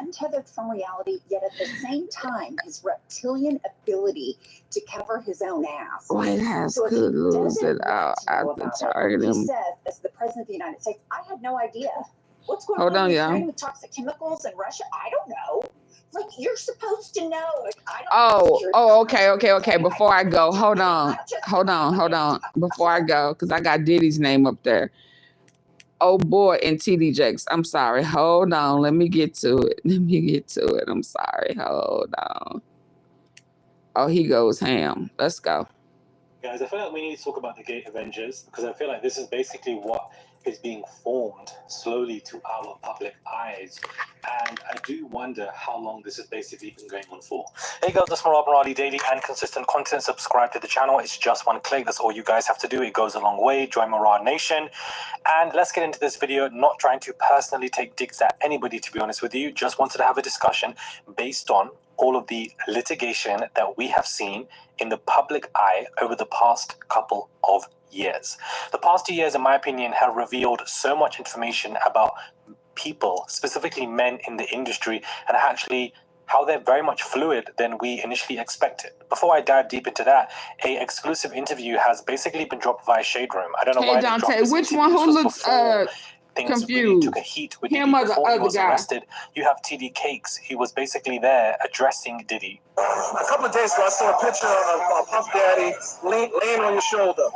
untethered from reality, yet at the same time, his reptilian ability to cover his own ass. White House So if could he lose doesn't it out want to know after about it, targeting he him. says, as the president of the United States, I had no idea. What's going Hold on on, in y'all. Ukraine with toxic chemicals in Russia? I don't know. Like, you're supposed to know. Like, I don't Okay. Before I go, hold on. Before I go, because I got Diddy's name up there. Oh boy, and TD Jakes. I'm sorry. Hold on. Let me get to it. I'm sorry. Hold on. Oh, he goes ham. Let's go. Guys, I feel like we need to talk about the Gate Avengers because I feel like this is basically what is being formed slowly to our public eyes. And I do wonder how long this has basically been going on for. Hey guys, that's Marab Maradi, daily and consistent content. Subscribe to the channel. It's just one click. That's all you guys have to do. It goes a long way. Join Marad Nation. And let's get into this video. Not trying to personally take digs at anybody, to be honest with you. Just wanted to have a discussion based on all of the litigation that we have seen in the public eye over the past couple of years. The past 2 years, in my opinion, have revealed so much information about people, specifically men in the industry, and actually how they're very much fluid than we initially expected. Before I dive deep into that, an exclusive interview has basically been dropped via Shade Room. I don't know why they dropped this. Which one? Who looks things confused? really took a heat with Him Diddy or the before he other was guy? arrested. You have TD Cakes. He was basically there addressing Diddy. A couple of days ago, I saw a picture of Puff Daddy laying on your shoulder.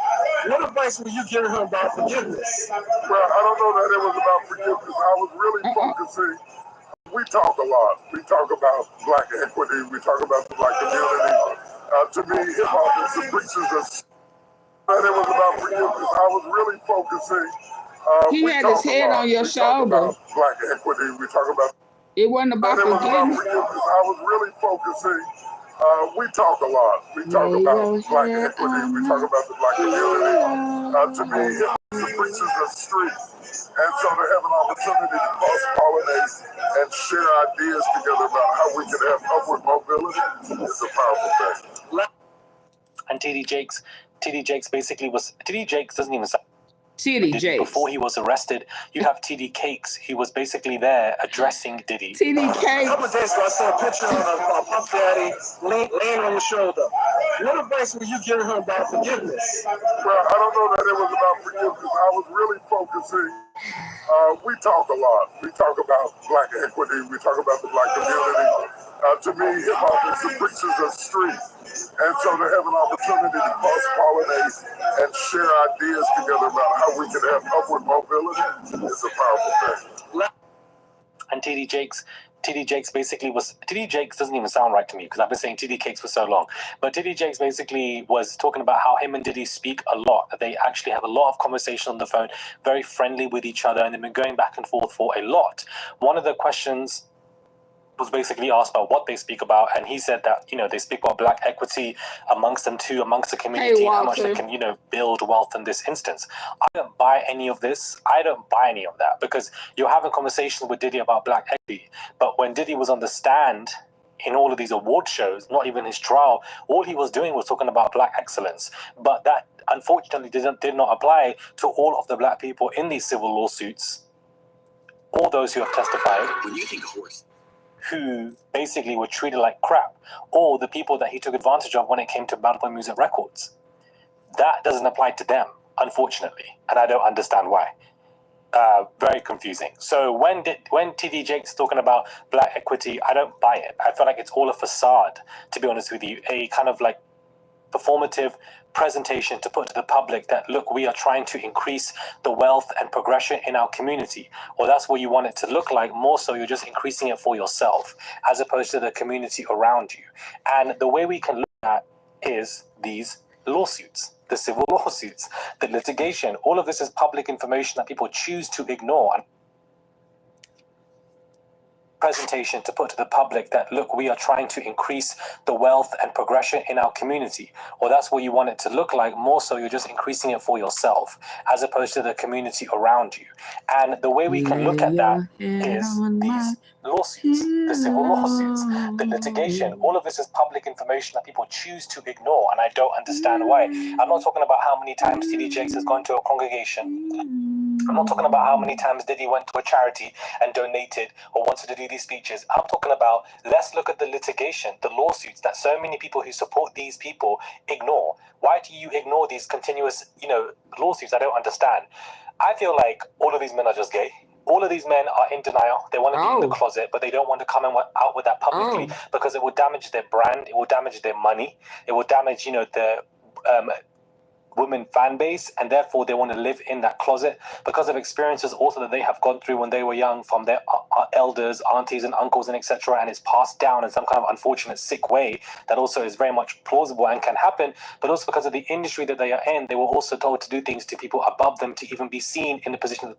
What advice were you giving him about forgiveness? Well, I don't know that it was about forgiveness. I was really focusing. We talk a lot. We talk about black equity. We talk about the black community. To me, hip-hop is the preachers of that it was about forgiveness. I was really focusing. He had his head on your shoulder. Black equity. We talk about. It wasn't about forgiveness. I was really focusing. We talk a lot. We talk about black equity. We talk about the black community. To me, hip-hop is the preachers of the street. And so to have an opportunity to cross-pollinate and share ideas together about how we can have upward mobility is a powerful thing. And TD Jakes basically was, TD Jakes doesn't even sound. TD Jakes. Before he was arrested, you have TD Cakes. He was basically there addressing Diddy. TD Cakes. A couple of days ago, I saw a picture of Puff Daddy laying on your shoulder. What advice were you giving him about forgiveness? Well, I don't know that it was about forgiveness. I was really focusing. We talk a lot. We talk about black equity. We talk about the black community. To me, hip-hop is the preachers of the street. And so to have an opportunity to cross-pollinate and share ideas together about how we can have upward mobility is a powerful thing. And TD Jakes basically was, TD Jakes doesn't even sound right to me because I've been saying TD Cakes for so long. But TD Jakes basically was talking about how him and Diddy speak a lot. They actually have a lot of conversation on the phone, very friendly with each other, and they've been going back and forth for a lot. One of the questions was basically asked about what they speak about, and he said that, you know, they speak about black equity amongst them too, amongst the community, how much they can, you know, build wealth in this instance. I don't buy any of this. I don't buy any of that because you're having conversations with Diddy about black equity, but when Diddy was on the stand in all of these award shows, not even his trial, all he was doing was talking about black excellence. But that unfortunately did not apply to all of the black people in these civil lawsuits, all those who have testified. When you think horse, who basically were treated like crap, or the people that he took advantage of when it came to Bad Boy Music Records. That doesn't apply to them, unfortunately, and I don't understand why. Very confusing. So when TD Jakes talking about black equity, I don't buy it. I feel like it's all a facade, to be honest with you, a kind of like performative presentation to put to the public that, look, we are trying to increase the wealth and progression in our community, or that's what you want it to look like. More so, you're just increasing it for yourself as opposed to the community around you. And the way we can look at is these lawsuits, the civil lawsuits, the litigation. All of this is public information that people choose to ignore. Presentation to put to the public that, look, we are trying to increase the wealth and progression in our community, or that's what you want it to look like. More so, you're just increasing it for yourself as opposed to the community around you. And the way we can look at that is these lawsuits, the civil lawsuits, the litigation. All of this is public information that people choose to ignore, and I don't understand why. I'm not talking about how many times TD Jakes has gone to a congregation I'm not talking about how many times Diddy went to a charity and donated or wanted to do these speeches. I'm talking about, let's look at the litigation, the lawsuits that so many people who support these people ignore. Why do you ignore these continuous, lawsuits? I don't understand. I feel like all of these men are just gay. All of these men are in denial. They want to be in the closet, but they don't want to come out with that publicly because it will damage their brand. It will damage their money. It will damage, the women fan base, and therefore they want to live in that closet because of experiences also that they have gone through when they were young from their elders, aunties and uncles and etc., and it's passed down in some kind of unfortunate sick way that also is very much plausible and can happen, but also because of the industry that they are in, they were also told to do things to people above them to even be seen in the position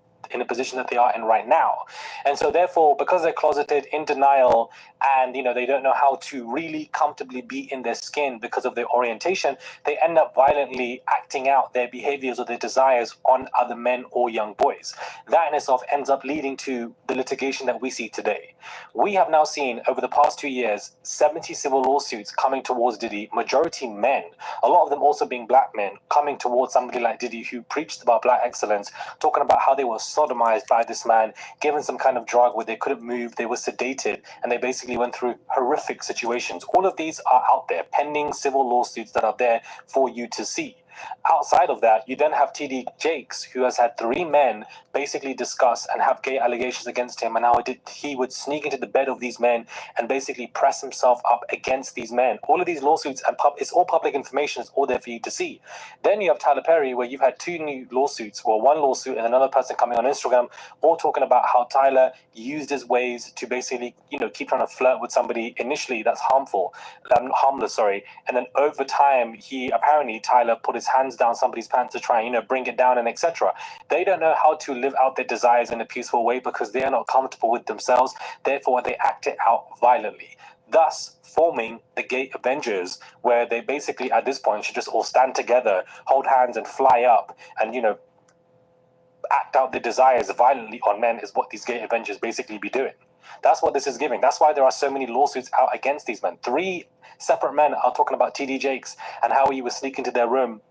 that they are in right now. And so therefore, because they're closeted, in denial, and they don't know how to really comfortably be in their skin because of their orientation, they end up violently acting out their behaviors or their desires on other men or young boys. That in itself ends up leading to the litigation that we see today. We have now seen over the past 2 years 70 civil lawsuits coming towards Diddy, majority men, a lot of them also being black men, coming towards somebody like Diddy who preached about black excellence, talking about how they were sodomized by this man, given some kind of drug where they couldn't move, they were sedated, and they basically went through horrific situations. All of these are out there, pending civil lawsuits that are there for you to see. Outside of that, you then have TD Jakes, who has had 3 men basically discuss and have gay allegations against him, and how he would sneak into the bed of these men and basically press himself up against these men. All of these lawsuits, and it's all public information, it's all there for you to see. Then you have Tyler Perry, where you've had 2 new lawsuits, well, 1 lawsuit and another person coming on Instagram, all talking about how Tyler used his ways to basically, keep trying to flirt with somebody initially that's harmless, and then over time, Tyler put his hands down somebody's pants to try and bring it down and etc. They don't know how to live out their desires in a peaceful way because they are not comfortable with themselves. Therefore, they act it out violently, thus forming the gay Avengers, where they basically at this point should just all stand together, hold hands and fly up and act out their desires violently on men, is what these gay Avengers basically be doing. That's what this is giving. That's why there are so many lawsuits out against these men. 3 separate men are talking about TD Jakes and how he was sneaking into their room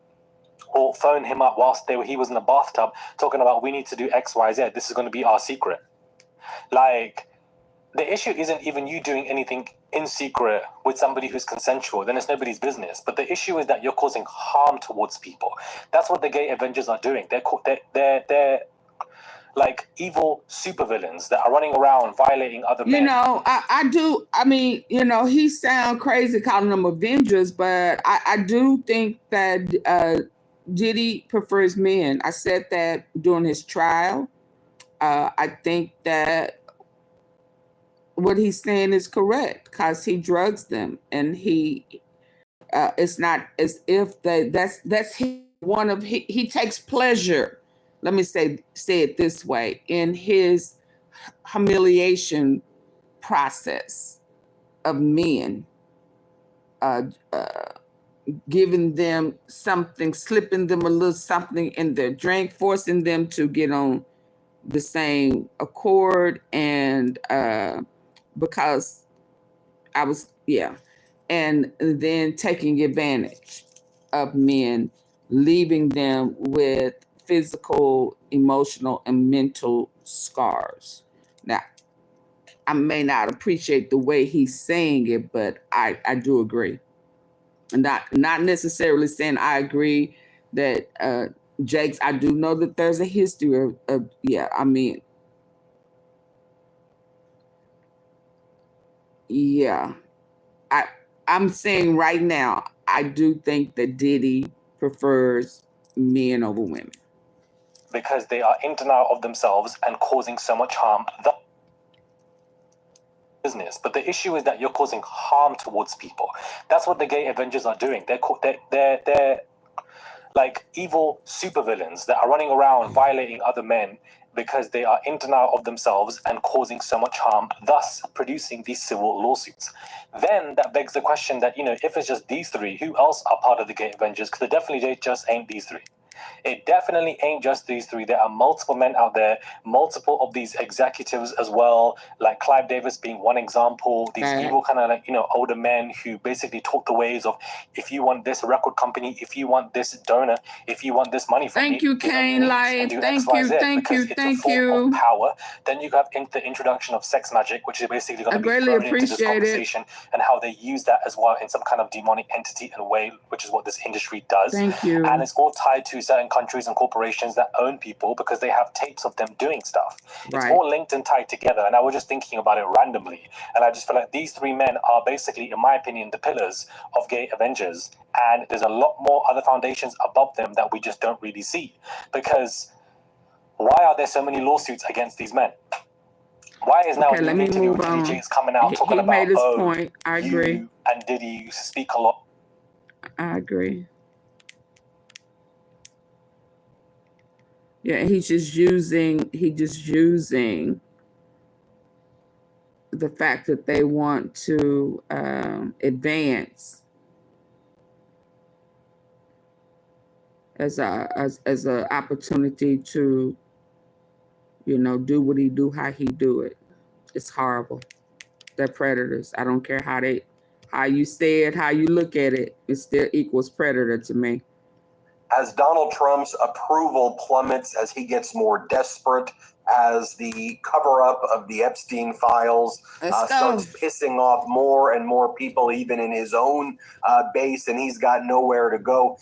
or phone him up whilst he was in the bathtub, talking about, we need to do X, Y, Z. This is going to be our secret. Like, the issue isn't even you doing anything in secret with somebody who's consensual. Then it's nobody's business. But the issue is that you're causing harm towards people. That's what the gay Avengers are doing. They're like evil supervillains that are running around violating other men. He sound crazy calling them Avengers, but I do think that Diddy prefers men. I said that during his trial. I think that what he's saying is correct because he drugs them, and it's not as if that's he takes pleasure. Let me say it this way, in his humiliation process of men, giving them something, slipping them a little something in their drink, forcing them to get on the same accord, and because and then taking advantage of men, leaving them with physical, emotional, and mental scars. Now, I may not appreciate the way he's saying it, but I do agree. Not necessarily saying I agree that Jakes, I do know that there's a history of I'm saying right now, I do think that Diddy prefers men over women. Because they are in denial of themselves and causing so much harm. Business. But the issue is that you're causing harm towards people. That's what the gay Avengers are doing. They're like evil supervillains that are running around violating other men because they are in denial of themselves and causing so much harm, thus producing these civil lawsuits. Then that begs the question that, if it's just these 3, who else are part of the gay Avengers? Because definitely just ain't these 3. It definitely ain't just these three. There are multiple men out there, multiple of these executives as well, like Clive Davis being one example. These evil kind of like, you know, older men who basically taught the ways of, if you want this record company, if you want this donor, if you want this money from me, thank you, Kane Light. Thank you, thank you, thank you. Power. Then you have the introduction of sex magic, which is basically going to be thrown into this conversation, and how they use that as well in some kind of demonic entity and way, which is what this industry does. Thank you. And it's all tied to certain countries and corporations that own people because they have tapes of them doing stuff. It's all linked and tied together. And I was just thinking about it randomly, and I just feel like these three men are basically, in my opinion, the pillars of gay Avengers. And there's a lot more other foundations above them that we just don't really see. Because why are there so many lawsuits against these men? Why is now the interview with DJ is coming out talking about, made his point. I agree. You and Diddy used to speak a lot. I agree. Yeah, he's just using the fact that they want to advance as a opportunity to, you know, do what he do, how he do it. It's horrible. They're predators. I don't care how you say it, how you look at it. It still equals predator to me. As Donald Trump's approval plummets, as he gets more desperate, as the cover-up of the Epstein files starts pissing off more and more people, even in his own base, and he's got nowhere to go.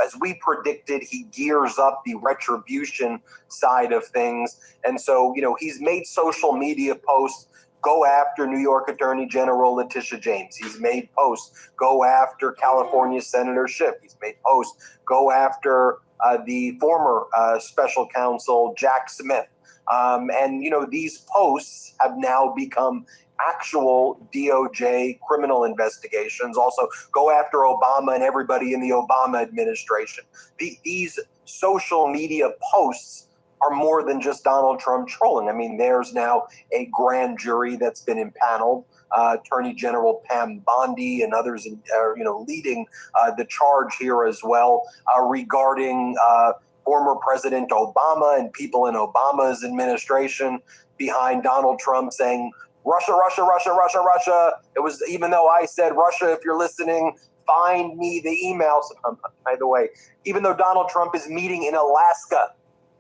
As we predicted, he gears up the retribution side of things. And so, you know, he's made social media posts go after New York Attorney General Letitia James. He's made posts go after California Senator Schiff. He's made posts go after the former special counsel, Jack Smith. And, you know, these posts have now become actual DOJ criminal investigations. Also go after Obama and everybody in the Obama administration. These social media posts are more than just Donald Trump trolling. I mean, there's now a grand jury that's been impaneled. Attorney General Pam Bondi and others, leading the charge here as well regarding former President Obama and people in Obama's administration behind Donald Trump saying, Russia, Russia, Russia, Russia, Russia. It was, even though I said, Russia, if you're listening, find me the emails. By the way, even though Donald Trump is meeting in Alaska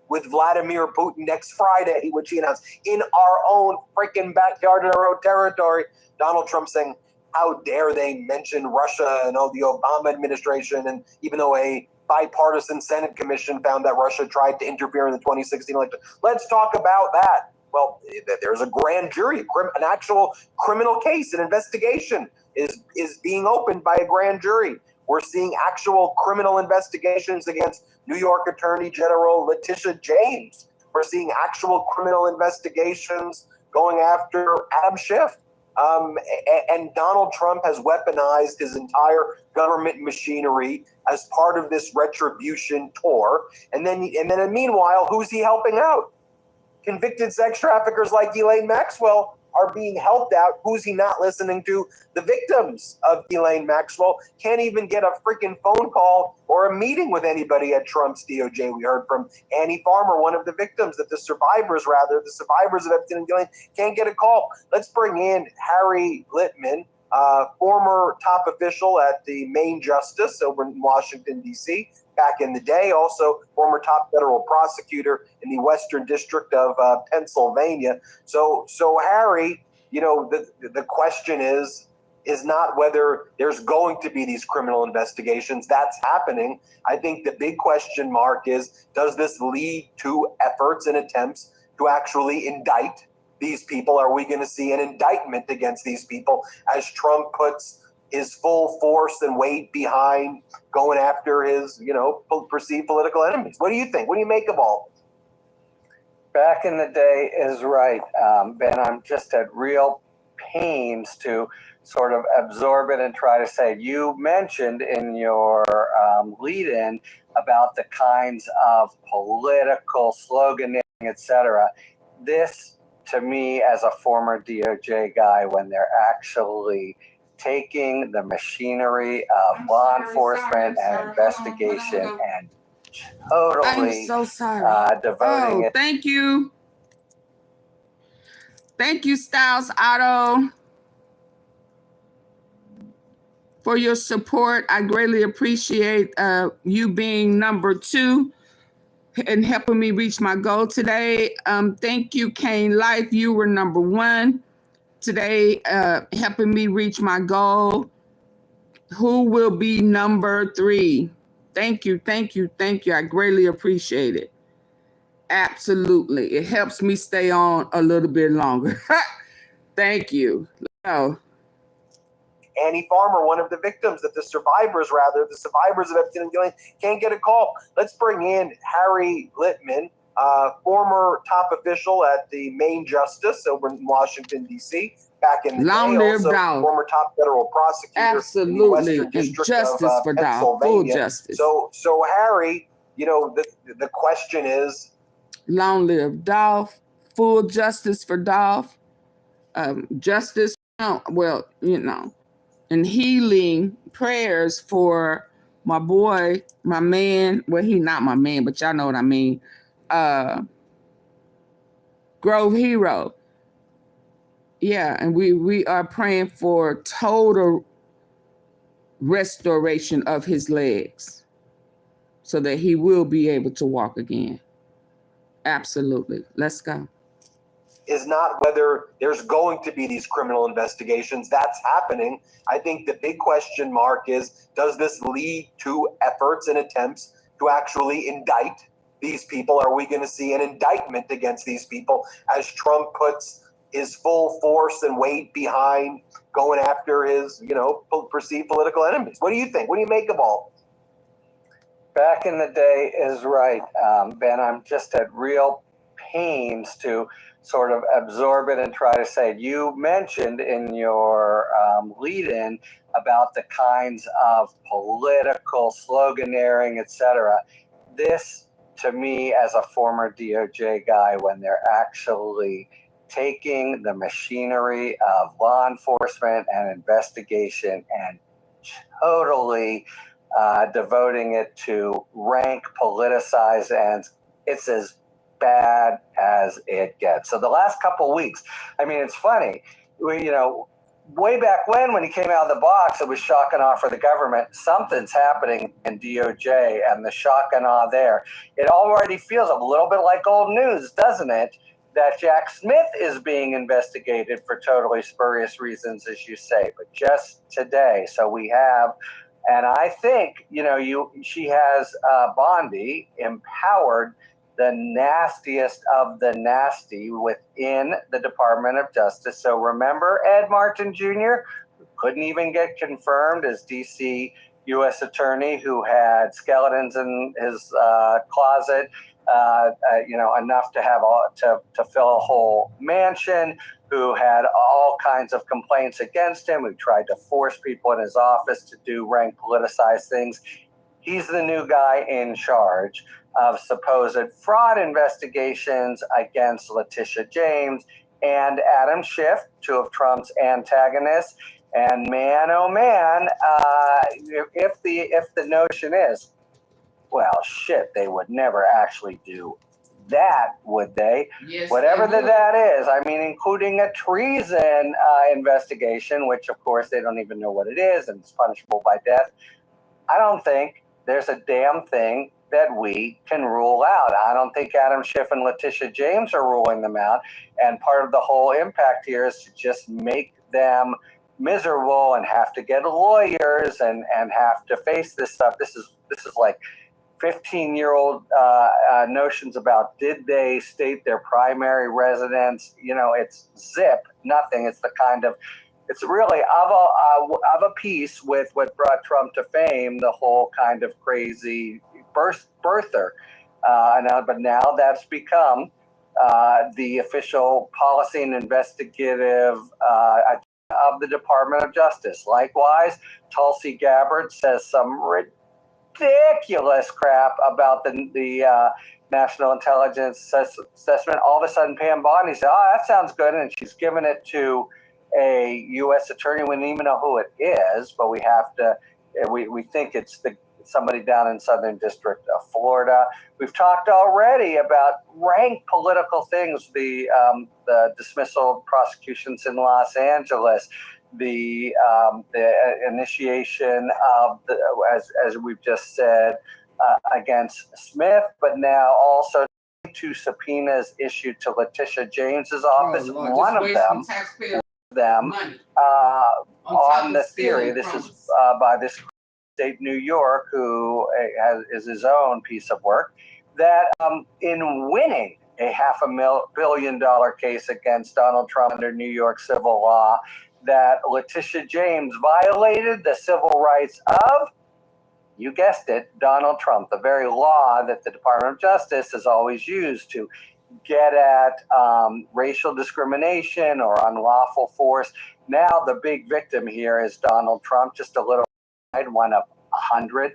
with Vladimir Putin next Friday, which he announced in our own freaking backyard in our own territory, Donald Trump saying, how dare they mention Russia and the Obama administration. And even though a bipartisan Senate commission found that Russia tried to interfere in the 2016 election, let's talk about that. Well, there's a grand jury, an actual criminal case, an investigation is being opened by a grand jury. We're seeing actual criminal investigations against New York Attorney General Letitia James. We're seeing actual criminal investigations going after Adam Schiff. And Donald Trump has weaponized his entire government machinery as part of this retribution tour. And then meanwhile, who's he helping out? Convicted sex traffickers like Ghislane Maxwell are being helped out. Who's he not listening to? The victims of Ghislane Maxwell can't even get a freaking phone call or a meeting with anybody at Trump's DOJ. We heard from Annie Farmer, one of the victims, that the survivors of Epstein and Ghislane can't get a call. Let's bring in Harry Litman, former top official at the Maine Justice over in Washington, D.C., back in the day, also former top federal prosecutor in the Western District of Pennsylvania. So Harry, the question is not whether there's going to be these criminal investigations. That's happening. I think the big question mark is, does this lead to efforts and attempts to actually indict these people? Are we going to see an indictment against these people as Trump puts his full force and weight behind going after his, perceived political enemies? What do you think? What do you make of all this? Back in the day is right, Ben. I'm just at real pains to sort of absorb it and try to say, you mentioned in your lead-in about the kinds of political sloganeering, etc. This, to me, as a former DOJ guy, when they're actually taking the machinery of law enforcement and investigation and totally I'm so sorry. devoting it. Thank you. Thank you, Styles Otto, for your support. I greatly appreciate you being number 2 and helping me reach my goal today. Thank you, Kane Life. You were number 1 today, helping me reach my goal. Who will be number 3? Thank you, thank you, thank you. I greatly appreciate it. Absolutely. It helps me stay on a little bit longer. Thank you. Oh. Annie Farmer, one of the victims, the survivors of Epstein and Ghislane, can't get a call. Let's bring in Harry Litman, former top official at the Main Justice over in Washington, D.C. back in the Long day. live Also, Dolph. former top federal prosecutor in the Western District justice of for Dolph. Full Pennsylvania. justice. So Harry, you know, the question is, long live Dolph. Full justice for Dolph. Justice, well, you know, and healing prayers for my boy, my man. Well, he not my man, but y'all know what I mean. Grove Hero. Yeah, and we are praying for total restoration of his legs so that he will be able to walk again. Absolutely. Let's go. is not whether there's going to be these criminal investigations. That's happening. I think the big question mark is, does this lead to efforts and attempts to actually indict these people? Are we going to see an indictment against these people as Trump puts his full force and weight behind going after his, you know, perceived political enemies? What do you think? What do you make of all? Back in the day is right, Ben. I'm just at real pains to sort of absorb it and try to say, you mentioned in your lead-in about the kinds of political sloganeering, etc. This, to me, as a former DOJ guy, when they're actually taking the machinery of law enforcement and investigation and totally devoting it to rank politicized ends, it's as bad as it gets. So the last couple of weeks, I mean, it's funny, you know, way back when he came out of the box, it was shock and awe for the government. Something's happening in DOJ and the shock and awe there. It already feels a little bit like old news, doesn't it? That Jack Smith is being investigated for totally spurious reasons, as you say, but just today. So we have, and I think, you know, she has Bondi empowered the nastiest of the nasty within the Department of Justice. So remember Ed Martin Jr., who couldn't even get confirmed as DC U.S. Attorney, who had skeletons in his closet, you know, enough to have to fill a whole mansion, who had all kinds of complaints against him, who tried to force people in his office to do rank politicized things. He's the new guy in charge of supposed fraud investigations against Letitia James and Adam Schiff, two of Trump's antagonists. And man, oh man, if the notion is, well, shit, they would never actually do that, would they? Yes, whatever they would. that is, I mean, including a treason investigation, which of course they don't even know what it is and it's punishable by death. I don't think there's a damn thing that we can rule out. I don't think Adam Schiff and Letitia James are ruling them out. And part of the whole impact here is to just make them miserable and have to get lawyers and have to face this stuff. This is like 15-year-old notions about, did they state their primary residence? You know, it's zip, nothing. It's the kind of, it's really of a piece with what brought Trump to fame, the whole kind of crazy birther. But now that's become the official policy and investigative of the Department of Justice. Likewise, Tulsi Gabbard says some ridiculous crap about the National Intelligence Assessment. All of a sudden, Pam Bondi said, "Oh, that sounds good," and she's given it to a U.S. attorney. We don't even know who it is, but we have to. We think it's somebody down in Southern District of Florida. We've talked already about rank political things, the dismissal of prosecutions in Los Angeles, the initiation of, as we've just said, against Smith, but now also 2 subpoenas issued to Letitia James's office. One of them on the theory, this is by this state New York, who is his own piece of work, that in winning a $500 million case against Donald Trump under New York civil law, that Letitia James violated the civil rights of, you guessed it, Donald Trump, the very law that the Department of Justice has always used to get at racial discrimination or unlawful force. Now the big victim here is Donald Trump, just a little one of 100.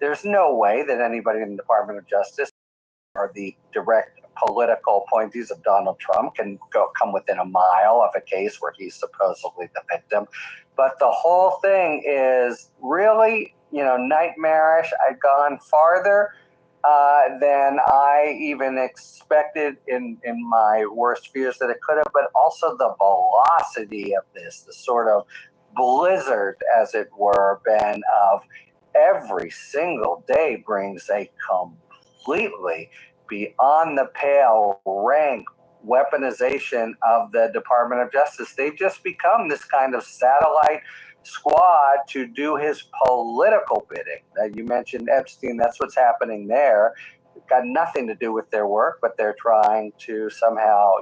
There's no way that anybody in the Department of Justice or the direct political appointees of Donald Trump can come within a mile of a case where he's supposedly the victim. But the whole thing is really, nightmarish. I've gone farther than I even expected in my worst fears that it could have, but also the velocity of this, the sort of blizzard, as it were, Ben, of every single day brings a completely beyond the pale rank weaponization of the Department of Justice. They've just become this kind of satellite squad to do his political bidding. You mentioned Epstein, that's what's happening there. It's got nothing to do with their work, but they're trying to somehow,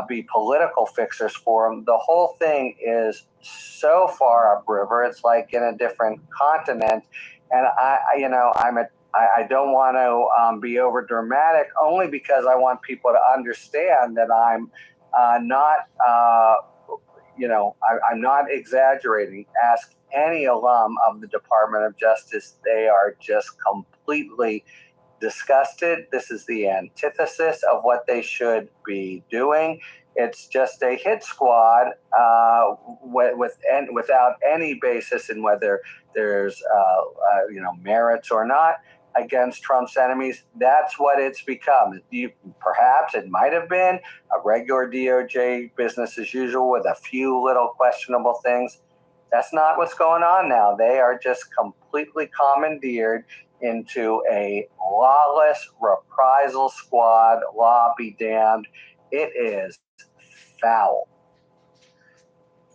be political fixers for him. The whole thing is so far upriver. It's like in a different continent. And I don't want to be over dramatic, only because I want people to understand that I'm not I'm not exaggerating. Ask any alum of the Department of Justice. They are just completely disgusted. This is the antithesis of what they should be doing. It's just a hit squad without any basis in whether there's merits or not against Trump's enemies. That's what it's become. Perhaps it might have been a regular DOJ business as usual with a few little questionable things. That's not what's going on now. They are just completely commandeered into a lawless reprisal squad. Law be damned. It is foul.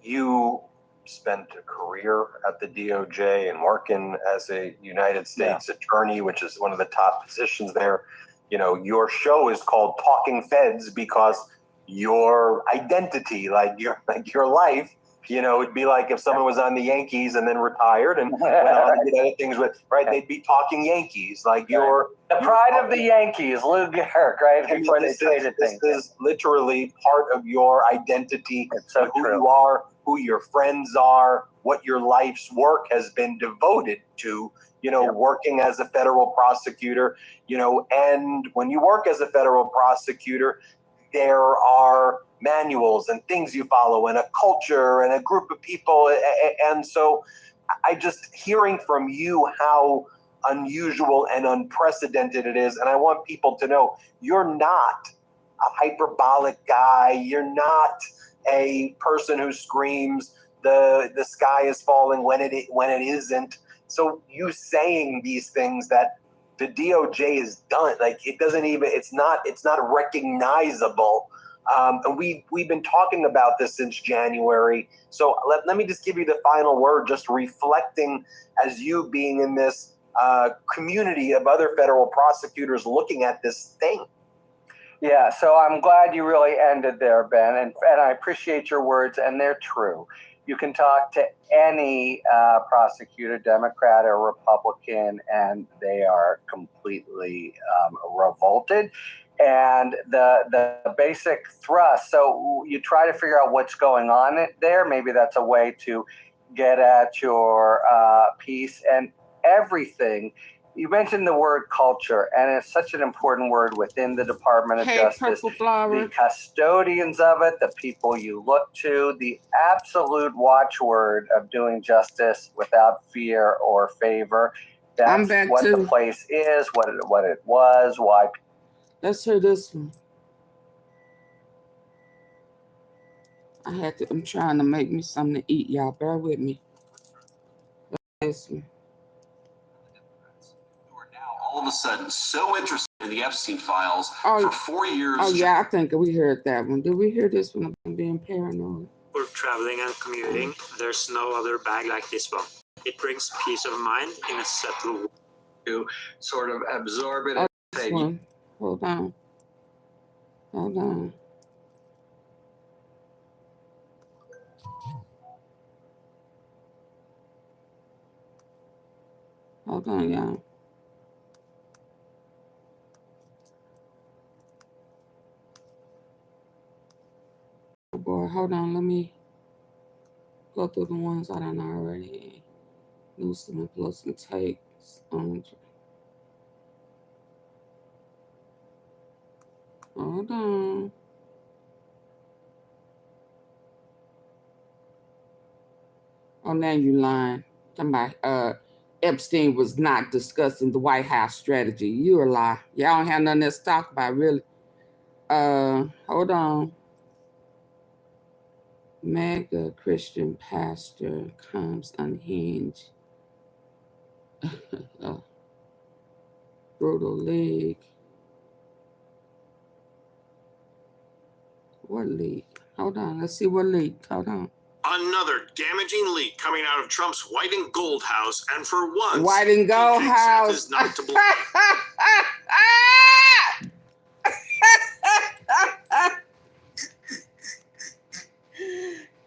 You spent a career at the DOJ and working as a United States attorney, which is one of the top positions there. Your show is called Talking Feds because your identity, like your life, it'd be like if someone was on the Yankees and then retired and went on and did other things with, right? They'd be talking Yankees, like the pride of the Yankees, Lou Gehrig, right? Before they traded things. This is literally part of your identity, so who you are, who your friends are, what your life's work has been devoted to, working as a federal prosecutor, and when you work as a federal prosecutor, there are manuals and things you follow and a culture and a group of people. And so I just hearing from you how unusual and unprecedented it is. And I want people to know you're not a hyperbolic guy. You're not a person who screams the sky is falling when it isn't. So you saying these things that the DOJ is done, like it's not recognizable. And we've been talking about this since January. So let me just give you the final word, just reflecting as you being in this community of other federal prosecutors looking at this thing. Yeah, so I'm glad you really ended there, Ben, and I appreciate your words, and they're true. You can talk to any prosecutor, Democrat or Republican, and they are completely revolted. And the basic thrust, so you try to figure out what's going on there. Maybe that's a way to get at your piece and everything. You mentioned the word culture, and it's such an important word within the Department of Justice. The custodians of it, the people you look to, the absolute watchword of doing justice without fear or favor. I'm That's back what to. the place is, what it was, why. Let's hear this one. I'm trying to make me something to eat, y'all. Bear with me. This one. All of a sudden so interested in the Epstein files for 4 years. Oh, yeah, I think we heard that one. Did we hear this one about being paranoid? For traveling and commuting, there's no other bag like this one. It brings peace of mind in a subtle way. To sort of absorb it and say, one. Hold on. Hold on. Hold on, y'all. Oh boy, hold on. Let me go through the ones I done already. Loosen and plus and takes. Hold on. Oh, now you lying. Somebody, Epstein was not discussing the White House strategy. You a lie. Y'all don't have nothing else to talk about, really. Hold on. Mega Christian pastor comes unhinged. Brutal league. What leak? Hold on. Let's see what leaked. Hold on. Another damaging leak coming out of Trump's white and gold house, and for once, White and gold house is not to blame.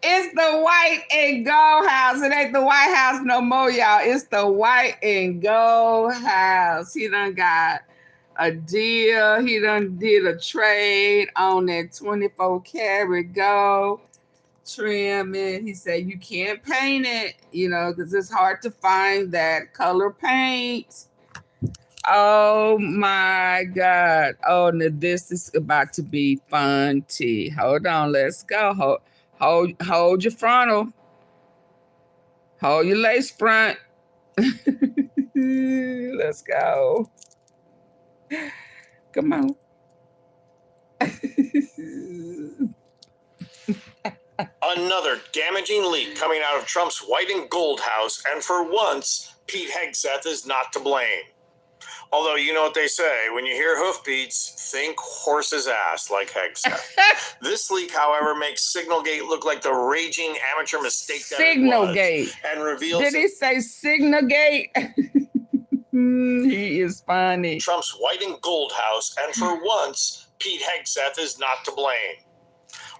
It's the white and gold house. It ain't the White House no more, y'all. It's the white and gold house. He done got a deal. He done did a trade on that 24 karat gold trimming. He said you can't paint it, you know, because it's hard to find that color paint. Oh my God. Oh, now this is about to be fun, T. Hold on, let's go. Hold your frontal. Hold your lace front. Let's go. Come on. Another damaging leak coming out of Trump's white and gold house, and for once, Pete Hegseth is not to blame. Although, you know what they say, when you hear hoofbeats, think horse's ass like Hegseth. This leak, however, makes Signalgate look like the raging amateur mistake that it was, and reveals... Did he say Signalgate? He is funny. Trump's white and gold house, and for once, Pete Hegseth is not to blame.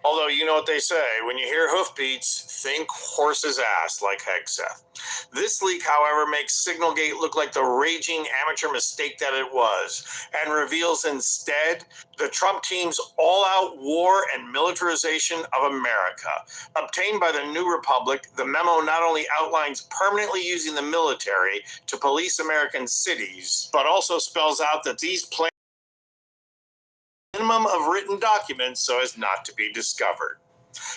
Although, you know what they say, when you hear hoofbeats, think horse's ass like Hegseth. This leak, however, makes Signalgate look like the raging amateur mistake that it was, and reveals instead the Trump team's all-out war and militarization of America. Obtained by the New Republic, the memo not only outlines permanently using the military to police American cities, but also spells out that these plans minimum of written documents so as not to be discovered.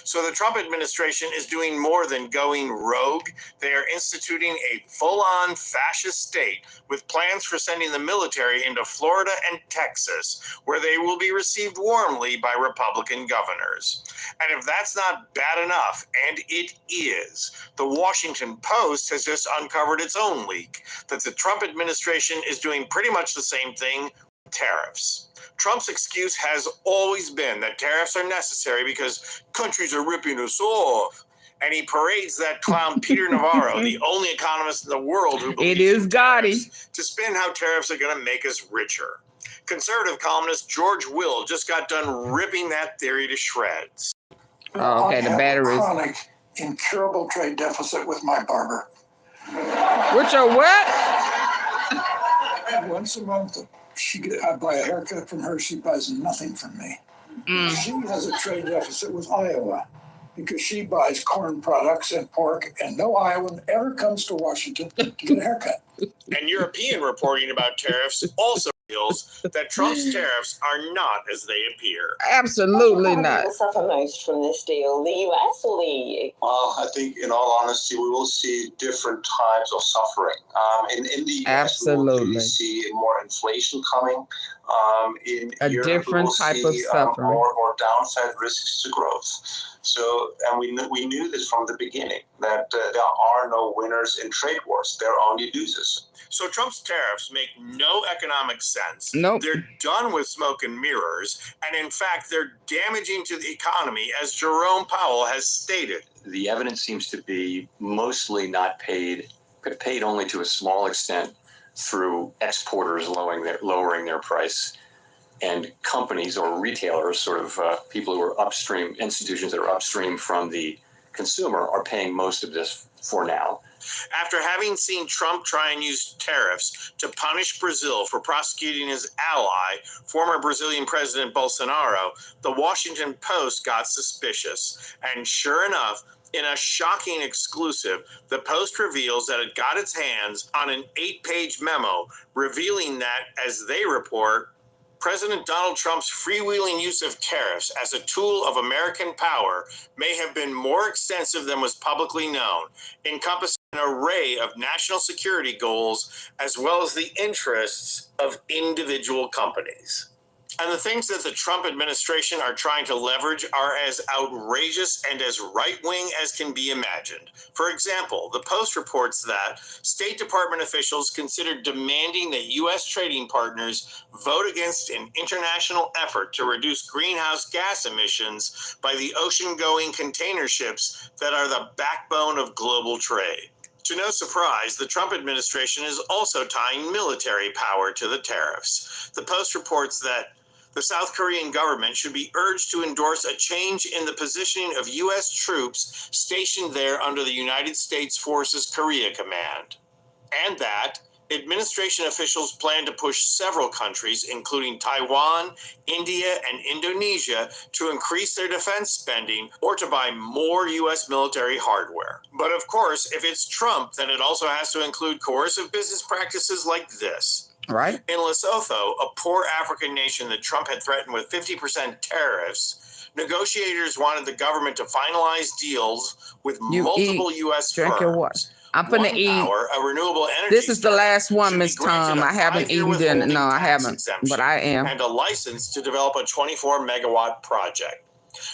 So the Trump administration is doing more than going rogue. They are instituting a full-on fascist state with plans for sending the military into Florida and Texas, where they will be received warmly by Republican governors. And if that's not bad enough, and it is, the Washington Post has just uncovered its own leak that the Trump administration is doing pretty much the same thing with tariffs. Trump's excuse has always been that tariffs are necessary because countries are ripping us off. And he parades that clown Peter Navarro, the only economist in the world who believes in tariffs, to spin how tariffs are going to make us richer. Conservative columnist George Will just got done ripping that theory to shreds. Oh, okay, the batteries. Chronic, incurable trade deficit with my barber. With your what? Once a month, I buy a haircut from her. She buys nothing from me. She has a trade deficit with Iowa because she buys corn products and pork, and no Iowan ever comes to Washington to get a haircut. And European reporting about tariffs also reveals that Trump's tariffs are not as they appear. Absolutely not. Will suffer most from this deal, the US or the EU? Well, I think, in all honesty, we will see different types of suffering. In the US, we will clearly see more inflation coming. In Europe, different type of suffering. More downside risks to growth. So, and we knew this from the beginning, that there are no winners in trade wars. There are only losers. So Trump's tariffs make no economic sense. Nope. They're done with smoke and mirrors. And in fact, they're damaging to the economy, as Jerome Powell has stated. The evidence seems to be mostly not paid, but paid only to a small extent through exporters lowering their price, and companies or retailers, sort of people who are upstream, institutions that are upstream from the consumer, are paying most of this for now. After having seen Trump try and use tariffs to punish Brazil for prosecuting his ally, former Brazilian President Bolsonaro, the Washington Post got suspicious. And sure enough, in a shocking exclusive, the Post reveals that it got its hands on an 8-page memo revealing that, as they report, President Donald Trump's freewheeling use of tariffs as a tool of American power may have been more extensive than was publicly known, encompassing an array of national security goals as well as the interests of individual companies. And the things that the Trump administration are trying to leverage are as outrageous and as right-wing as can be imagined. For example, the Post reports that State Department officials considered demanding that U.S. trading partners vote against an international effort to reduce greenhouse gas emissions by the ocean-going container ships that are the backbone of global trade. To no surprise, the Trump administration is also tying military power to the tariffs. The Post reports that the South Korean government should be urged to endorse a change in the positioning of U.S. troops stationed there under the United States Forces Korea Command, and that administration officials plan to push several countries, including Taiwan, India, and Indonesia, to increase their defense spending or to buy more U.S. military hardware. But of course, if it's Trump, then it also has to include coercive business practices like this. Right. In Lesotho, a poor African nation that Trump had threatened with 50% tariffs, negotiators wanted the government to finalize deals with multiple U.S. firms. I'm gonna eat. A renewable energy. This is the last one, Miss Tom. I haven't eaten dinner. No, I haven't, but I am. And a license to develop a 24-megawatt project.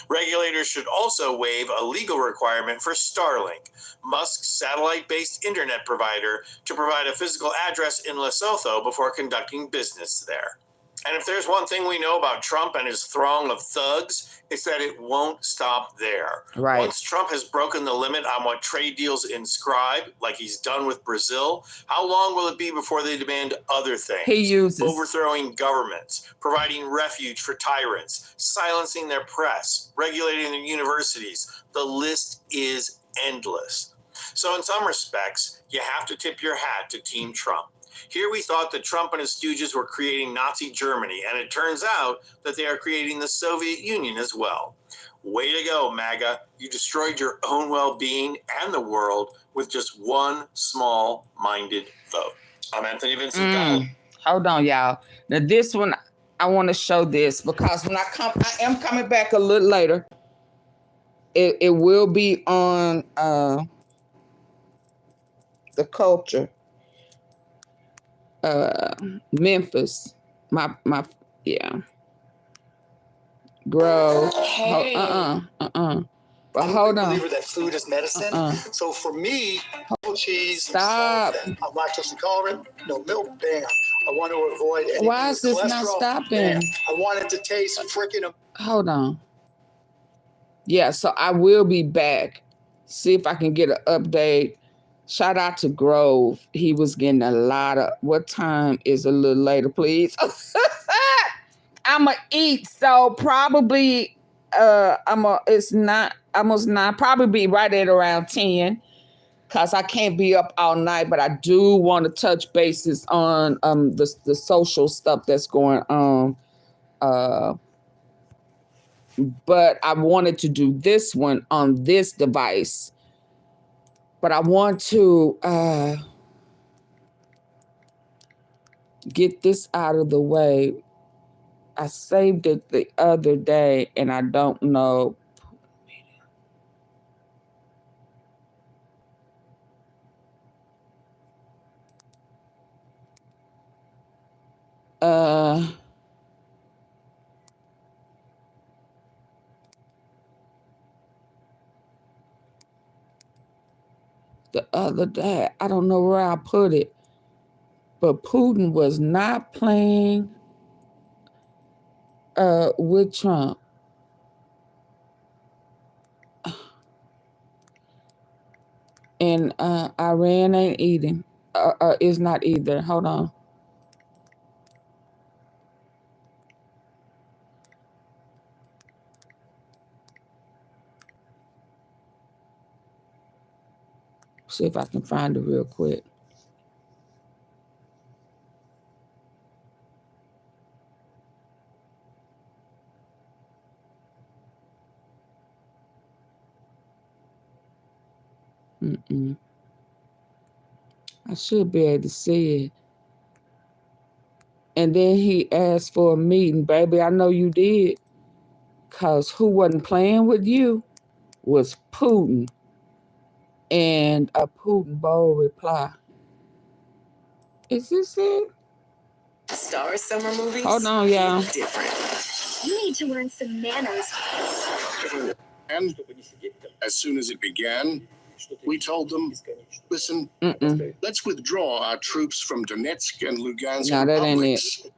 Regulators should also waive a legal requirement for Starlink, Musk's satellite-based internet provider, to provide a physical address in Lesotho before conducting business there. And if there's one thing we know about Trump and his throng of thugs, it's that it won't stop there. Right. Once Trump has broken the limit on what trade deals inscribe, like he's done with Brazil, how long will it be before they demand other things? He uses overthrowing governments, providing refuge for tyrants, silencing their press, regulating their universities. The list is endless. So in some respects, you have to tip your hat to Team Trump. Here we thought that Trump and his stooges were creating Nazi Germany, and it turns out that they are creating the Soviet Union as well. Way to go, MAGA. You destroyed your own well-being and the world with just one small-minded vote. I'm Anthony Vincent. Hold on, y'all. Now this one, I want to show this because when I am coming back a little later. It will be on the culture. Memphis, my grow. Hey. But hold on. Believer that food is medicine. So for me, no cheese. Stop. I'm lactose intolerant. No milk. Bam. I want to avoid any Why is this not stopping? Bam. I want it to taste freaking. Hold on. Yeah, so I will be back. See if I can get an update. Shout out to Grove. He was getting a lot of. What time is a little later, please? I'ma eat, so probably it's not almost 9, probably be right at around 10. Cause I can't be up all night, but I do want to touch bases on the social stuff that's going on. But I wanted to do this one on this device. But I want to get this out of the way. I saved it the other day, and I don't know. The other day, I don't know where I put it, but Putin was not playing with Trump. And Iran ain't eating. Is not either. Hold on. See if I can find it real quick. I should be able to see it. And then he asked for a meeting. Baby, I know you did. Because who wasn't playing with you was Putin. And a Putin bold reply. Is this it? Star summer movies. Hold on, y'all. Different. You need to learn some manners. And as soon as it began, we told them, listen, let's withdraw our troops from Donetsk and Lugansk No, that ain't it.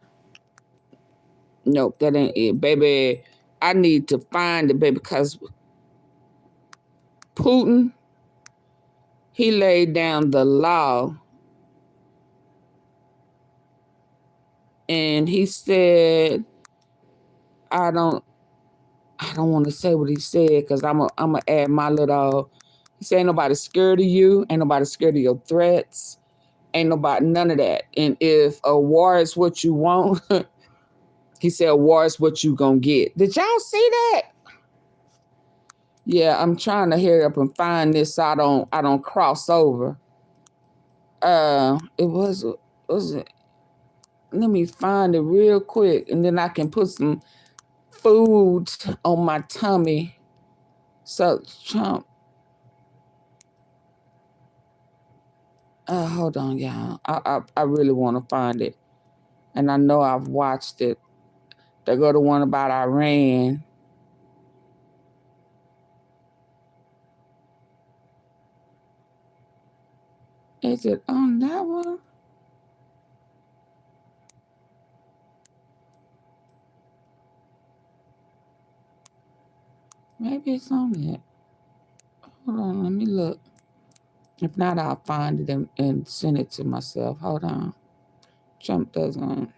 Nope, that ain't it. Baby, I need to find it, baby, because Putin, he laid down the law. And he said, I don't want to say what he said because I'm gonna add my little. He said, ain't nobody scared of you, ain't nobody scared of your threats, ain't nobody, none of that. And if a war is what you want, he said, a war is what you gonna get. Did y'all see that? Yeah, I'm trying to hurry up and find this so I don't cross over. It was it? Let me find it real quick, and then I can put some food on my tummy. So Trump. Hold on, y'all. I really want to find it, and I know I've watched it. They go to one about Iran. Is it on that one? Maybe it's on it. Hold on, let me look. If not, I'll find it and send it to myself. Hold on. Trump doesn't.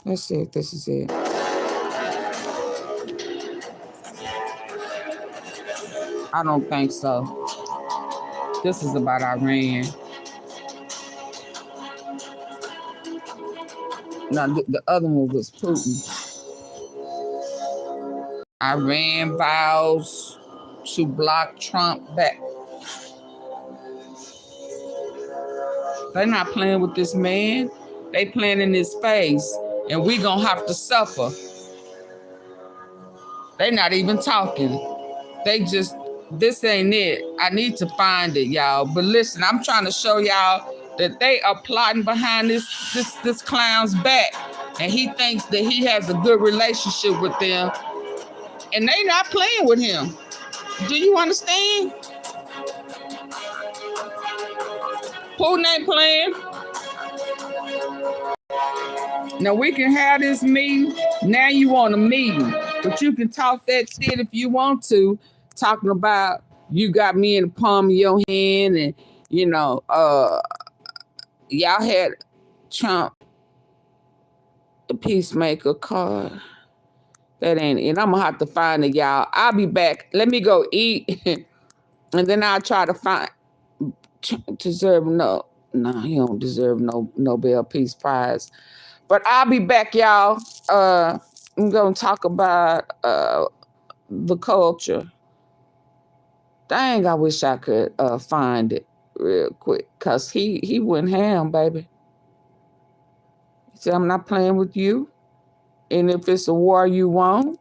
Let's see if this is it. I don't think so. This is about Iran. Now, the other one was Putin. Iran vows to block Trump back. They're not playing with this man. They playing in his face, and we gonna have to suffer. They not even talking. They just, this ain't it. I need to find it, y'all. But listen, I'm trying to show y'all that they are plotting behind this clown's back, and he thinks that he has a good relationship with them, and they not playing with him. Do you understand? Putin ain't playing. Now we can have this meeting. Now you want a meeting, but you can talk that shit if you want to, talking about you got me in the palm of your hand, and you know, y'all had Trump the peacemaker card. That ain't it. I'm gonna have to find it, y'all. I'll be back. Let me go eat, and then I'll try to find. Deserve no, he don't deserve no Nobel Peace Prize. But I'll be back, y'all. I'm gonna talk about the culture. Dang, I wish I could find it real quick. Cause he went ham, baby. He said, I'm not playing with you. And if it's a war you want,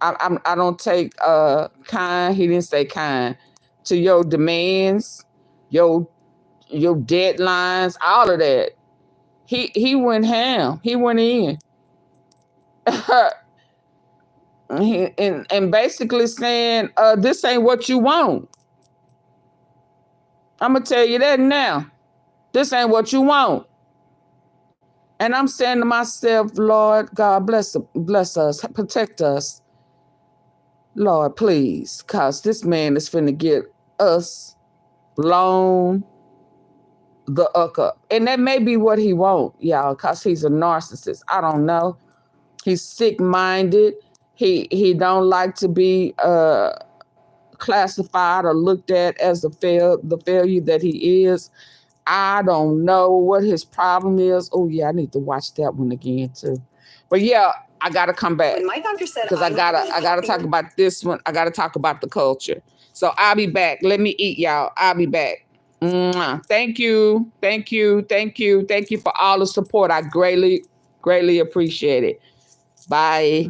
I don't take kind, he didn't say kind, to your demands, your deadlines, all of that. He went ham. He went in. and basically saying, this ain't what you want. I'm gonna tell you that now. This ain't what you want. And I'm saying to myself, Lord God, bless us, protect us. Lord, please, because this man is finna get us blown the up. And that may be what he wants, y'all, because he's a narcissist. I don't know. He's sick-minded. He don't like to be classified or looked at as the failure that he is. I don't know what his problem is. Oh, yeah, I need to watch that one again, too. But, yeah, I got to come back. My doctor said because I gotta talk about this one. I got to talk about the culture. So I'll be back. Let me eat, y'all. I'll be back. Thank you. Thank you. Thank you. Thank you for all the support. I greatly, greatly appreciate it. Bye.